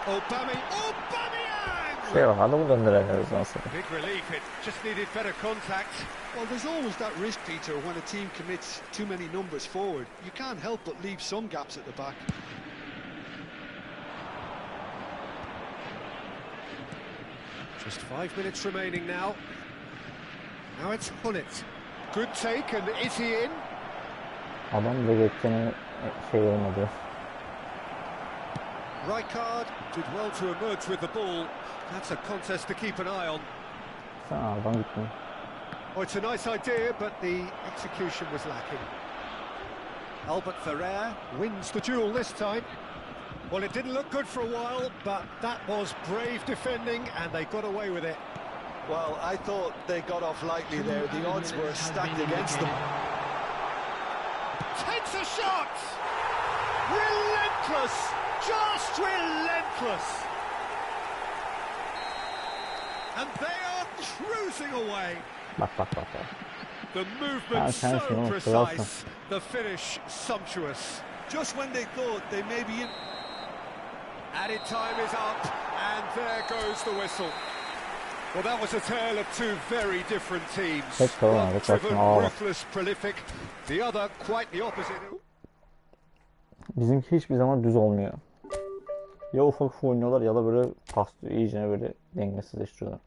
S2: Aubameyang!
S1: Şey bak adamı döndüremiyoruz aslında.
S2: Big relief, it just needed better contact.
S3: Well, there's always that risk, Peter, when a team commits too many numbers forward. You can't help but leave some gaps at the back.
S2: Just 5 minutes remaining now. Now it's Hullet. Good take, and is he in?
S1: Adam da geçtiğini şey olmadı.
S2: Rijkaard did well to emerge with the ball. That's a contest to keep an eye on.
S1: Sen adam gittin.
S2: Oh, it's a nice idea, but the execution was lacking. Albert Ferrer wins the duel this time. Well, it didn't look good for a while, but that was brave defending, and they got away with it.
S3: Well, I thought they got off lightly there. The odds were stacked against them.
S2: Takes a shot! Relentless! Just relentless! And they are cruising away.
S1: Bak bak bak. Bak.
S2: The movement so
S1: oğlum,
S2: precise, the finish sumptuous.
S3: Just when they thought they may be in...
S2: Added time is up, and there goes the whistle. Well, that was a tale of two very different teams. One driven, ruthless, prolific. The other quite the opposite.
S1: Bizimki hiçbir zaman düz olmuyor. Ya ufak ufak oynuyorlar ya da böyle paslıyor, iyice böyle dengesizleştiriyorlar.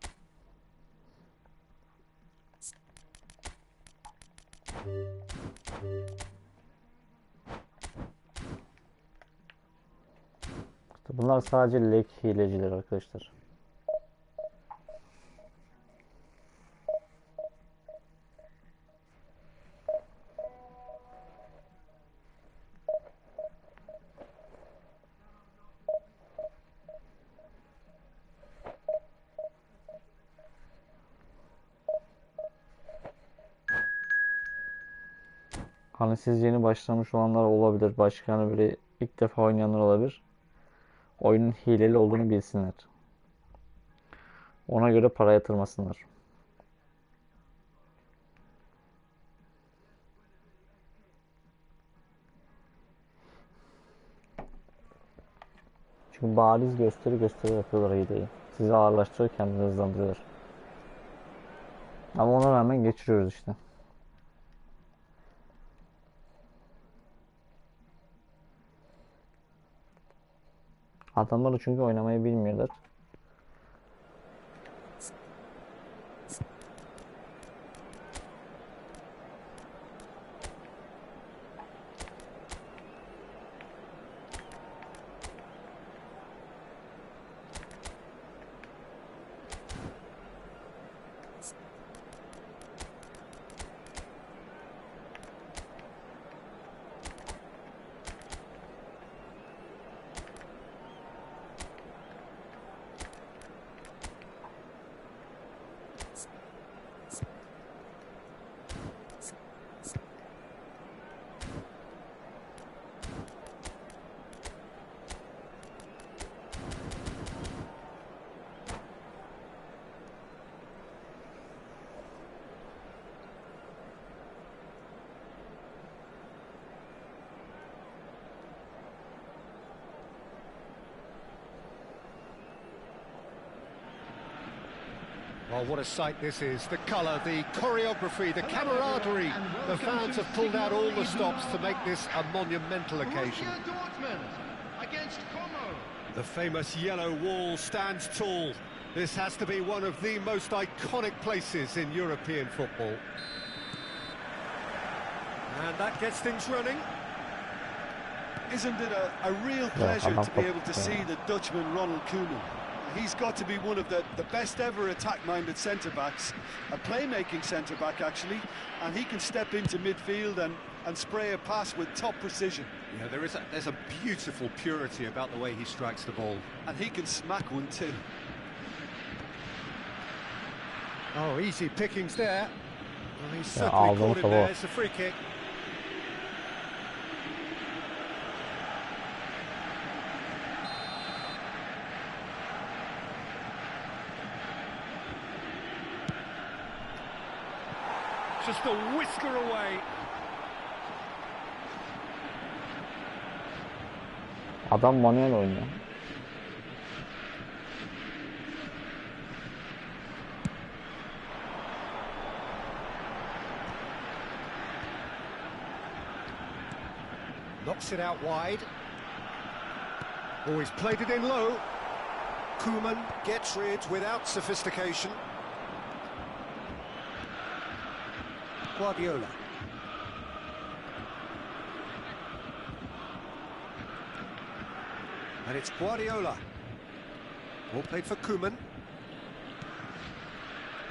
S1: Bunlar sadece lek hileciler arkadaşlar. Hani siz yeni başlamış olanlar olabilir. Başka hani böyle ilk defa oynayanlar olabilir. Oyunun hileli olduğunu bilsinler. Ona göre para yatırmasınlar. Çünkü bariz gösteri yapıyorlar hileyi. Sizi ağırlaştırıyor, kendini hızlandırıyorlar. Ama ona rağmen geçiriyoruz işte. Adamlar çünkü oynamayı bilmiyorlar.
S2: Oh, what a sight this is. The colour, the choreography, the camaraderie. The fans have pulled out all the stops to make this a monumental occasion. The famous yellow wall stands tall. This has to be one of the most iconic places in European football. And that gets things running.
S3: isn't it a real pleasure to be able to see the Dutchman Ronald Koeman? He's got to be one of the best ever attack-minded centre-backs, a playmaking centre-back actually, and he can step into midfield and spray a pass with top precision.
S2: Yeah, there's a beautiful purity about the way he strikes the ball.
S3: And he can smack one too.
S2: Oh, easy pickings there. Well, he's certainly caught him there. It's a free kick. Just a whisker away.
S1: Adam manuel oynuyor.
S2: Knocks it out wide. Oh, he's played it in low. Koeman gets rid without sophistication. Guardiola. And it's Guardiola. All played for Koeman.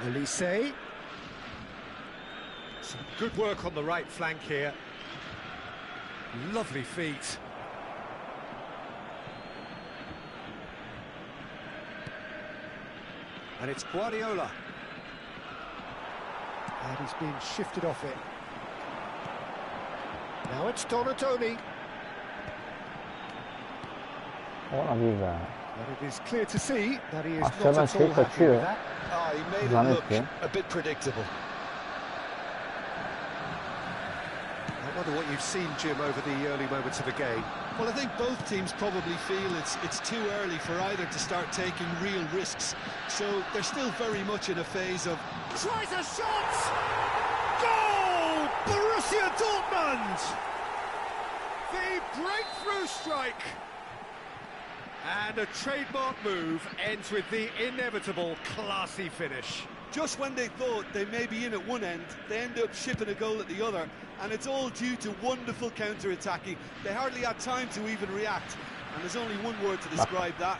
S2: Elise. Some good work on the right flank here. Lovely feet. And it's Guardiola. And he's been shifted off it. Now it's Donatoni.
S1: Ona bir be.
S2: But it is clear to see that he is not
S1: Aşağıdan
S2: at all happy
S1: kaçıyor.
S2: with that.
S3: Oh, he made it
S1: Zannetti.
S3: look a bit predictable.
S2: I wonder what you've seen, Jim, over the early moments of the game.
S3: Well, I think both teams probably feel it's too early for either to start taking real risks. So they're still very much in a phase of...
S2: Tries a shot! Goal! Borussia Dortmund! The breakthrough strike! And a trademark move ends with the inevitable classy finish.
S3: Just when they thought they may be in at one end, they end up shipping a goal at the other, and it's all due to wonderful counter-attacking. They hardly had time to even react, and there's only one word to describe that: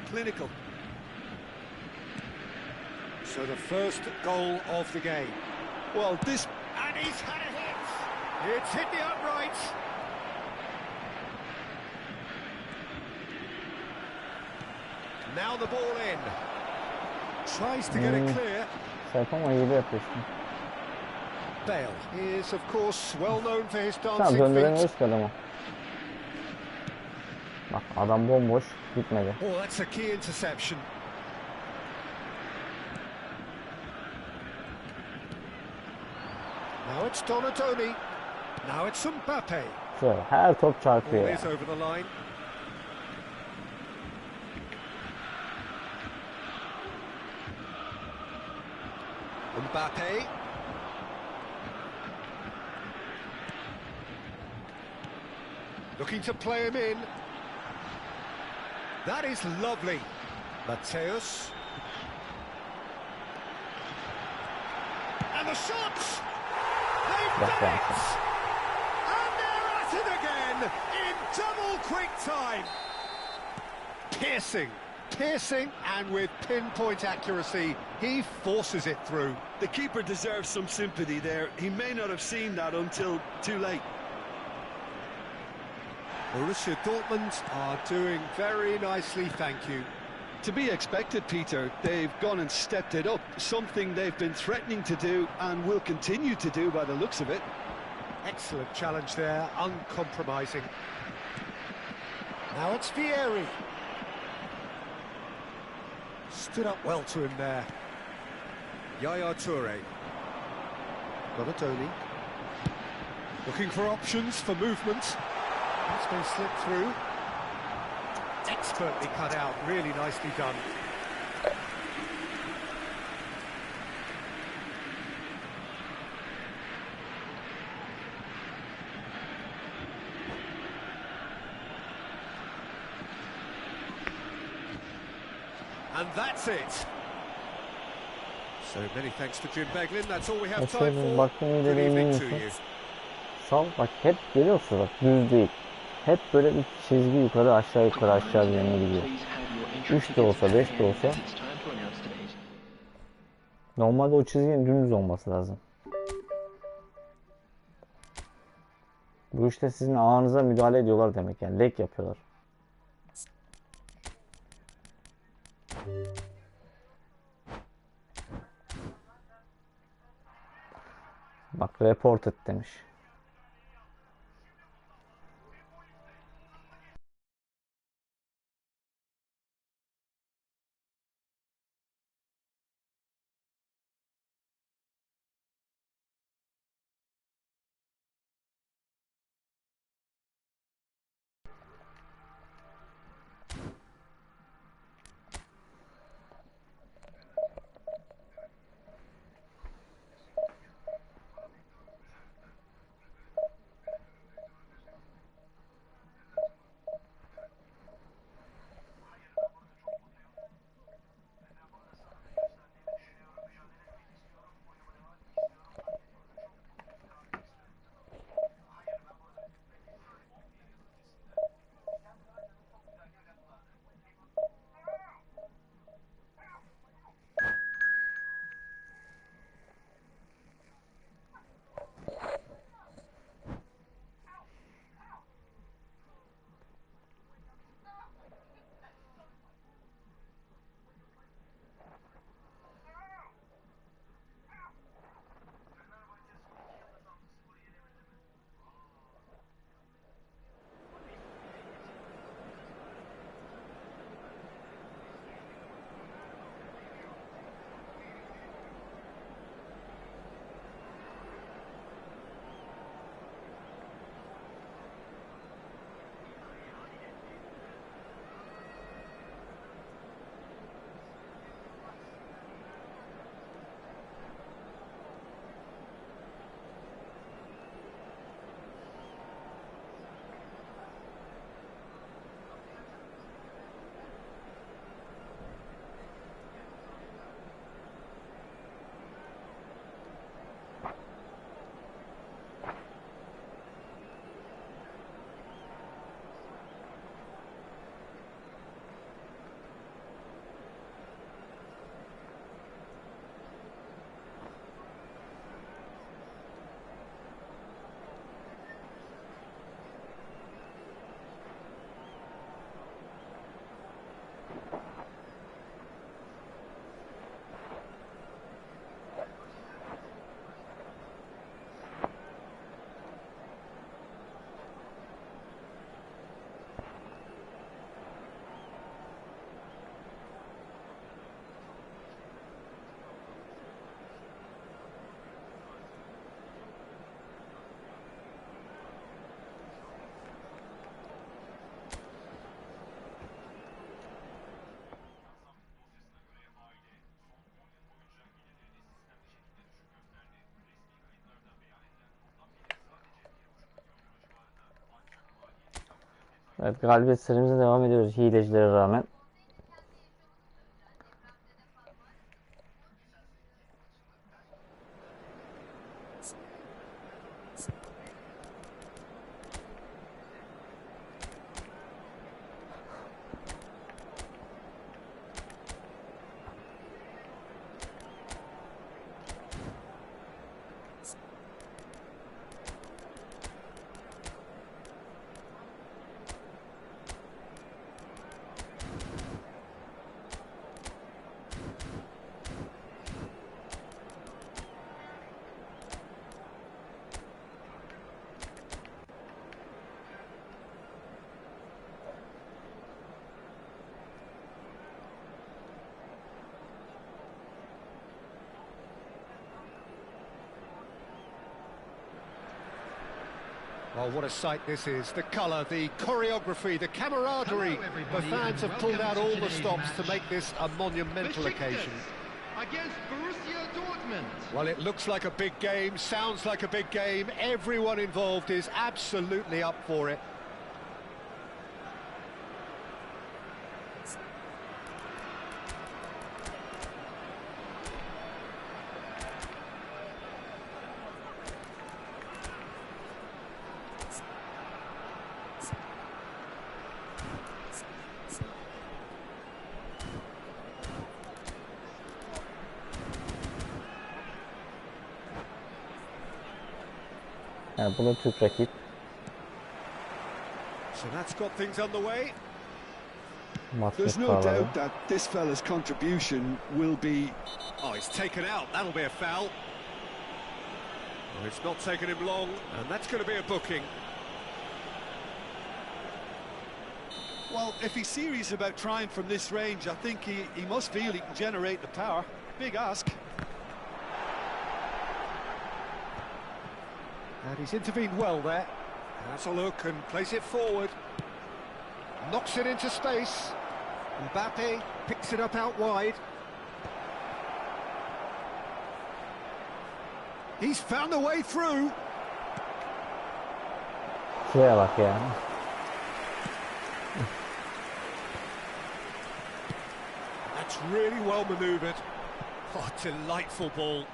S3: clinical.
S2: So the first goal of the game.
S3: Well, this...
S2: And he's had a hit! It's hit the upright! Now the ball in. Tries to get it clear.
S1: Serkan hile yapıyorsun.
S2: Bale is, of course, well known for his
S1: Tamam,
S2: dancing feet.
S1: döndüremiyoruz ki adamı. Bak adam bomboş gitmedi.
S2: Oh, that's a key interception. Now it's Donatoni. Now it's Mbappe.
S1: Şöyle her top çarpıyor
S2: Ball
S1: ya.
S2: is over the line. Mbappe. Looking to play him in. That is lovely. Mateus. And the shots! They've done it! And they're at it again in double quick time. Piercing, and with pinpoint accuracy, he forces it through.
S3: The keeper deserves some sympathy there. He may not have seen that until too late.
S2: Borussia Dortmund are doing very nicely, thank you.
S3: To be expected, Peter. They've gone and stepped it up, something they've been threatening to do and will continue to do by the looks of it.
S2: Excellent challenge there, uncompromising. Now it's Vieri. Stood up well to him there. Yaya Toure. Donatoni. Looking for options for movement. That's been slipped through. Expertly cut out, really nicely done. And that's it. So many thanks to Jim Beglin. That's all we have time for.
S1: Baktığın
S2: Good
S1: ileri
S2: evening
S1: emin
S2: to
S1: misin?
S2: you.
S1: Sal bak hep geliyorsun bak düz değil. Hep böyle bir çizgi yukarı aşağı yukarı aşağı yönüne gidiyor. 3 de olsa 5 de olsa normalde o çizginin dümdüz olması lazım. Bu işte sizin ağınıza müdahale ediyorlar demek, yani lek yapıyorlar. Bak, reported demiş. Evet, galibiyet serimize devam ediyoruz hilecilere rağmen.
S2: Oh, what a sight this is. The colour, the choreography, the camaraderie. The fans have pulled out all the stops to make this a monumental occasion.
S4: Against Borussia Dortmund.
S2: Well, it looks like a big game, sounds like a big game. Everyone involved is absolutely up for it.
S1: Yani bu da Türk rakip.
S2: So that's got things underway.
S3: There's no doubt that this fella's contribution will be...
S2: Oh, he's taken out. That'll be a foul. Oh, it's not taken him long, and that's going to be a booking.
S3: Well, if he's serious about trying from this range, I think he must feel he can generate the power. Big ask.
S2: And he's intervened well there. Has a look and plays it forward. Knocks it into space. Mbappe picks it up out wide. He's found a way through.
S1: Şuraya bak ya.
S2: That's really well manoeuvred. Oh, delightful ball.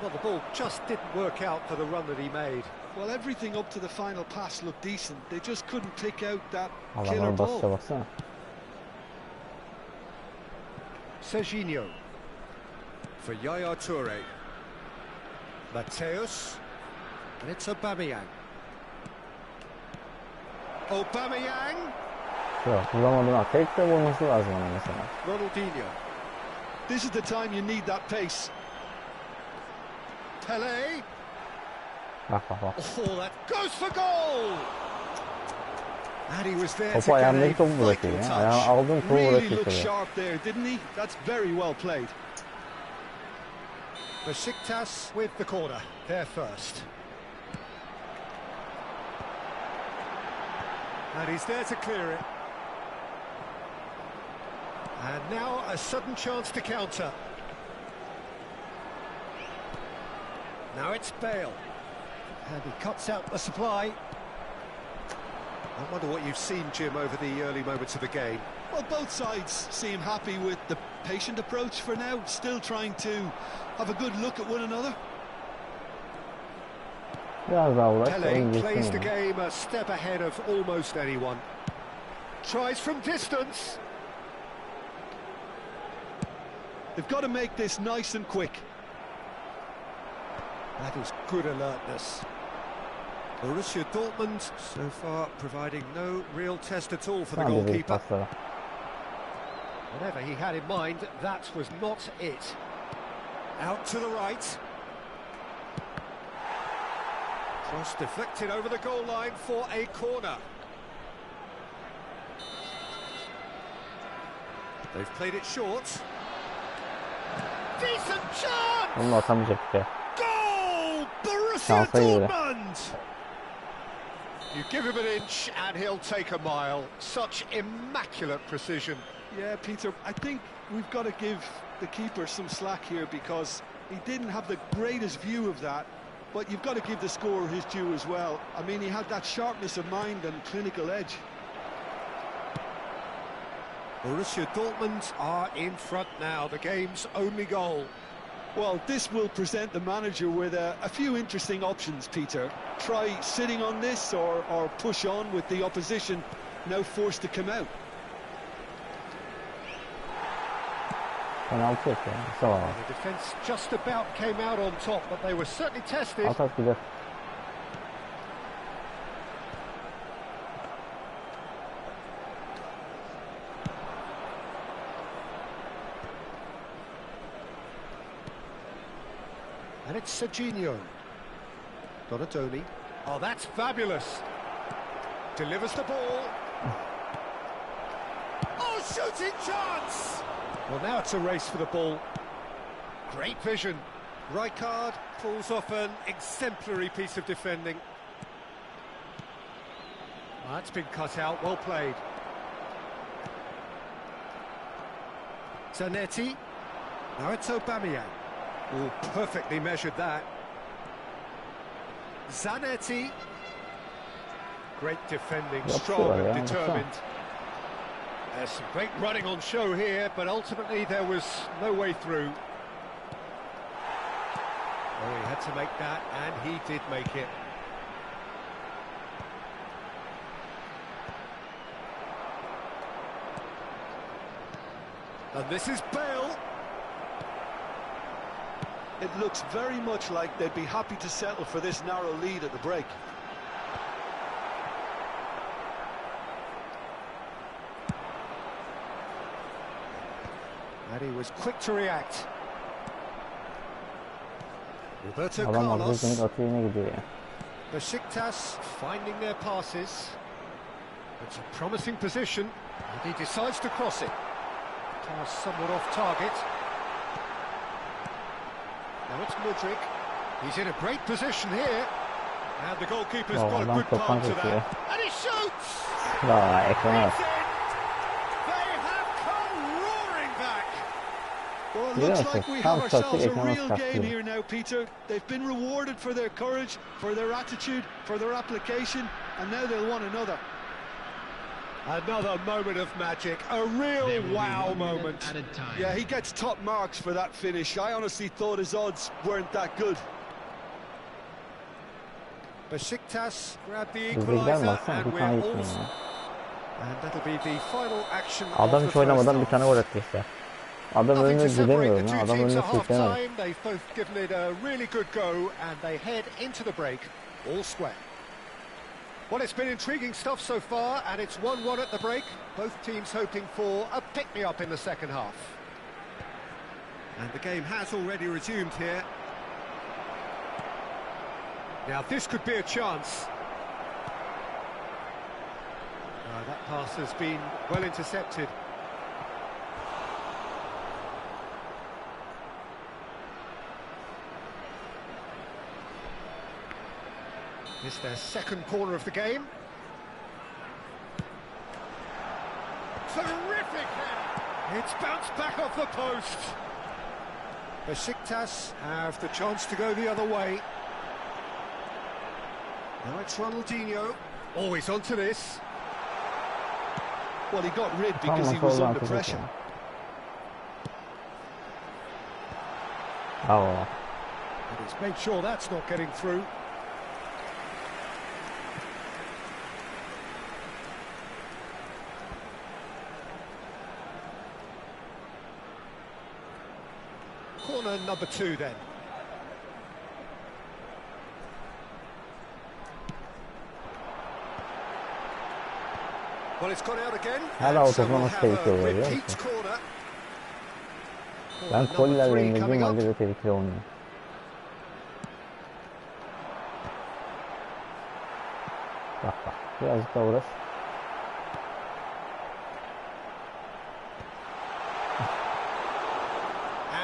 S2: Well, the ball just didn't work out for the run that he made.
S3: Well, everything up to the final pass looked decent. They just couldn't pick out that killer
S1: Adamlar basışa
S3: ball.
S1: baksana.
S2: Serginho for Yaya Toure. Mateus, and it's Aubameyang. Aubameyang,
S1: Yok, vuramadığına tek de vurması lazım ona mesela.
S2: Ronaldinho,
S3: This is the time you need that pace.
S2: Pelé.
S1: Bak bak bak.
S2: Oh, that goes for goal! And he was there to
S1: Topu
S2: get a
S1: ayağındaki topu
S2: vital
S1: bırakıyor ya. Ayağını
S2: touch.
S1: aldın topu
S3: Really
S1: bırakıyor
S3: looked
S1: şuraya.
S3: sharp there, didn't he? That's very well played.
S2: Besiktas with the corner, there first. And he's there to clear it. And now a sudden chance to counter. Now it's Bale. And he cuts out the supply. I wonder what you've seen, Jim, over the early moments of the game.
S3: Well, both sides seem happy with the patient approach for now, still trying to have a good look at one another.
S1: Biraz daha uğraş.
S2: Pelé
S1: oyun
S2: plays
S1: geçsin
S2: the
S1: ya.
S2: game a step ahead of almost anyone. Tries from distance.
S3: They've got to make this nice and quick.
S2: That is good alertness. Borussia Dortmund so far providing no real test at all for the
S1: Tamam dedik
S2: goalkeeper.
S1: paslara.
S2: Whatever he had in mind, that was not it. Out to the right. Cross deflected over the goal line for a corner. They've played it short. Decent chance!
S1: Onu da atamayacak ya.
S2: Goal! Borussia
S1: Şansa girdi.
S2: Dortmund! You give him an inch and he'll take a mile. Such immaculate precision.
S3: Yeah, Peter, I think we've got to give the keeper some slack here because he didn't have the greatest view of that, but you've got to give the scorer his due as well. I mean, he had that sharpness of mind and clinical edge.
S2: Borussia Dortmund are in front now, the game's only goal.
S3: Well, this will present the manager with a few interesting options, Peter. Try sitting on this or push on with the opposition now forced to come out.
S1: Penaltı yok ya. Sağ ol.
S2: The defence just about came out on top, but they were certainly tested.
S1: At at gider.
S2: And it's Serginho. Donatoni. Oh, that's fabulous. Delivers the ball. Oh, shooting chance! Well, now it's a race for the ball. Great vision. Rijkaard pulls off an exemplary piece of defending. Oh, that's been cut out, well played. Zanetti. Now it's Aubameyang. Oh, perfectly measured that. Zanetti. Great defending, strong and determined. There's some great running on show here, but ultimately there was no way through. Oh, he had to make that, and he did make it. And this is Bale.
S3: It looks very much like they'd be happy to settle for this narrow lead at the break.
S2: And he was quick to react. Roberto
S1: Adam
S2: Carlos.
S1: arkadaşını atıyor yine gidiyor ya.
S2: Besiktas finding their passes. It's a promising position, and he decides to cross it. Pass somewhat off target. Now it's Mudryk. He's in a great position here. And the goalkeeper's got a
S1: Adam
S2: good
S1: toptan
S2: part to
S1: kaçıyor.
S2: that. And he shoots!
S1: Vaa ekrana bak.
S2: It's in! They have come roaring back!
S3: Well, it
S1: Biliyor
S3: looks
S1: musun?
S3: like we
S1: Tam
S3: have
S1: sattık
S3: ourselves a
S1: ekrana
S3: real game
S1: çıkartıyor.
S3: here now, Peter. They've been rewarded for their courage, for their attitude, for their application, and now they'll want another.
S2: Another moment of magic, a real wow moment.
S3: Yeah, he gets top marks for that finish. I honestly thought his odds weren't that good.
S2: Besiktas grab the
S1: Bizde gider mi
S2: equaliser,
S1: baksana,
S2: and
S1: bir
S2: we're
S1: tane
S2: all...
S1: gitmiyor ya.
S2: And that'll be the final action
S1: Adam
S2: of the
S1: hiç oynamadan
S2: first
S1: bir tane
S2: half.
S1: gol attı işte. Adam
S2: Nothing
S1: önüne
S2: to separate
S1: gidemiyorum
S2: the
S1: ya.
S2: two
S1: Adam
S2: teams
S1: önüne
S2: at half
S1: sürüklenemez.
S2: time. They've both given it a really good go, and they head into the break all square. Well, it's been intriguing stuff so far, and it's 1-1 at the break. Both teams hoping for a pick-me-up in the second half. And the game has already resumed here. Now this could be a chance. That pass has been well intercepted. It's their second corner of the game. Terrific header! It's bounced back off the post. Besiktas have the chance to go the other way. Now it's Ronaldinho. Always onto this.
S3: Well, he got rid because he was under pressure.
S1: Bravo.
S2: And he's made sure that's not getting through. Corner number 2 then. Well, it's gone out again.
S1: Hala o topu nasıl tehlikeli oluyor biliyor musun? Ben kolilerle indirdiğim halde de tehlikeli olmuyor. Bak bak. Birazcık daha uğraş.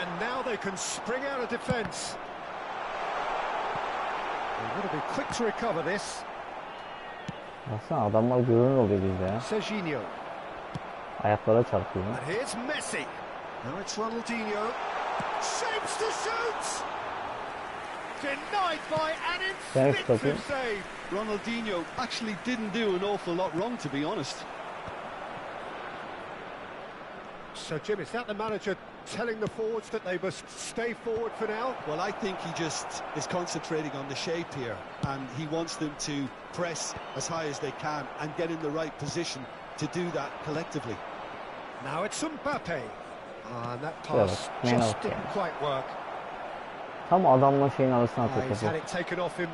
S2: And now they can spring out of defence. They've got to be quick to recover this.
S1: Baksana adamlar görünür oluyor bizde ya.
S2: Serginho.
S1: Ayaklara çarpıyor.
S2: And here's Messi. Now it's Ronaldinho. Shapes to shoot! Denied by an instinctive save.
S3: Ronaldinho actually didn't do an awful lot wrong, to be honest.
S2: So, Jim, is that the manager telling the forwards that they must stay forward for now?
S3: Well, I think he just is concentrating on the shape here, and he wants them to press as high as they can and get in the right position to do that collectively.
S2: Now it's Mbappe. And that pass just didn't quite work.
S1: Tam adamla şeyin arasına atıyor
S2: He's had
S1: topu.
S2: it taken off him.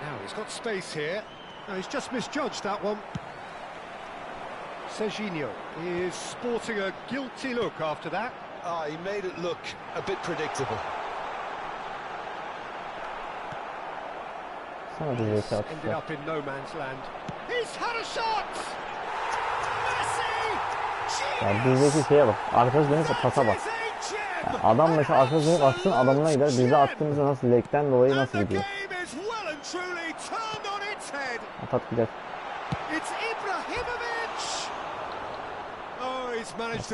S2: Now he's got space here. No, he's just misjudged that one. Serginho is sporting a guilty look after that.
S3: He made it look a bit predictable.
S1: Sana bir zeka
S2: Ended
S1: atışlar.
S2: up in no man's land. He's had a shot! Messi!
S1: Ya bizdeki şeye bak. Arkası dönüp pasa bak. Yani adam mesela arkası dönüp atsın adamına gider. Bize attığımızda nasıl lekten dolayı nasıl gidiyor. Atat gider.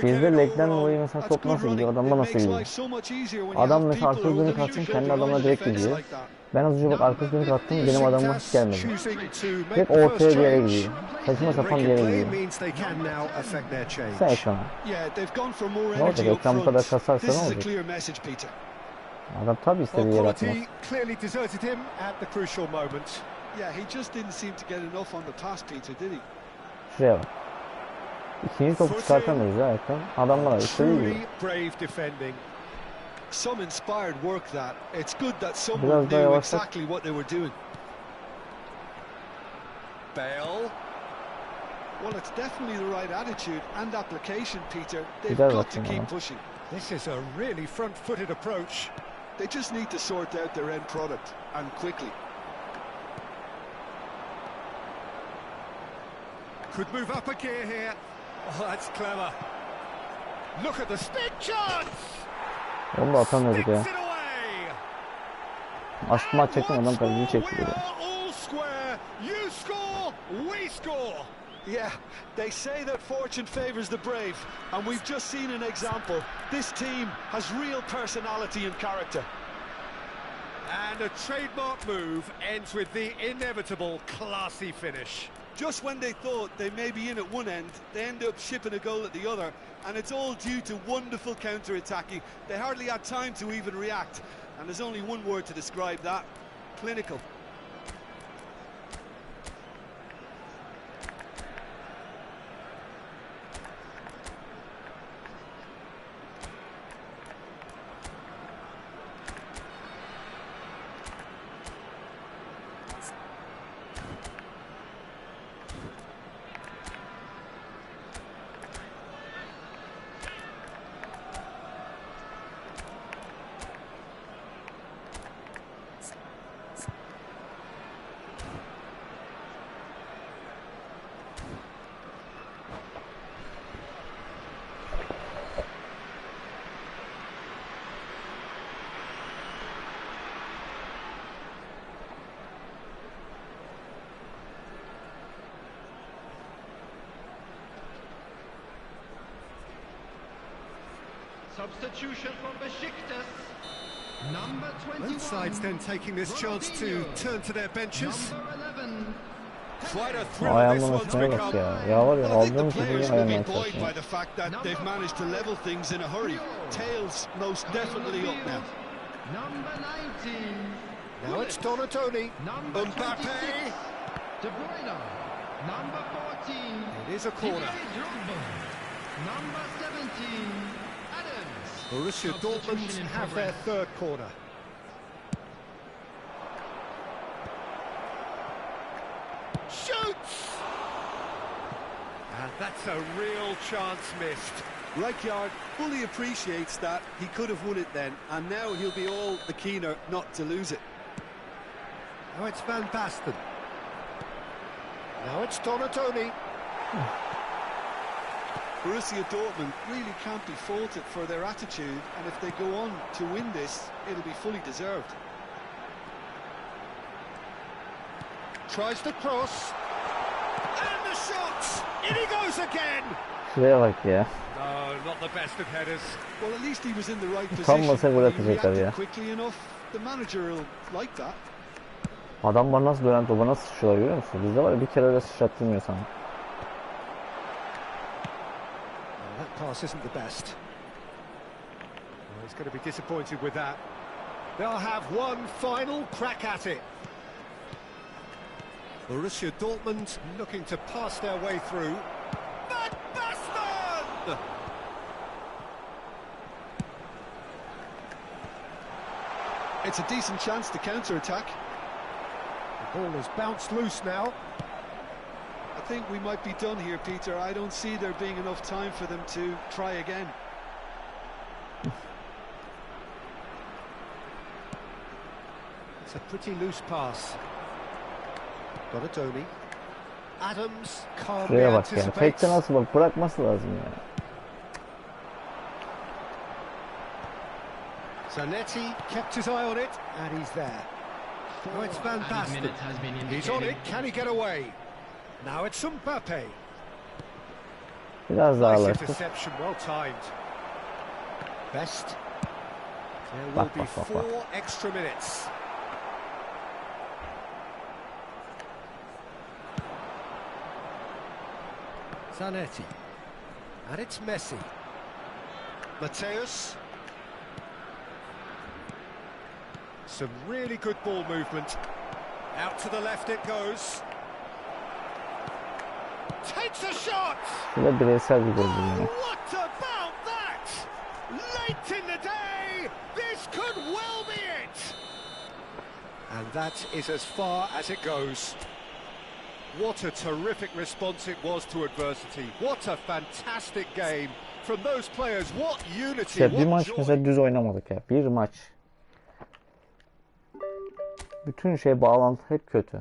S1: Bizde lekten dolayı mesela top nasıl gidiyor, adamda nasıl gidiyor. Adam mesela arkası dönüp atsın kendi adamına direkt gidiyor. Ben az önce bak arkası dönüp attım benim adamıma hiç gelmedi. Hep ortaya bir yere gidiyor. Saçma sapan bir yere gidiyor. Sen ekrana. Ne olacak ekran bu kadar kasarsa ne olacak? Adam tabi istediği yere atmaz.
S3: Yeah, he just didn't seem to get enough on the pass, Peter, did he?
S1: Şuraya bak. İkinci topu çıkartamıyoruz ya Ekran. Adamlar istediği gibi.
S2: Truly brave defending.
S3: Some inspired work that. It's good that someone
S1: Biraz daha
S3: knew
S1: yavaşlat.
S3: exactly what they were doing.
S2: Bale.
S3: Well, it's definitely the right attitude and application, Peter. They've
S1: Güzel
S3: got to
S1: bakayım
S3: keep
S1: ama.
S3: pushing.
S2: This is a really front-footed approach.
S3: They just need to sort out their end product, and quickly.
S2: Could move up a gear here. Oh, that's clever. Look at the stick chance.
S1: Onu da atamıyorduk ya.
S2: Sticks it away.
S1: Asma çektim adam
S2: Once
S1: kaleciyi
S2: more,
S1: çekti
S2: we
S1: böyle.
S2: are all square. You score, we score.
S3: Yeah, they say that fortune favours the brave, and we've just seen an example. This team has real personality and character.
S2: And a trademark move ends with the inevitable classy finish.
S3: Just when they thought they may be in at one end, they end up shipping a goal at the other, and it's all due to wonderful counter-attacking. They hardly had time to even react, and there's only one word to describe that: clinical.
S4: Substitution from Besiktas. Number 21.
S2: Both sides then taking this chance to turn to their benches.
S4: Number 11.
S2: Quite a thriller
S1: Ayağımın
S2: this one's
S1: üstüne bak
S2: become.
S1: ya. Ya var ya
S3: Well, I think the
S1: aldığım topu
S3: players
S1: yine
S3: will be
S1: ayağımdan
S3: buoyed by
S1: çalışıyor.
S3: the fact that they've managed to level things in a hurry. Tails most definitely up now.
S4: Number 19.
S2: Now it's Donatoni.
S4: Number
S2: Mbappe.
S4: 26. De Bruyne. Number 14.
S2: It is a corner.
S4: Number 17. Adams.
S2: Borussia Dortmund have their third corner. Shoots! And that's a real chance missed.
S3: Rijkaard fully appreciates that. He could have won it then, and now he'll be all the keener not to lose it.
S2: Now it's Van Basten. Now it's Donatoni.
S3: Borussia Dortmund really can't be faulted for their attitude, and if they go on to win this, it'll be fully deserved.
S2: Tries the cross. And the shot! In he goes again!
S1: Şuraya bak ya.
S2: No, not the best of headers.
S3: Well, at least he was in the right
S1: Tam
S3: position.
S1: masa gol
S3: He
S1: atacaklar
S3: reacted
S1: ya.
S3: quickly enough. The manager will like that.
S1: Adamlar nasıl dönen topa nasıl sıçrıyorlar görüyor musun? Bizde var ya bir kere öyle sıçrattırmıyor sana.
S2: That pass isn't the best. Well, he's going to be disappointed with that. They'll have one final crack at it. Borussia Dortmund looking to pass their way through. Van Basten!
S3: It's a decent chance to counter-attack.
S2: The ball has bounced loose now.
S3: I think we might be done here, Peter. I don't see there being enough time for them to try again.
S2: It's a pretty loose pass. Donatoni. Adams calmly
S1: Şuraya bak ya.
S2: anticipates.
S1: Tekte nasıl bak bırakması lazım ya.
S2: Zanetti kept his eye on it, and he's there. Now it's Van Basten. He's on it, can he get away? Now it's Mbappe.
S1: Biraz daha
S2: Nice
S1: ağlaştır.
S2: interception, well timed. Best. There will
S1: Bak,
S2: be
S1: bak, bak, bak.
S2: 4 extra minutes. Zanetti. And it's Messi. Mateus. Some really good ball movement. Out to the left it goes. takes a shot.
S1: Bu da bireysel bir gol yani.
S2: What about that? Late in the day, this could well be it. And that is as far as it goes. What a terrific response it was to adversity. What a fantastic game from those players. What unity,
S1: İşte bir
S2: what
S1: maç
S2: joy.
S1: mesela düz oynamadık ya. Bir maç. Bütün şey bağlantı hep kötü.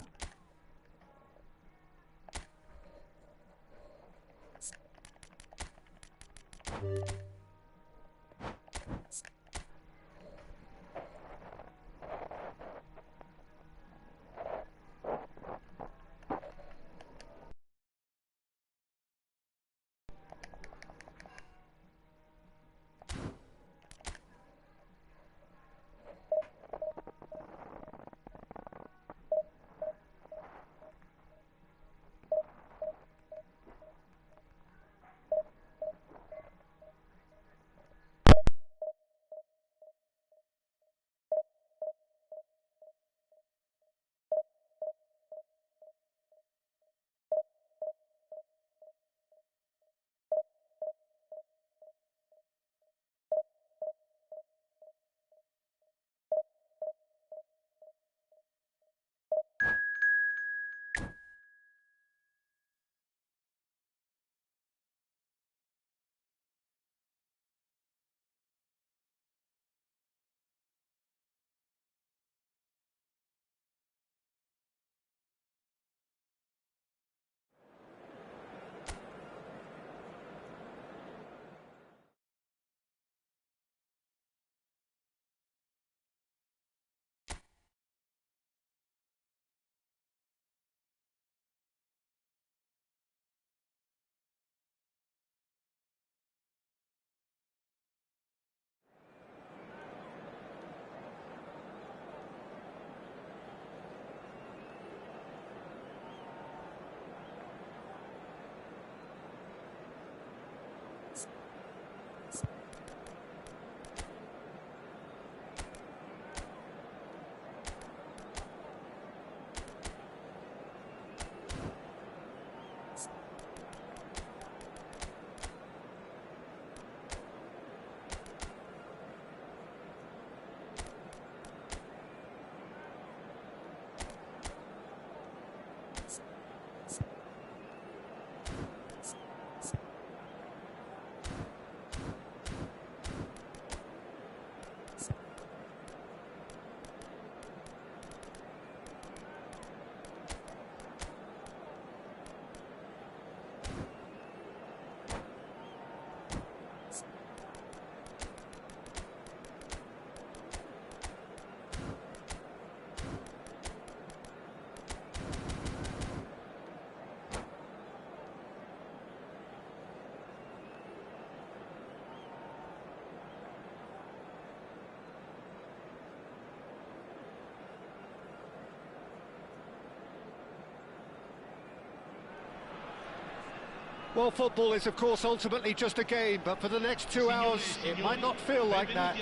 S2: Well, football is, of course, ultimately just a game, but for the next 2 hours, it might not feel like that.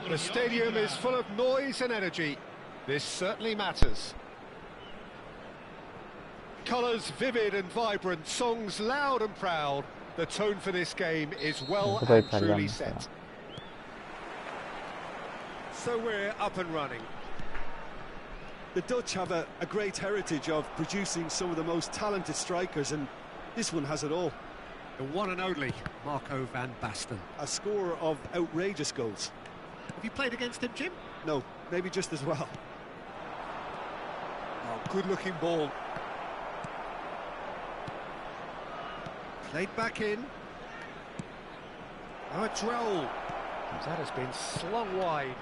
S2: The stadium is full of noise and energy. This certainly matters. Colours vivid and vibrant, songs loud and proud. The tone for this game is well
S1: Bu da
S2: and
S1: İtalyan
S2: truly
S1: mesela.
S2: set. So we're up and running.
S3: The Dutch have a great heritage of producing some of the most talented strikers, and this one has it all.
S2: The one and only Marco van Basten.
S3: A scorer of outrageous goals.
S2: Have you played against him, Jim?
S3: No, maybe just as well.
S2: Oh, good-looking ball. Played back in. Now a droll. That has been slung wide.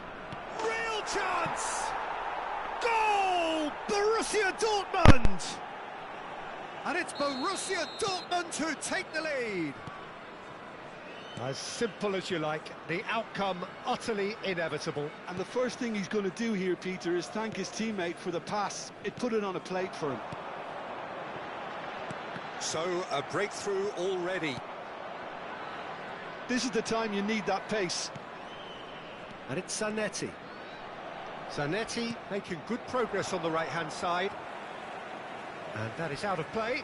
S2: Real chance! Goal! Borussia Dortmund! And it's Borussia Dortmund who take the lead. As simple as you like, the outcome utterly inevitable.
S3: And the first thing he's going to do here, Peter, is thank his teammate for the pass. It put it on a plate for him.
S2: So, a breakthrough already.
S3: This is the time you need that pace.
S2: And it's Zanetti. Zanetti making good progress on the right-hand side. And that is out of play.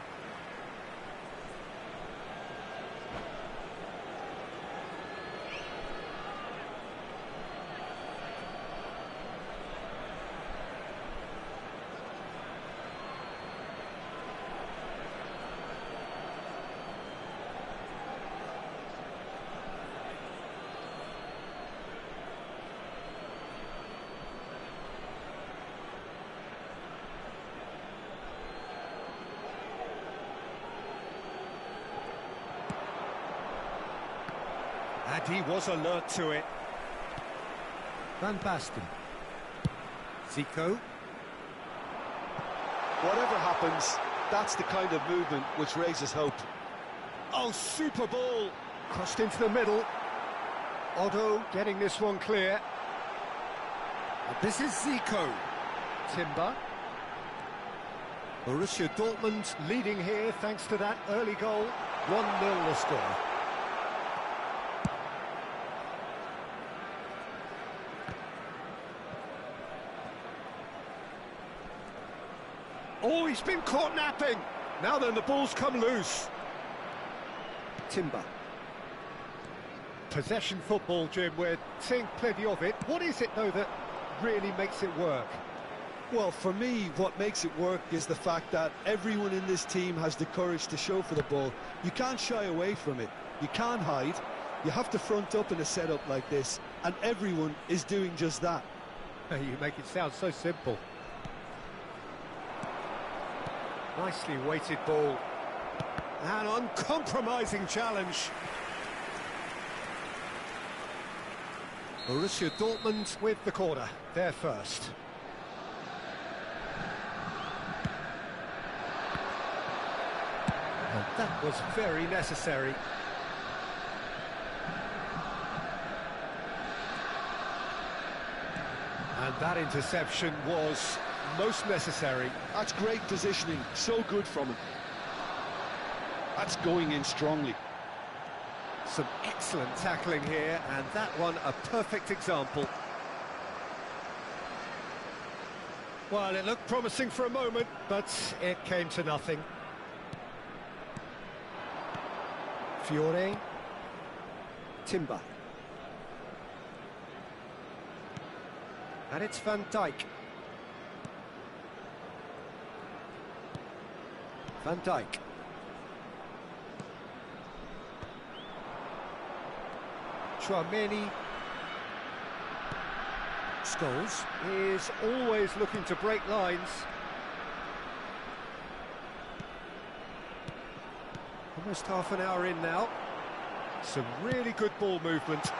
S2: And he was alert to it. Van Basten. Zico.
S3: Whatever happens, that's the kind of movement which raises hope.
S2: Oh, super ball! Crossed into the middle. Otto getting this one clear. And this is Zico. Timber. Borussia Dortmund leading here thanks to that early goal. 1-0 the score. Oh, he's been caught napping. Now then, the ball's come loose. Timber. Possession football, Jim, we're seeing plenty of it. What is it, though, that really makes it work?
S3: Well, for me, what makes it work is the fact that everyone in this team has the courage to show for the ball. You can't shy away from it. You can't hide. You have to front up in a setup like this, and everyone is doing just that.
S2: You make it sound so simple. Nicely weighted ball. An uncompromising challenge. Borussia Dortmund with the corner. They're first. And that was very necessary. And that interception was most necessary.
S3: That's great positioning, so good from him. That's going in strongly.
S2: Some excellent tackling here, and that one a perfect example. Well, it looked promising for a moment, but it came to nothing. Fiore. Timber. And it's Van Dijk. Van Dijk. Chouameni. Scholes is always looking to break lines. Almost half an hour in now. Some really good ball movement.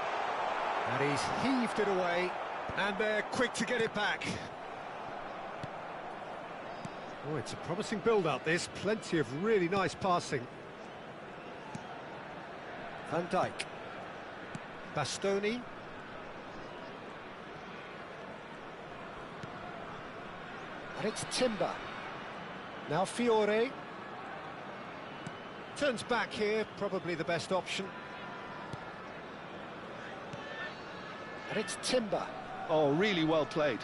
S2: And he's heaved it away. And they're quick to get it back. Oh, it's a promising build-up, this. Plenty of really nice passing. Van Dijk. Bastoni. And it's Timber. Now Fiore. Turns back here, probably the best option. And it's Timber.
S3: Oh, really well played.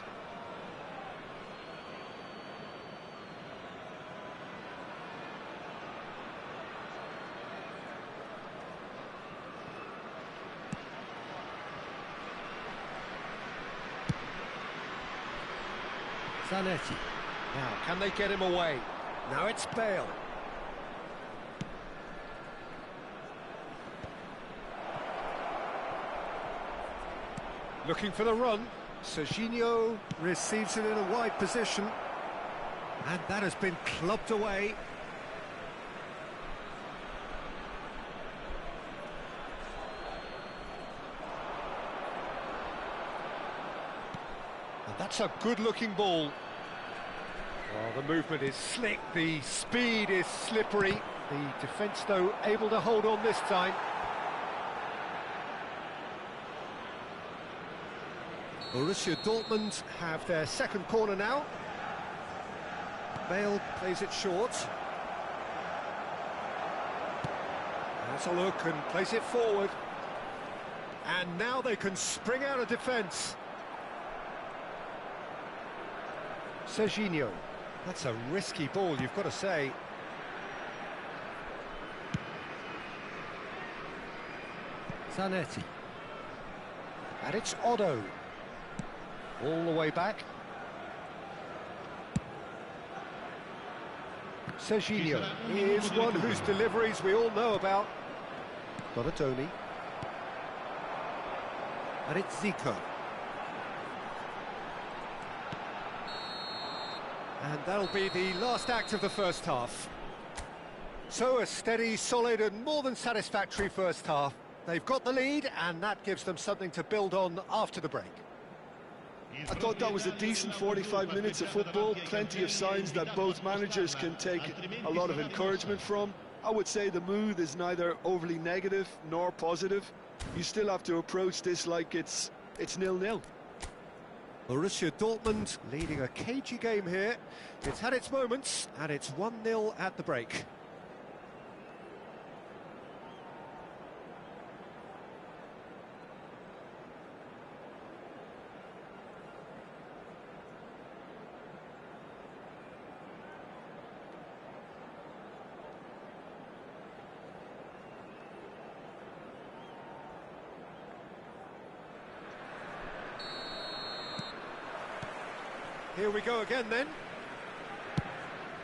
S2: Zanetti. Now, can they get him away? Now it's Bale. Looking for the run. Serginho receives it in a wide position. And that has been clubbed away. And that's a good-looking ball. Well, the movement is slick, the speed is slippery. The defence, though, able to hold on this time. Borussia Dortmund have their second corner now. Bale plays it short. Has a look and plays it forward. And now they can spring out of defence. Serginho. That's a risky ball, you've got to say. Zanetti. And it's Otto. All the way back. Serginho is one whose deliveries we all know about. Donatoni. And it's Zico. And that'll be the last act of the first half. So a steady, solid and more than satisfactory first half. They've got the lead, and that gives them something to build on after the break.
S3: I thought that was a decent 45 minutes of football, plenty of signs that both managers can take a lot of encouragement from. I would say the mood is neither overly negative nor positive. You still have to approach this like it's 0-0.
S2: Borussia Dortmund leading a cagey game here. It's had its moments, and it's 1-0 at the break. Here we go again then.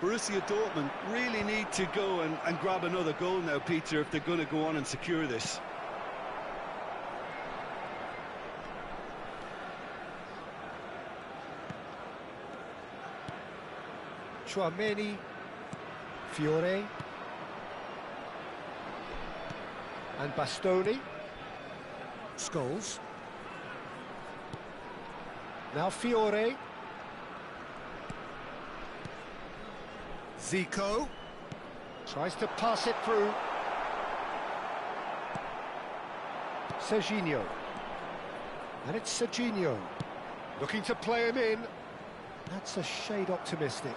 S3: Borussia Dortmund really need to go and grab another goal now, Peter, if they're going to go on and secure this.
S2: Chouameni, Fiore, and Bastoni. Scholes. Now Fiore. Zico tries to pass it through. Serginho. And it's Serginho looking to play him in. That's a shade optimistic.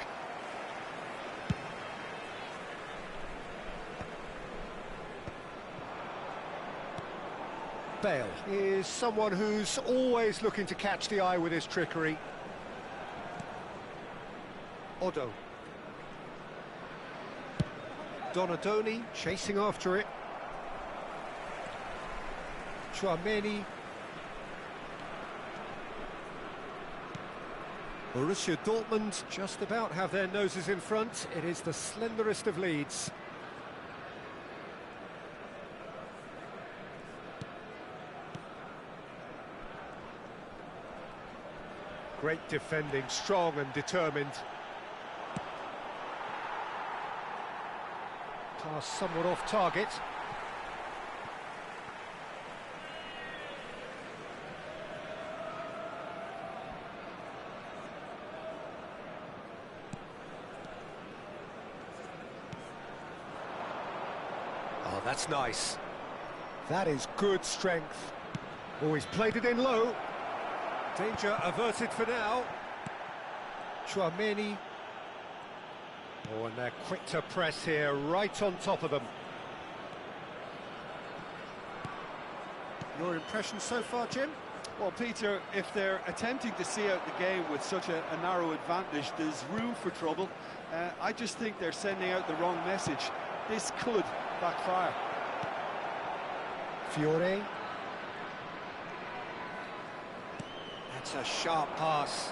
S2: Bale is someone who's always looking to catch the eye with his trickery. Odo. Donadoni chasing after it. Chouameni. Borussia Dortmund just about have their noses in front. It is the slenderest of leads. Great defending, strong and determined. Pass somewhat off target. Oh, that's nice. That is good strength. Oh, he's played it in low. Danger averted for now. Chouameni. Oh, and they're quick to press here, right on top of them. Your impression so far, Jim?
S3: Well, Peter, if they're attempting to see out the game with such a narrow advantage, there's room for trouble. I just think they're sending out the wrong message. This could backfire.
S2: Fiore. That's a sharp pass.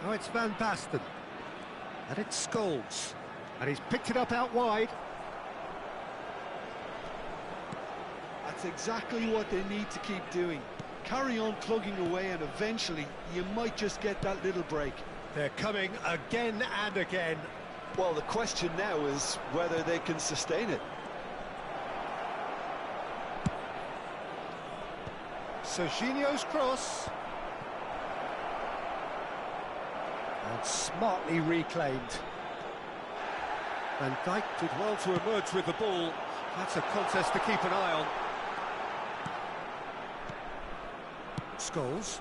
S2: Now it's Van Basten. And it's Scholes. And he's picked it up out wide.
S3: That's exactly what they need to keep doing. Carry on plugging away, and eventually you might just get that little break.
S2: They're coming again and again.
S3: Well, the question now is whether they can sustain it.
S2: Serginho's cross. And smartly reclaimed. Van Dijk did well to emerge with the ball. That's a contest to keep an eye on. Scholes.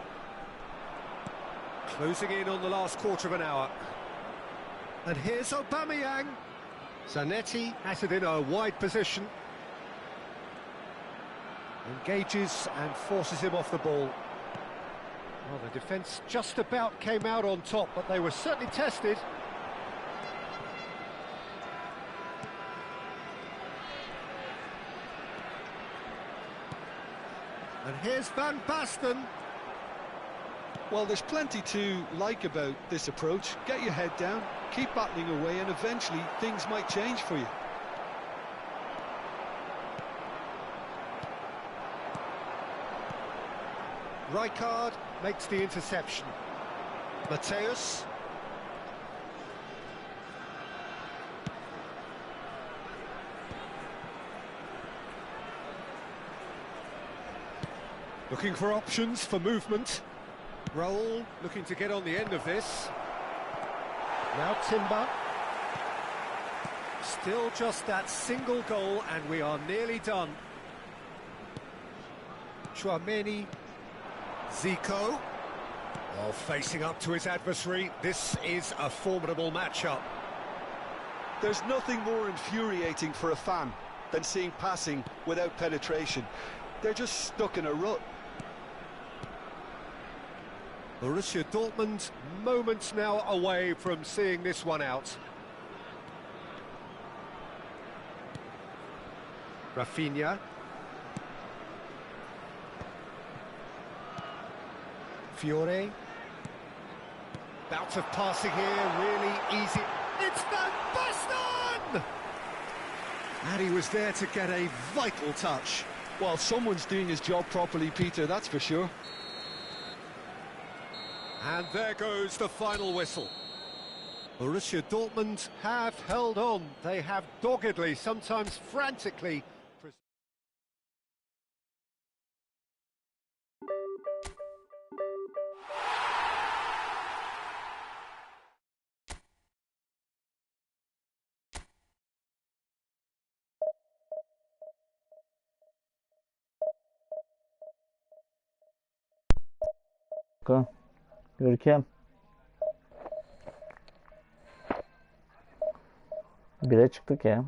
S2: Closing in on the last quarter of an hour. And here's Aubameyang. Zanetti has it in a wide position. Engages and forces him off the ball. Well, the defence just about came out on top, but they were certainly tested. And here's Van Basten.
S3: Well, there's plenty to like about this approach. Get your head down, keep battling away, and eventually things might change for you.
S2: Rijkaard makes the interception. Mateus. Looking for options for movement. Roll, looking to get on the end of this. Now Timber. Still just that single goal and we are nearly done. Chouameni. Zico. Oh, facing up to his adversary. This is a formidable matchup.
S3: There's nothing more infuriating for a fan than seeing passing without penetration. They're just stuck in a rut.
S2: Borussia Dortmund moments now away from seeing this one out. Rafinha. Fiore. Bout of passing here, really easy. It's Van Basten! And he was there to get a vital touch.
S3: Well, someone's doing his job properly, Peter, that's for sure.
S2: And there goes the final whistle. Borussia Dortmund have held on. They have doggedly, sometimes frantically.
S1: Görkem. Bire çıktık ya.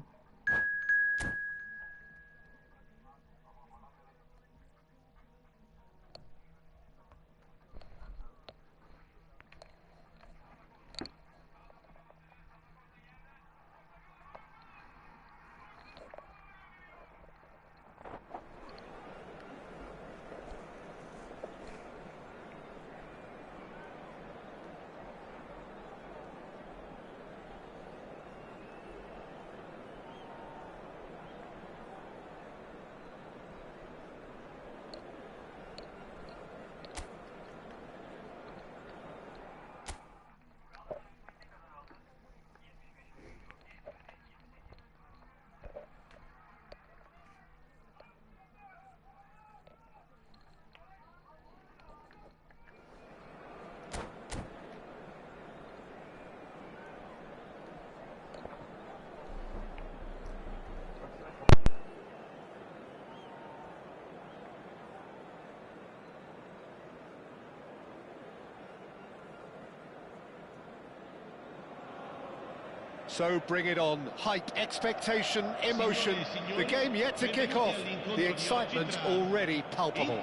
S2: So bring it on. Hype, expectation, emotion. The game yet to kick off. The excitement already palpable.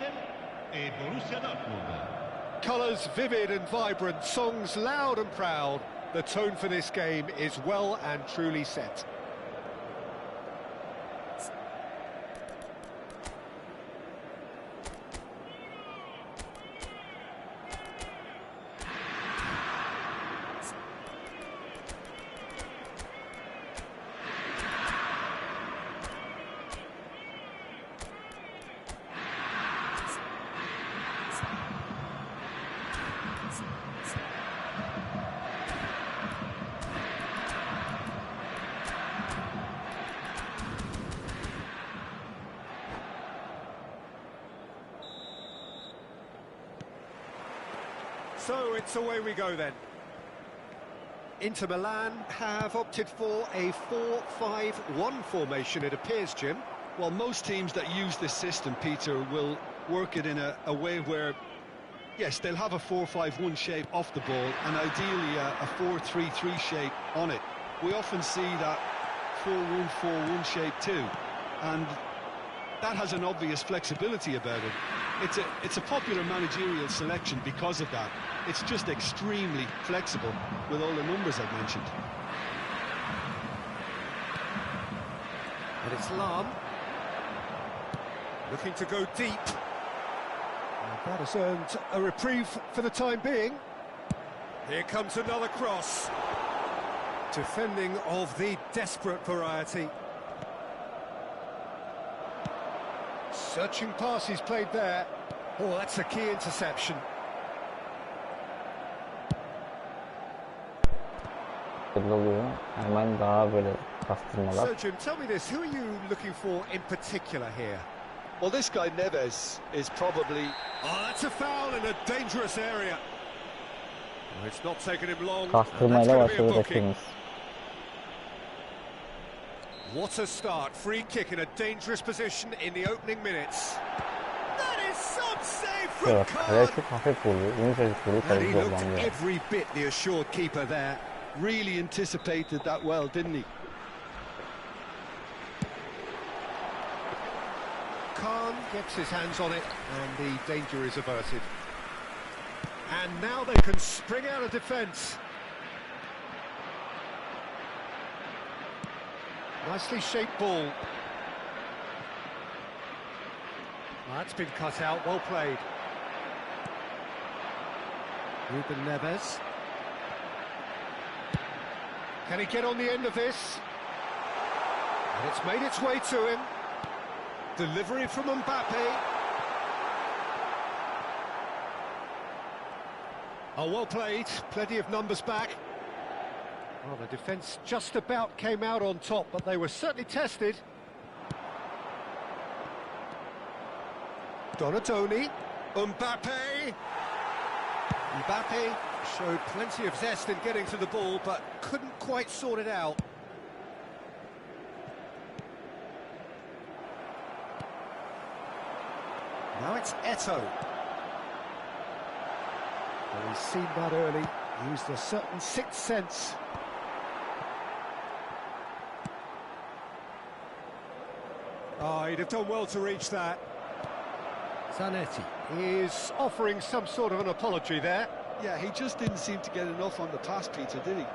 S2: Colours vivid and vibrant, songs loud and proud. The tone for this game is well and truly set. So it's away we go then. Inter Milan have opted for a 4-5-1 formation, it appears, Jim.
S3: Well, most teams that use this system, Peter, will work it in a way where, yes, they'll have a 4-5-1 shape off the ball and ideally a 4-3-3 shape on it. We often see that 4-1-4-1 shape too, and that has an obvious flexibility about it. It's a popular managerial selection because of that. It's just extremely flexible with all the numbers I've mentioned.
S2: And it's Lam. Looking to go deep. And that has earned a reprieve for the time being. Here comes another cross. Defending of the desperate variety. Searching pass he's played there. Oh, that's a key interception.
S1: Hemen daha böyle kastırmalar.
S2: So Jim, tell me this, who are you looking for in particular here?
S3: Well, this guy Neves is probably...
S2: Oh, that's a foul in a dangerous area. Well, it's not taken him long. And that's
S1: Kastırmayla
S2: going to be a
S1: başladı
S2: booking.
S1: rakibimiz.
S2: What a start. Free kick in a dangerous position in the opening minutes. That is some save from
S1: Evet, kaleye
S2: Khan.
S1: çok hafif vuruyor. Yumuşacık vuruyor.
S2: And he
S1: Kaleci
S2: looked
S1: zorlanıyor.
S2: every bit the assured keeper there.
S3: Really anticipated that well, didn't he?
S2: Khan gets his hands on it and the danger is averted. And now they can spring out of defence. Nicely shaped ball. That's been cut out, well played. Ruben Neves. Can he get on the end of this? And it's made its way to him. Delivery from Mbappe. Oh, well played. Plenty of numbers back. Well, the defence just about came out on top, but they were certainly tested. Donatoni. Mbappe. Mbappe showed plenty of zest in getting to the ball, but couldn't quite sort it out. Now it's Eto'o. Well, he's seen that early, used a certain sixth sense. Oh, he'd have done well to reach that. Zanetti is offering some sort of an apology there.
S3: Yeah, he just didn't seem to get enough on the pass, Peter, did he?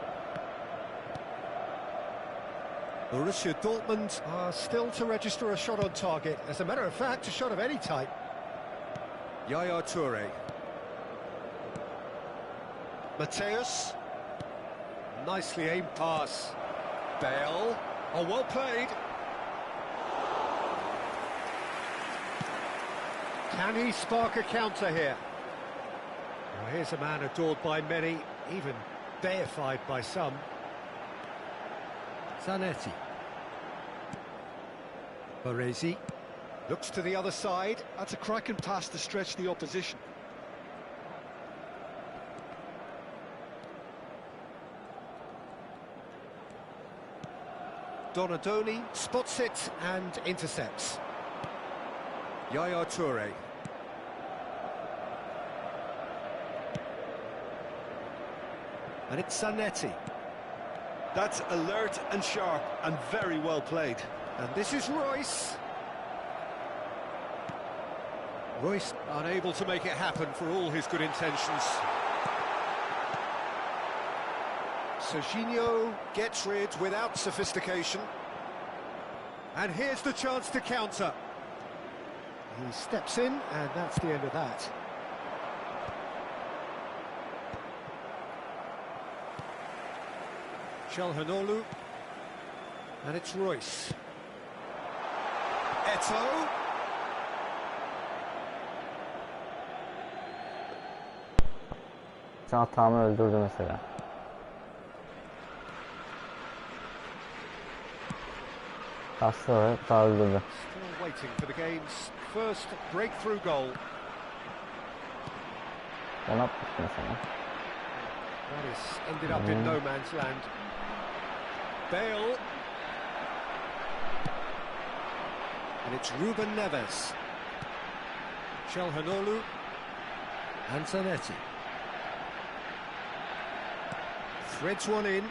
S2: Borussia Dortmund are still to register a shot on target. As a matter of fact, a shot of any type. Yaya Toure. Mateus. Nicely aimed pass. Bale. Oh, well played. Can he spark a counter here? Well, here's a man adored by many, even deified by some. Zanetti. Baresi looks to the other side.
S3: That's a cracking pass to stretch the opposition.
S2: Donadoni spots it and intercepts. Yaya Toure. And it's Zanetti.
S3: That's alert and sharp and very well played.
S2: And this is Royce. Royce unable to make it happen for all his good intentions. Serginho gets rid without sophistication. And here's the chance to counter. He steps in, and that's the end of that. Çalhanoğlu. And it's Royce. Eto'o.
S1: Şu hatamı öldürdü mesela. Kastırmayı öldürdü.
S2: Still waiting for the game's first breakthrough goal.
S1: Ne yaptık mesela?
S2: That is ended up in no man's land. Bale. And it's Ruben Neves. Çalhanoğlu. And Zanetti. Threads one in.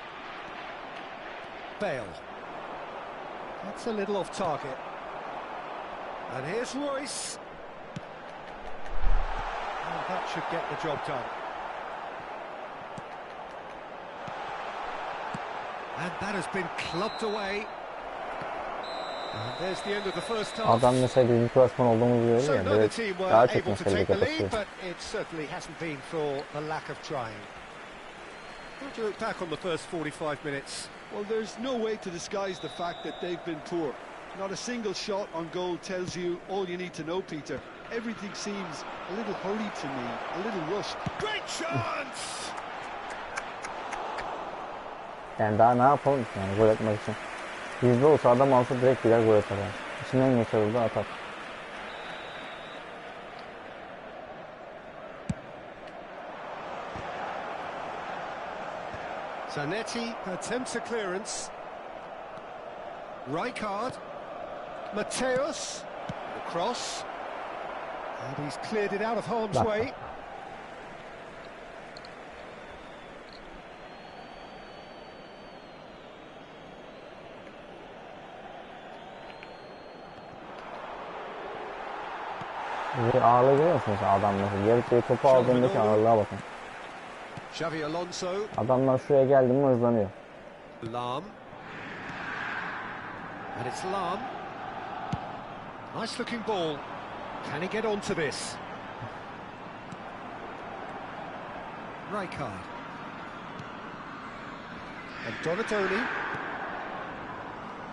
S2: Bale. That's a little off target. And here's Royce. And that should get the job done. And that has been clubbed away. And there's the end of the first half.
S1: Adam mesela bizim klasman olduğumuzu görüyor
S2: So
S1: ya.
S2: neither
S1: Böyle
S2: team were
S1: daha çok
S2: able to
S1: meseleyi
S2: take the lead,
S1: kapatıyor.
S2: but it certainly hasn't been for the lack of trying. How do you look back on the first 45 minutes?
S3: Well, there's no way to disguise the fact that they've been poor. Not a single shot on goal tells you all you need to know, Peter. Everything seems a little hurried to me, a little rushed.
S2: Great chance!
S1: Yani daha ne yapalım yani gol atmak için. Bizde olsa adam alsa direkt birer gol atar yani. İçinden geçer orada atar.
S2: Zanetti attempts a clearance. Rijkaard. Mateus. The cross. And he's cleared it out of harm's way.
S1: Ağırlığı görüyor musunuz adamlar? Yarı topu aldığındaki ağırlığa bakın.
S2: Xavi Alonso.
S1: Adamlar şuraya geldi mi hızlanıyor.
S2: Lam. And it's Lam. Nice looking ball. Can he get onto this? Rijkaard. And Donatoni.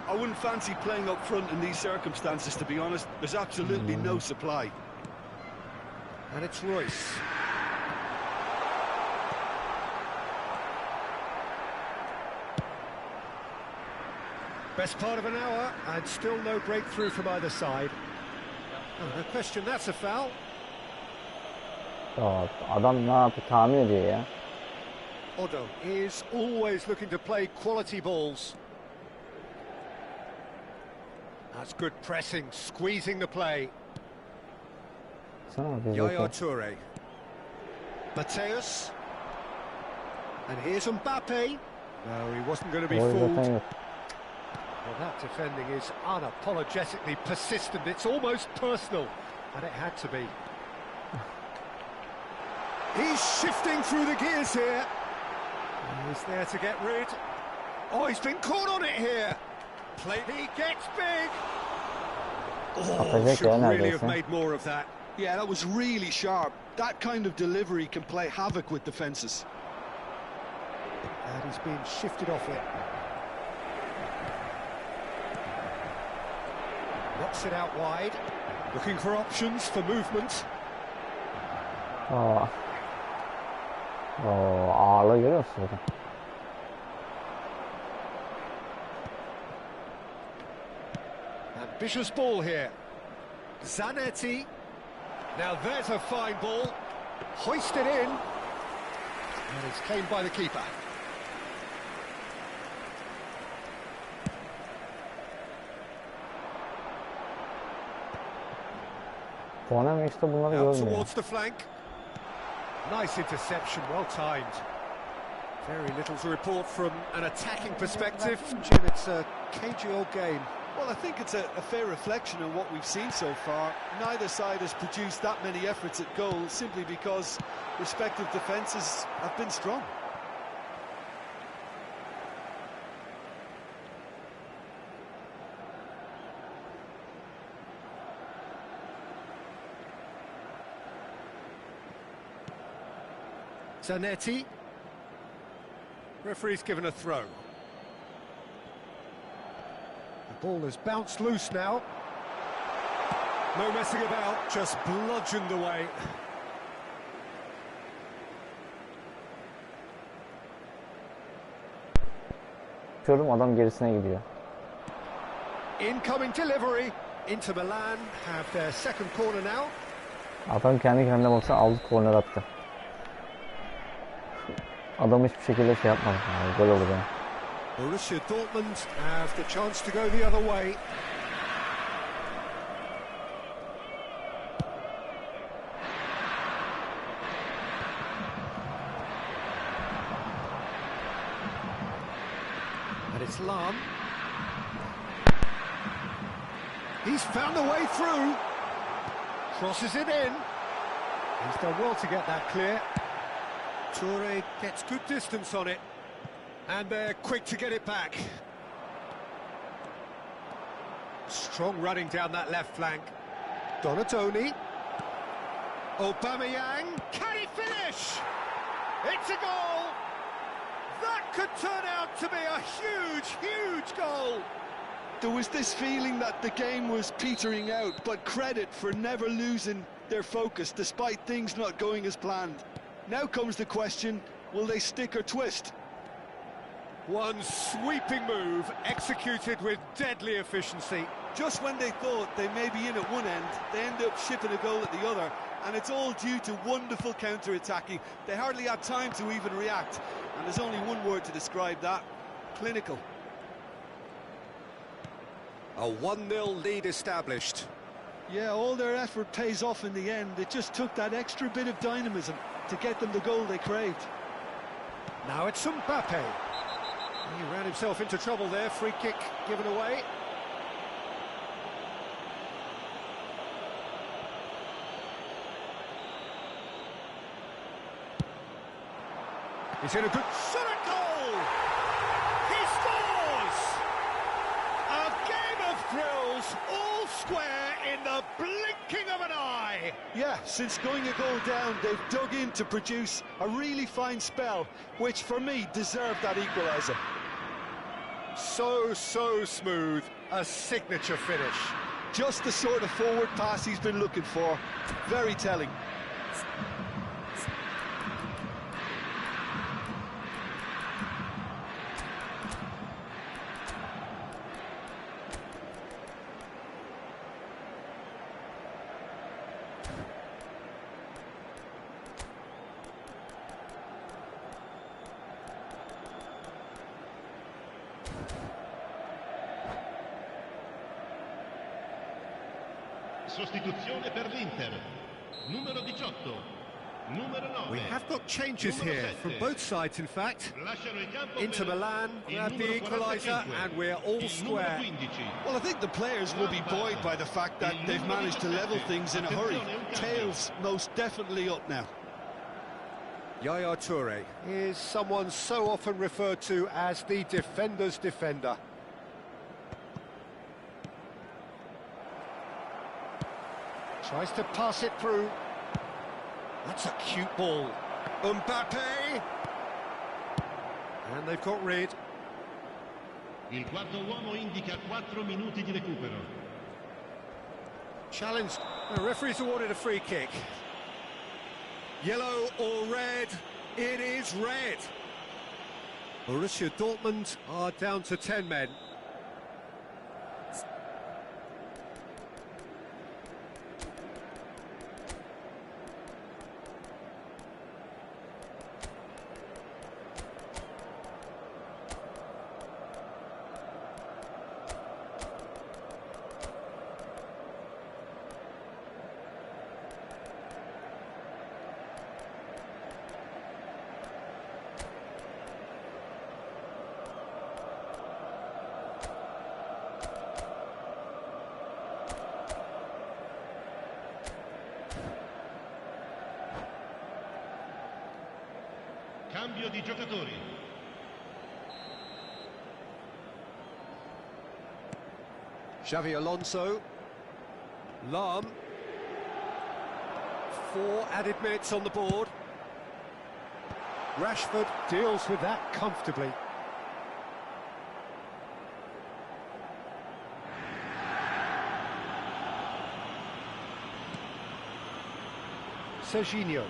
S3: I wouldn't fancy playing up front in these circumstances, to be honest. There's absolutely no supply.
S2: And it's Royce. Best part of an hour, and still no breakthrough from either side. Oh, no question, that's a foul.
S1: Adam ne yapıyor? Tahmin ediyor ya.
S2: Odo is always looking to play quality balls. That's good pressing, squeezing the play. Yaya Toure. Mateus. And here's Mbappe. No, he wasn't going to be fooled. Well, that defending is unapologetically persistent. It's almost personal, and it had to be. He's shifting through the gears here. He's there to get rid. Oh, he's been caught on it here. He gets big. Oh, should really have made more of that.
S3: Yeah, that was really sharp. That kind of delivery can play havoc with defences.
S2: And he's been shifted off it. Knocks it out wide. Looking for options for movement.
S1: Ağırlığı görüyor musun?
S2: Ambitious ball here. Zanetti. Now there's a fine ball. Hoisted in. And it's claimed by the keeper. Out towards the flank. Nice interception, well timed. Very little to report from an attacking perspective. Jim, it's a cagey old game.
S3: Well, I think it's a fair reflection of what we've seen so far. Neither side has produced that many efforts at goal simply because respective defences have been strong.
S2: Zanetti. Referee's given a throw. The ball has bounced loose now. No messing about, just bludgeoned away.
S1: Adam gerisine gidiyor.
S2: Incoming delivery. Inter Milan have their second corner now.
S1: Adam kendi kendine baksa aldı, korner attı. Adam hiçbir şekilde şey yapmadı. Yani gol olur yani.
S2: Borussia Dortmund have the chance to go the other way. And it's Lam. He's found a way through. Crosses it in. He's done well to get that clear. Toure gets good distance on it. And they're quick to get it back. Strong running down that left flank. Donatoni. Aubameyang. Can he finish? It's a goal! That could turn out to be a huge, huge goal!
S3: There was this feeling that the game was petering out, but credit for never losing their focus despite things not going as planned. Now comes the question, will they stick or twist?
S2: One sweeping move, executed with deadly efficiency.
S3: Just when they thought they may be in at one end, they end up shipping a goal at the other. and it's all due to wonderful counter-attacking. They hardly had time to even react, and there's only one word to describe that: clinical.
S2: A 1-0 lead established.
S6: Yeah, all their effort pays off in the end. It just took that extra bit of dynamism to get them the goal they craved.
S2: Now it's Mbappe. He ran himself into trouble there. Free kick given away. He's in a good shot at goal. He scores! A game of thrills, all square in the blinking of an eye.
S3: Yeah, since going a goal down, they've dug in to produce a really fine spell, which for me deserved that equaliser.
S2: So smooth, a signature finish.
S3: Just the sort of forward pass he's been looking for. Very telling.
S7: Sostituzione per l'Inter. Numero 18. Numero 9.
S2: We have got changes
S7: Numero
S2: here from
S7: 7.
S2: both sides, in fact.
S7: Lasciano il campo
S2: Inter
S7: per
S2: Milan
S7: il
S2: grab the
S7: numero
S2: equaliser
S7: 45.
S2: and we're all
S7: Il numero
S2: square.
S7: 15.
S3: Well, I think the players will be buoyed by the fact that they've managed to level things in a hurry. Tails most definitely up now.
S2: Yaya Toure is someone so often referred to as the defender's defender. Tries to pass it through. That's a cute ball. Mbappe! And they've got rid.
S7: Il quarto uomo indica 4 minuti di recupero.
S2: Challenged. The referee's awarded a free kick. Yellow or red? It is red. Borussia Dortmund are down to 10 men.
S7: Cambio di giocatori.
S2: Xavi Alonso. Lahm. 4 added minutes on the board. Rashford deals with that comfortably. Serginho.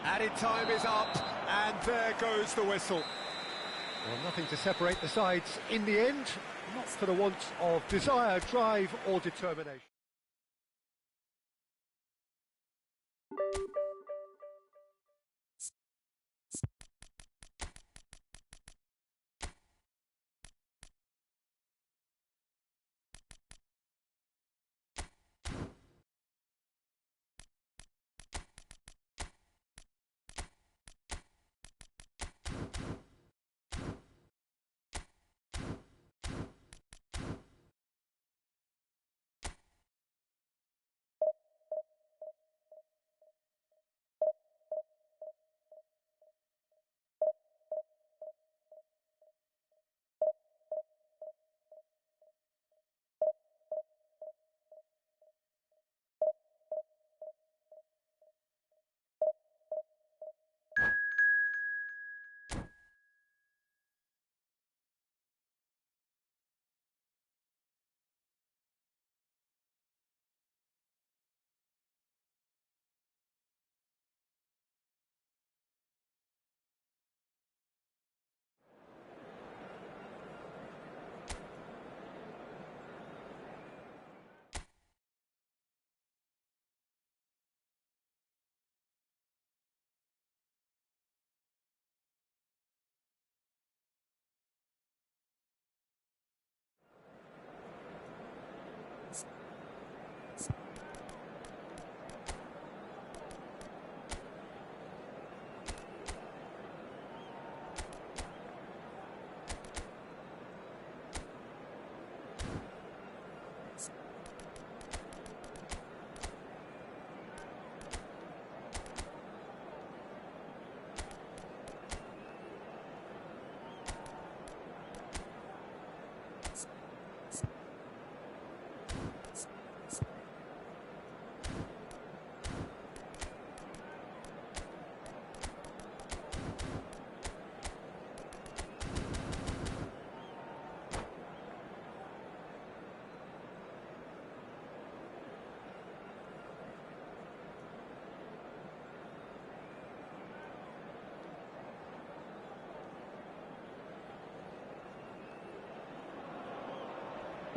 S2: Added time is up, and there goes the whistle. Well, nothing to separate the sides in the end, not for the want of desire, drive or determination.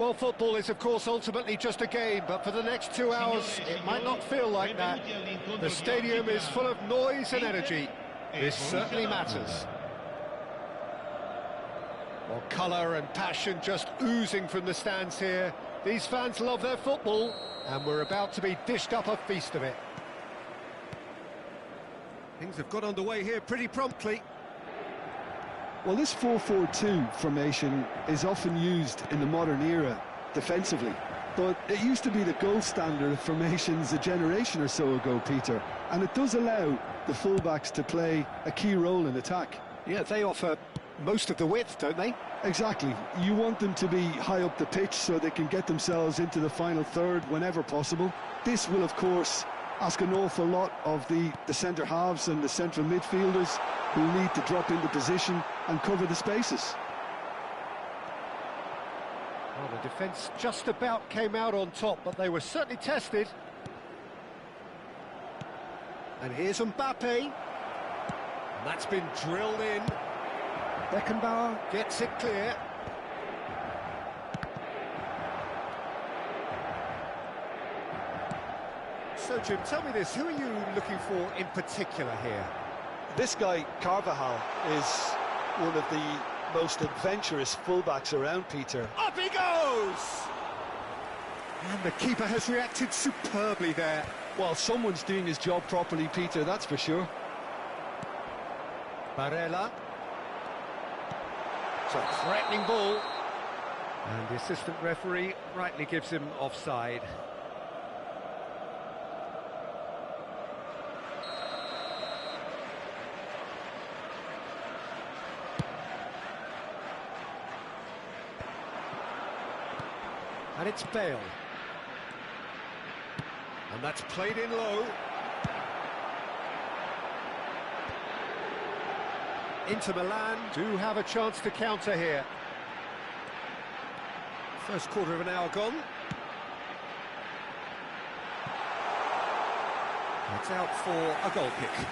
S2: Well, football is, of course, ultimately just a game, but for the next 2 hours, it might not feel like that. The stadium is full of noise and energy. This certainly matters. Well, colour and passion just oozing from the stands here. These fans love their football, and we're about to be dished up a feast of it. Things have got underway here pretty promptly.
S3: Well, this 4-4-2 formation is often used in the modern era defensively, but it used to be the gold standard of formations a generation or so ago, Peter, and it does allow the fullbacks to play a key role in attack.
S2: Yeah, they offer most of the width, don't they?
S3: Exactly. You want them to be high up the pitch so they can get themselves into the final third whenever possible. This will, of course, ask an awful lot of the centre halves and the central midfielders, who need to drop into position and cover the spaces.
S2: Well, the defence just about came out on top, but they were certainly tested. And here's Mbappe. And that's been drilled in. Beckenbauer gets it clear. So, Jim, tell me this, who are you looking for in particular here?
S3: This guy, Carvajal, is one of the most adventurous fullbacks around, Peter.
S2: Up he goes! And the keeper has reacted superbly there.
S3: Well, someone's doing his job properly, Peter, that's for sure.
S2: Barella. It's a threatening ball. And the assistant referee rightly gives him offside. And it's Bale. And that's played in low. Inter Milan do have a chance to counter here. First quarter of an hour gone. It's out for a goal kick.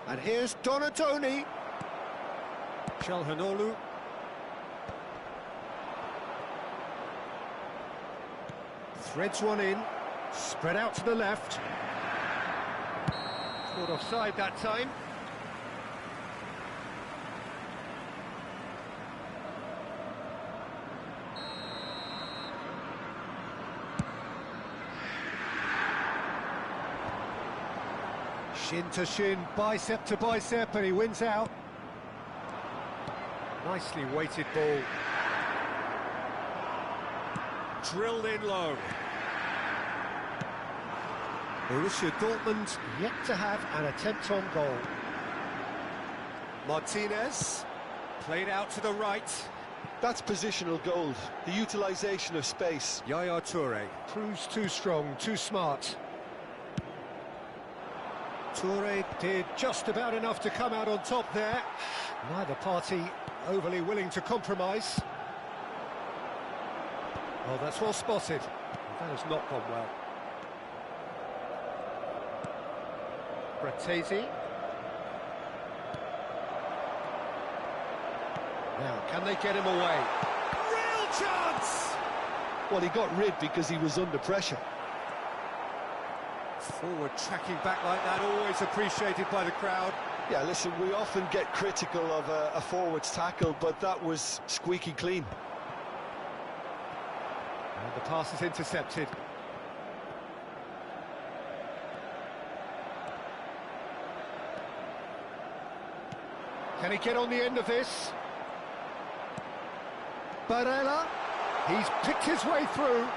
S2: And here's Donatoni. Çalhanoğlu. Threads one in. Spread out to the left. Caught offside that time. Shin to shin, bicep to bicep, and he wins out. Nicely weighted ball. Drilled in low. Borussia Dortmund yet to have an attempt on goal. Martinez, played out to the right.
S3: That's positional gold, the utilisation of space.
S2: Yaya Toure proves too strong, too smart. Toure did just about enough to come out on top there. Neither party overly willing to compromise. Oh, that's well spotted. That has not gone well. Bratesi. Now, can they get him away? Real chance!
S3: Well, he got rid because he was under pressure.
S2: Forward tracking back like that, always appreciated by the crowd.
S3: Yeah, listen, we often get critical of a forward's tackle, but that was squeaky clean.
S2: And the pass is intercepted. Can he get on the end of this? Barella, he's picked his way through.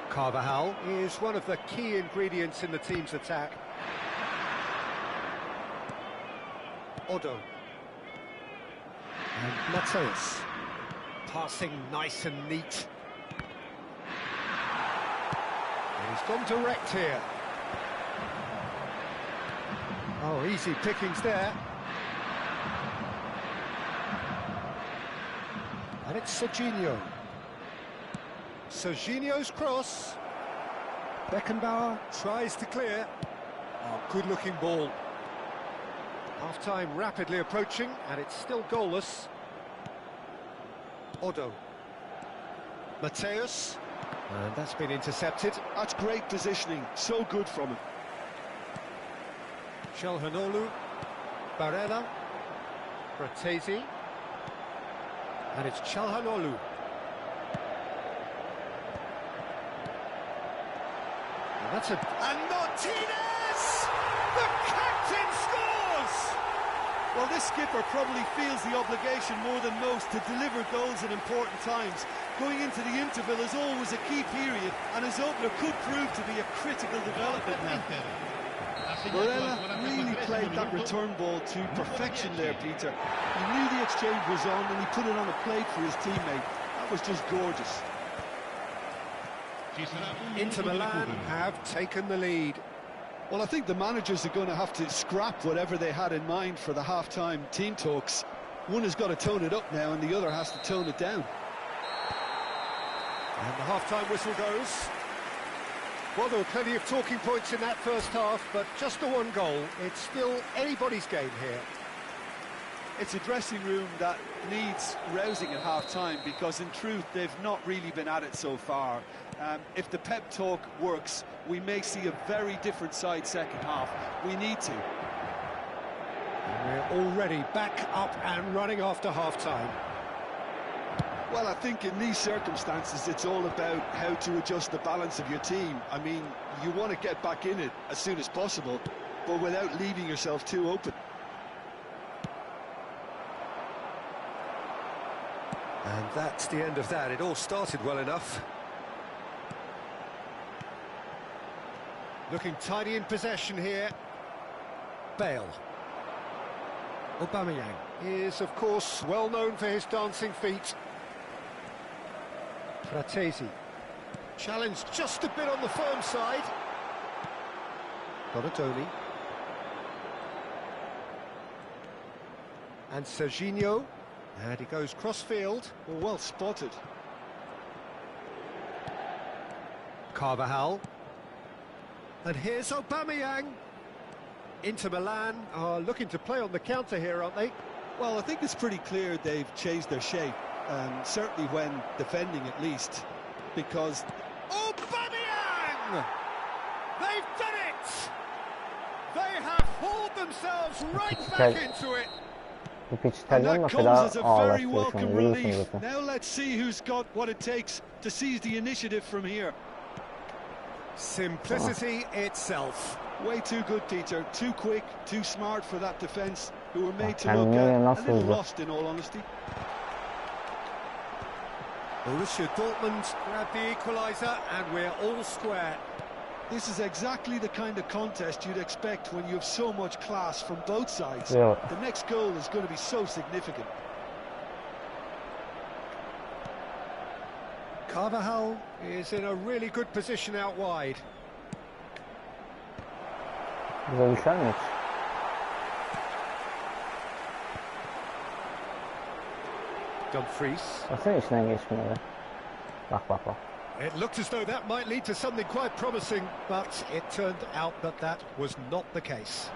S2: Carvajal is one of the key ingredients in the team's attack. Odo. And Mateus. Passing nice and neat. And he's gone direct here. Oh, easy pickings there. And it's Serginho. Serginho's cross. Beckenbauer tries to clear. Oh, good-looking ball. Half-time rapidly approaching, and it's still goalless. Odo. Mateus. And that's been intercepted.
S3: That's great positioning, so good from him.
S2: Çalhanoğlu. Barella. Fratesi. And it's Çalhanoğlu. And that's a... And Martinez! The captain scores!
S3: Well, this skipper probably feels the obligation more than most to deliver goals at important times. Going into the interval is always a key period, and his opener could prove to be a critical development now. Barella really played that return ball to perfection there, Peter. He knew the exchange was on, and he put it on a plate for his teammate. That was just gorgeous.
S2: Inter Milan have taken the lead.
S3: Well, I think the managers are going to have to scrap whatever they had in mind for the half-time team talks. One has got to tone it up now, and the other has to tone it down.
S2: And the half-time whistle goes. Well, there were plenty of talking points in that first half, but just the one goal. It's still anybody's game here.
S3: It's a dressing room that needs rousing at half-time, because in truth they've not really been at it so far. If the pep talk works, we may see a very different side second half. We need to.
S2: We're already back up and running after half-time.
S3: Well, I think in these circumstances it's all about how to adjust the balance of your team. I mean, you want to get back in it as soon as possible, but without leaving yourself too open.
S2: And that's the end of that. It all started well enough. Looking tidy in possession here. Bale. Aubameyang is, of course, well known for his dancing feet. Fratesi. Challenged just a bit on the firm side. Donatoni. And Serginho. And he goes cross-field.
S3: Well spotted.
S2: Carvajal. And here's Aubameyang. Inter Milan are looking to play on the counter here, aren't they?
S3: Well, I think it's pretty clear they've changed their shape, certainly when defending at least, because...
S2: Aubameyang! They've done it! They have hauled themselves right back into it.
S1: Bu piç
S3: And
S1: İtalyan
S3: that
S1: da fena
S3: comes as a very
S1: ağlaştırıyor şu
S3: welcome
S1: anda. Görüyorsunuz
S3: relief.
S1: zaten.
S3: Now let's see who's got what it takes to seize the initiative from here.
S2: Simplicity itself.
S3: Way too good, Peter. Too quick, too smart for that defence, who were made to
S1: Kendine
S3: look a
S1: nasıl
S3: little
S1: hızlı?
S3: lost, in all honesty.
S2: Borussia Dortmund grab the equaliser, and we're all square.
S3: This is exactly the kind of contest you'd expect when you have so much class from both sides.
S1: Yeah.
S3: The next goal is going to be so significant.
S2: Carvajal is in a really good position out wide.
S1: Bize düşer mi hiç?
S2: Dumfries.
S1: Baksana içinden geçmiyor ya. Bak bak bak.
S2: It looked as though that might lead to something quite promising, but it turned out that that was not the case.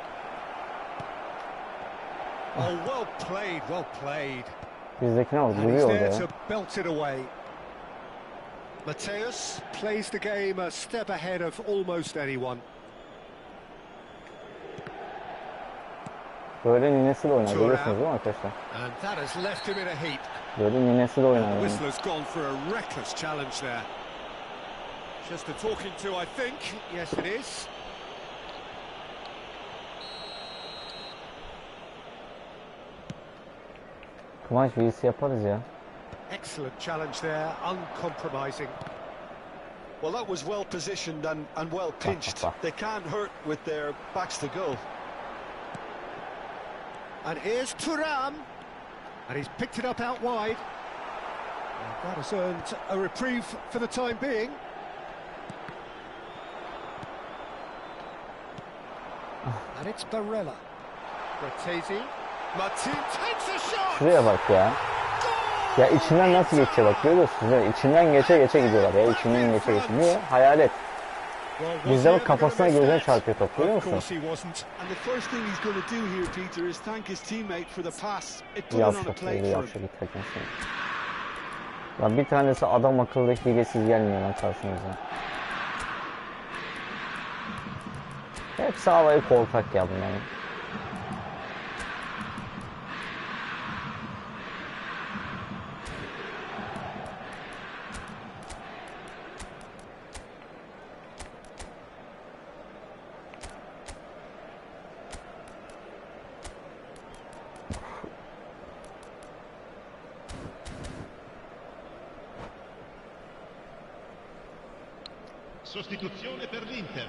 S2: Oh, well played, well played.
S1: Bizdekine bak,
S2: And he's
S1: duruyor
S2: there
S1: orada ya.
S2: to belt it away. Mateus plays the game a step ahead of almost anyone.
S1: Böyle ninesiyle oynar, görüyorsunuz değil mi arkadaşlar?
S2: And that has left him in a heap.
S1: Böyle ninesiyle oynar
S2: The
S1: yani.
S2: whistler's gone for a reckless challenge there. Just a talking to, I think. Yes, it is.
S1: Kıvanç VC yaparız ya.
S2: Excellent challenge there, uncompromising.
S3: Well, that was well positioned and well pinched. They can't hurt with their backs to goal.
S2: And here's Thuram. And he's picked it up out wide. And that has earned a reprieve for the time being. And it's Barella. Fratesi. Martin takes a shot!
S1: Şuraya bak ya.
S2: Goal!
S1: Ya içinden nasıl geçiyor bak, görüyorsunuz değil mi? İçinden geçe geçe gidiyorlar ya, içinden geçe geçe. Niye? Hayalet. Bizde bak kafasına gözüne çarpıyor top, görüyor musun?
S3: And the first thing he's going to do here, Peter, is thank his teammate for the pass. It put it on a
S1: Yavşak,
S3: plate for him.
S1: yavşak gitmekten sonra. Lan bir tanesi adam akıllı hilesiz gelmiyor lan karşımıza. Hepsi havayı korkak ya bunların.
S7: Sostituzione per l'Inter.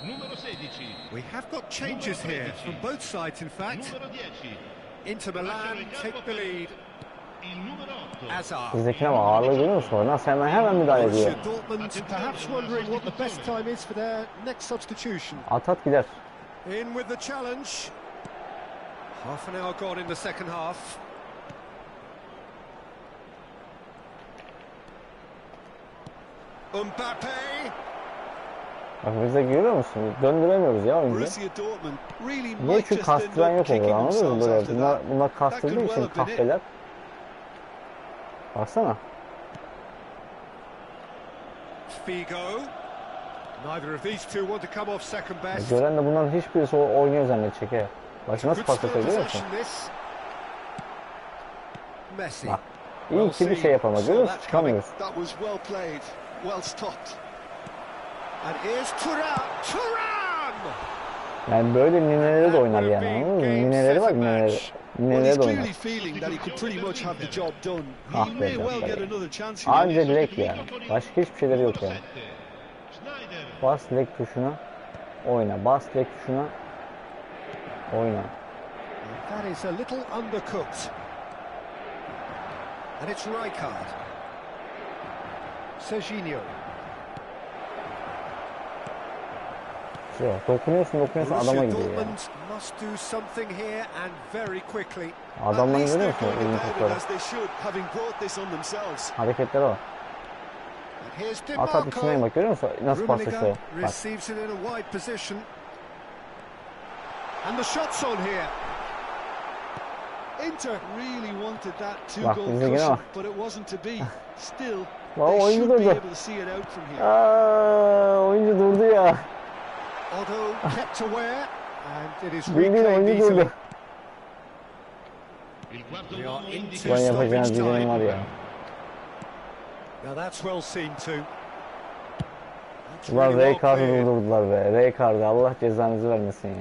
S7: Numero 16.
S2: We have got changes here from both sides, in fact.
S7: Numero 10.
S2: Inter Milan take the lead.
S7: Il numero 8.
S2: Hazard.
S1: Bizdekine bak, ağırlığı görüyor musun? Nasıl hemen müdahale ediyor.
S2: Borussia Dortmund perhaps wondering what the best time is for their next substitution.
S1: At gider.
S2: In with the challenge. Half an hour gone in the second half. Mbappe.
S1: Bak bizde görüyor musun? Döndüremiyoruz ya oyuncu.
S3: Borussia Dortmund really
S1: Niye?
S3: might
S1: Çünkü
S3: just end
S1: kastıran
S3: up
S1: yok
S3: kicking
S1: olur, anladın mı?
S3: themselves
S1: Böyle
S3: after
S1: bunlar,
S3: that.
S1: bunlar
S3: That
S1: kastırdığı
S3: could
S1: için
S3: well have been it.
S1: kahpeler. Baksana.
S2: Figo. Neither of these two want to come off second best.
S1: Gören de bunların hiçbirisi oynuyor zannedecek he. Bak nasıl
S2: Good
S1: pas
S2: still
S1: atıyor, görüyor musun?
S2: possession this. Messi.
S1: Bak. İyi ki bir şey yapamadı, görüyor musun? Çıkamıyoruz.
S3: That was well played, well stopped.
S2: And here's Thuram. Thuram!
S1: Yani böyle nineleri de oynar yani, anladın mı? Nineleri var, nineleri.
S3: Well,
S1: Nineleri
S3: he's
S1: de oynar.
S3: clearly feeling that he could pretty much have the job done.
S1: Ah
S3: He
S1: be,
S3: may
S1: be,
S3: well
S1: be.
S3: get another chance here.
S1: Anca lek ya. Başka hiçbir şeyleri yok ya.
S7: Schneider.
S1: Bas lek tuşuna oyna. Bas lek tuşuna oyna.
S2: That is a little undercooked. And it's Rijkaard. Serginho.
S1: Şey var, dokunuyorsun adama
S2: Borussia
S1: gidiyor ya.
S2: Dortmund must do something here and very quickly.
S1: Adamları
S3: At least
S1: görüyor
S3: they're
S1: musun?
S3: going
S1: Oyun
S3: about
S1: topları.
S3: it as they should, having brought this on themselves.
S1: Hareketlere bak.
S2: And here's
S1: Atat içine
S2: DiMarco.
S1: bak, görüyor musun? Nasıl paslaşıyor?
S2: Rummenigge
S1: Bak.
S2: receives it in a wide position. And the shot's on here.
S3: Inter really wanted that
S1: Bak,
S3: two-goal
S1: bize gene
S3: cushion,
S1: bak.
S3: but it wasn't to be. Still,
S1: Bak,
S3: they
S1: oyuncu
S3: should be
S1: durdu.
S3: able to see it out from here.
S1: Oyuncu durdu ya.
S2: Otto kept aware, and it is
S1: Bildiğin
S2: reclaimed
S1: oyuncu
S2: easily.
S1: durdu.
S7: Il quarto
S2: We
S7: uomo
S2: are into
S7: indica
S1: Ulan yapacağınız
S2: stoppage
S1: bir benim var
S2: time.
S1: ya.
S2: Now that's well seen too. That's
S1: Ulan
S2: really well
S1: Rijkaard'ı
S2: played.
S1: durdurdular be. Rijkaard'ı, Allah cezanızı vermesin ya.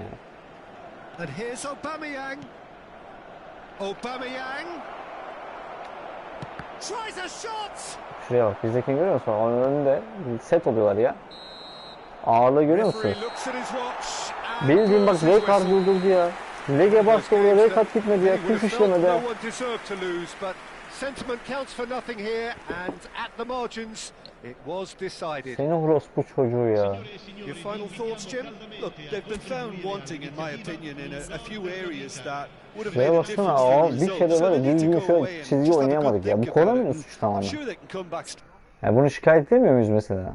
S2: And here's Aubameyang. Aubameyang tries a shot.
S1: Şuraya bak, bizdekini görüyor musun? Onun önünde set oluyorlar ya. Ağırlığı görüyor musun?
S2: Referee looks at his watch and
S1: Bildiğin bak
S2: blows his
S1: Rijkaard
S2: whistle.
S1: durdurdu ya. Lege bastı oraya, Rijkaard gitmedi ya.
S2: He would
S1: Kuş
S2: have felt
S1: işlemedi ha.
S2: no one deserved to lose, but sentiment counts for nothing here, and at the margins, it was decided.
S1: Seni orospu çocuğu ya.
S2: Your final thoughts, Jim?
S3: Look, they've been found wanting, in my opinion, in a few areas that would have
S1: Şuraya
S3: made a
S1: baksana,
S3: difference to
S1: aa,
S3: the
S1: bir
S3: result.
S1: şeyde
S3: So
S1: var ya,
S3: they need to
S1: düzgün
S3: go
S1: şöyle
S3: away and
S1: çizgi
S3: just have a good
S1: oynayamadık ya. Bu
S3: think about
S1: Konami'nin
S3: it.
S1: suçu
S3: I'm
S1: tamamen.
S3: sure they can come back.
S1: Ya bunu şikayet edemiyor muyuz mesela?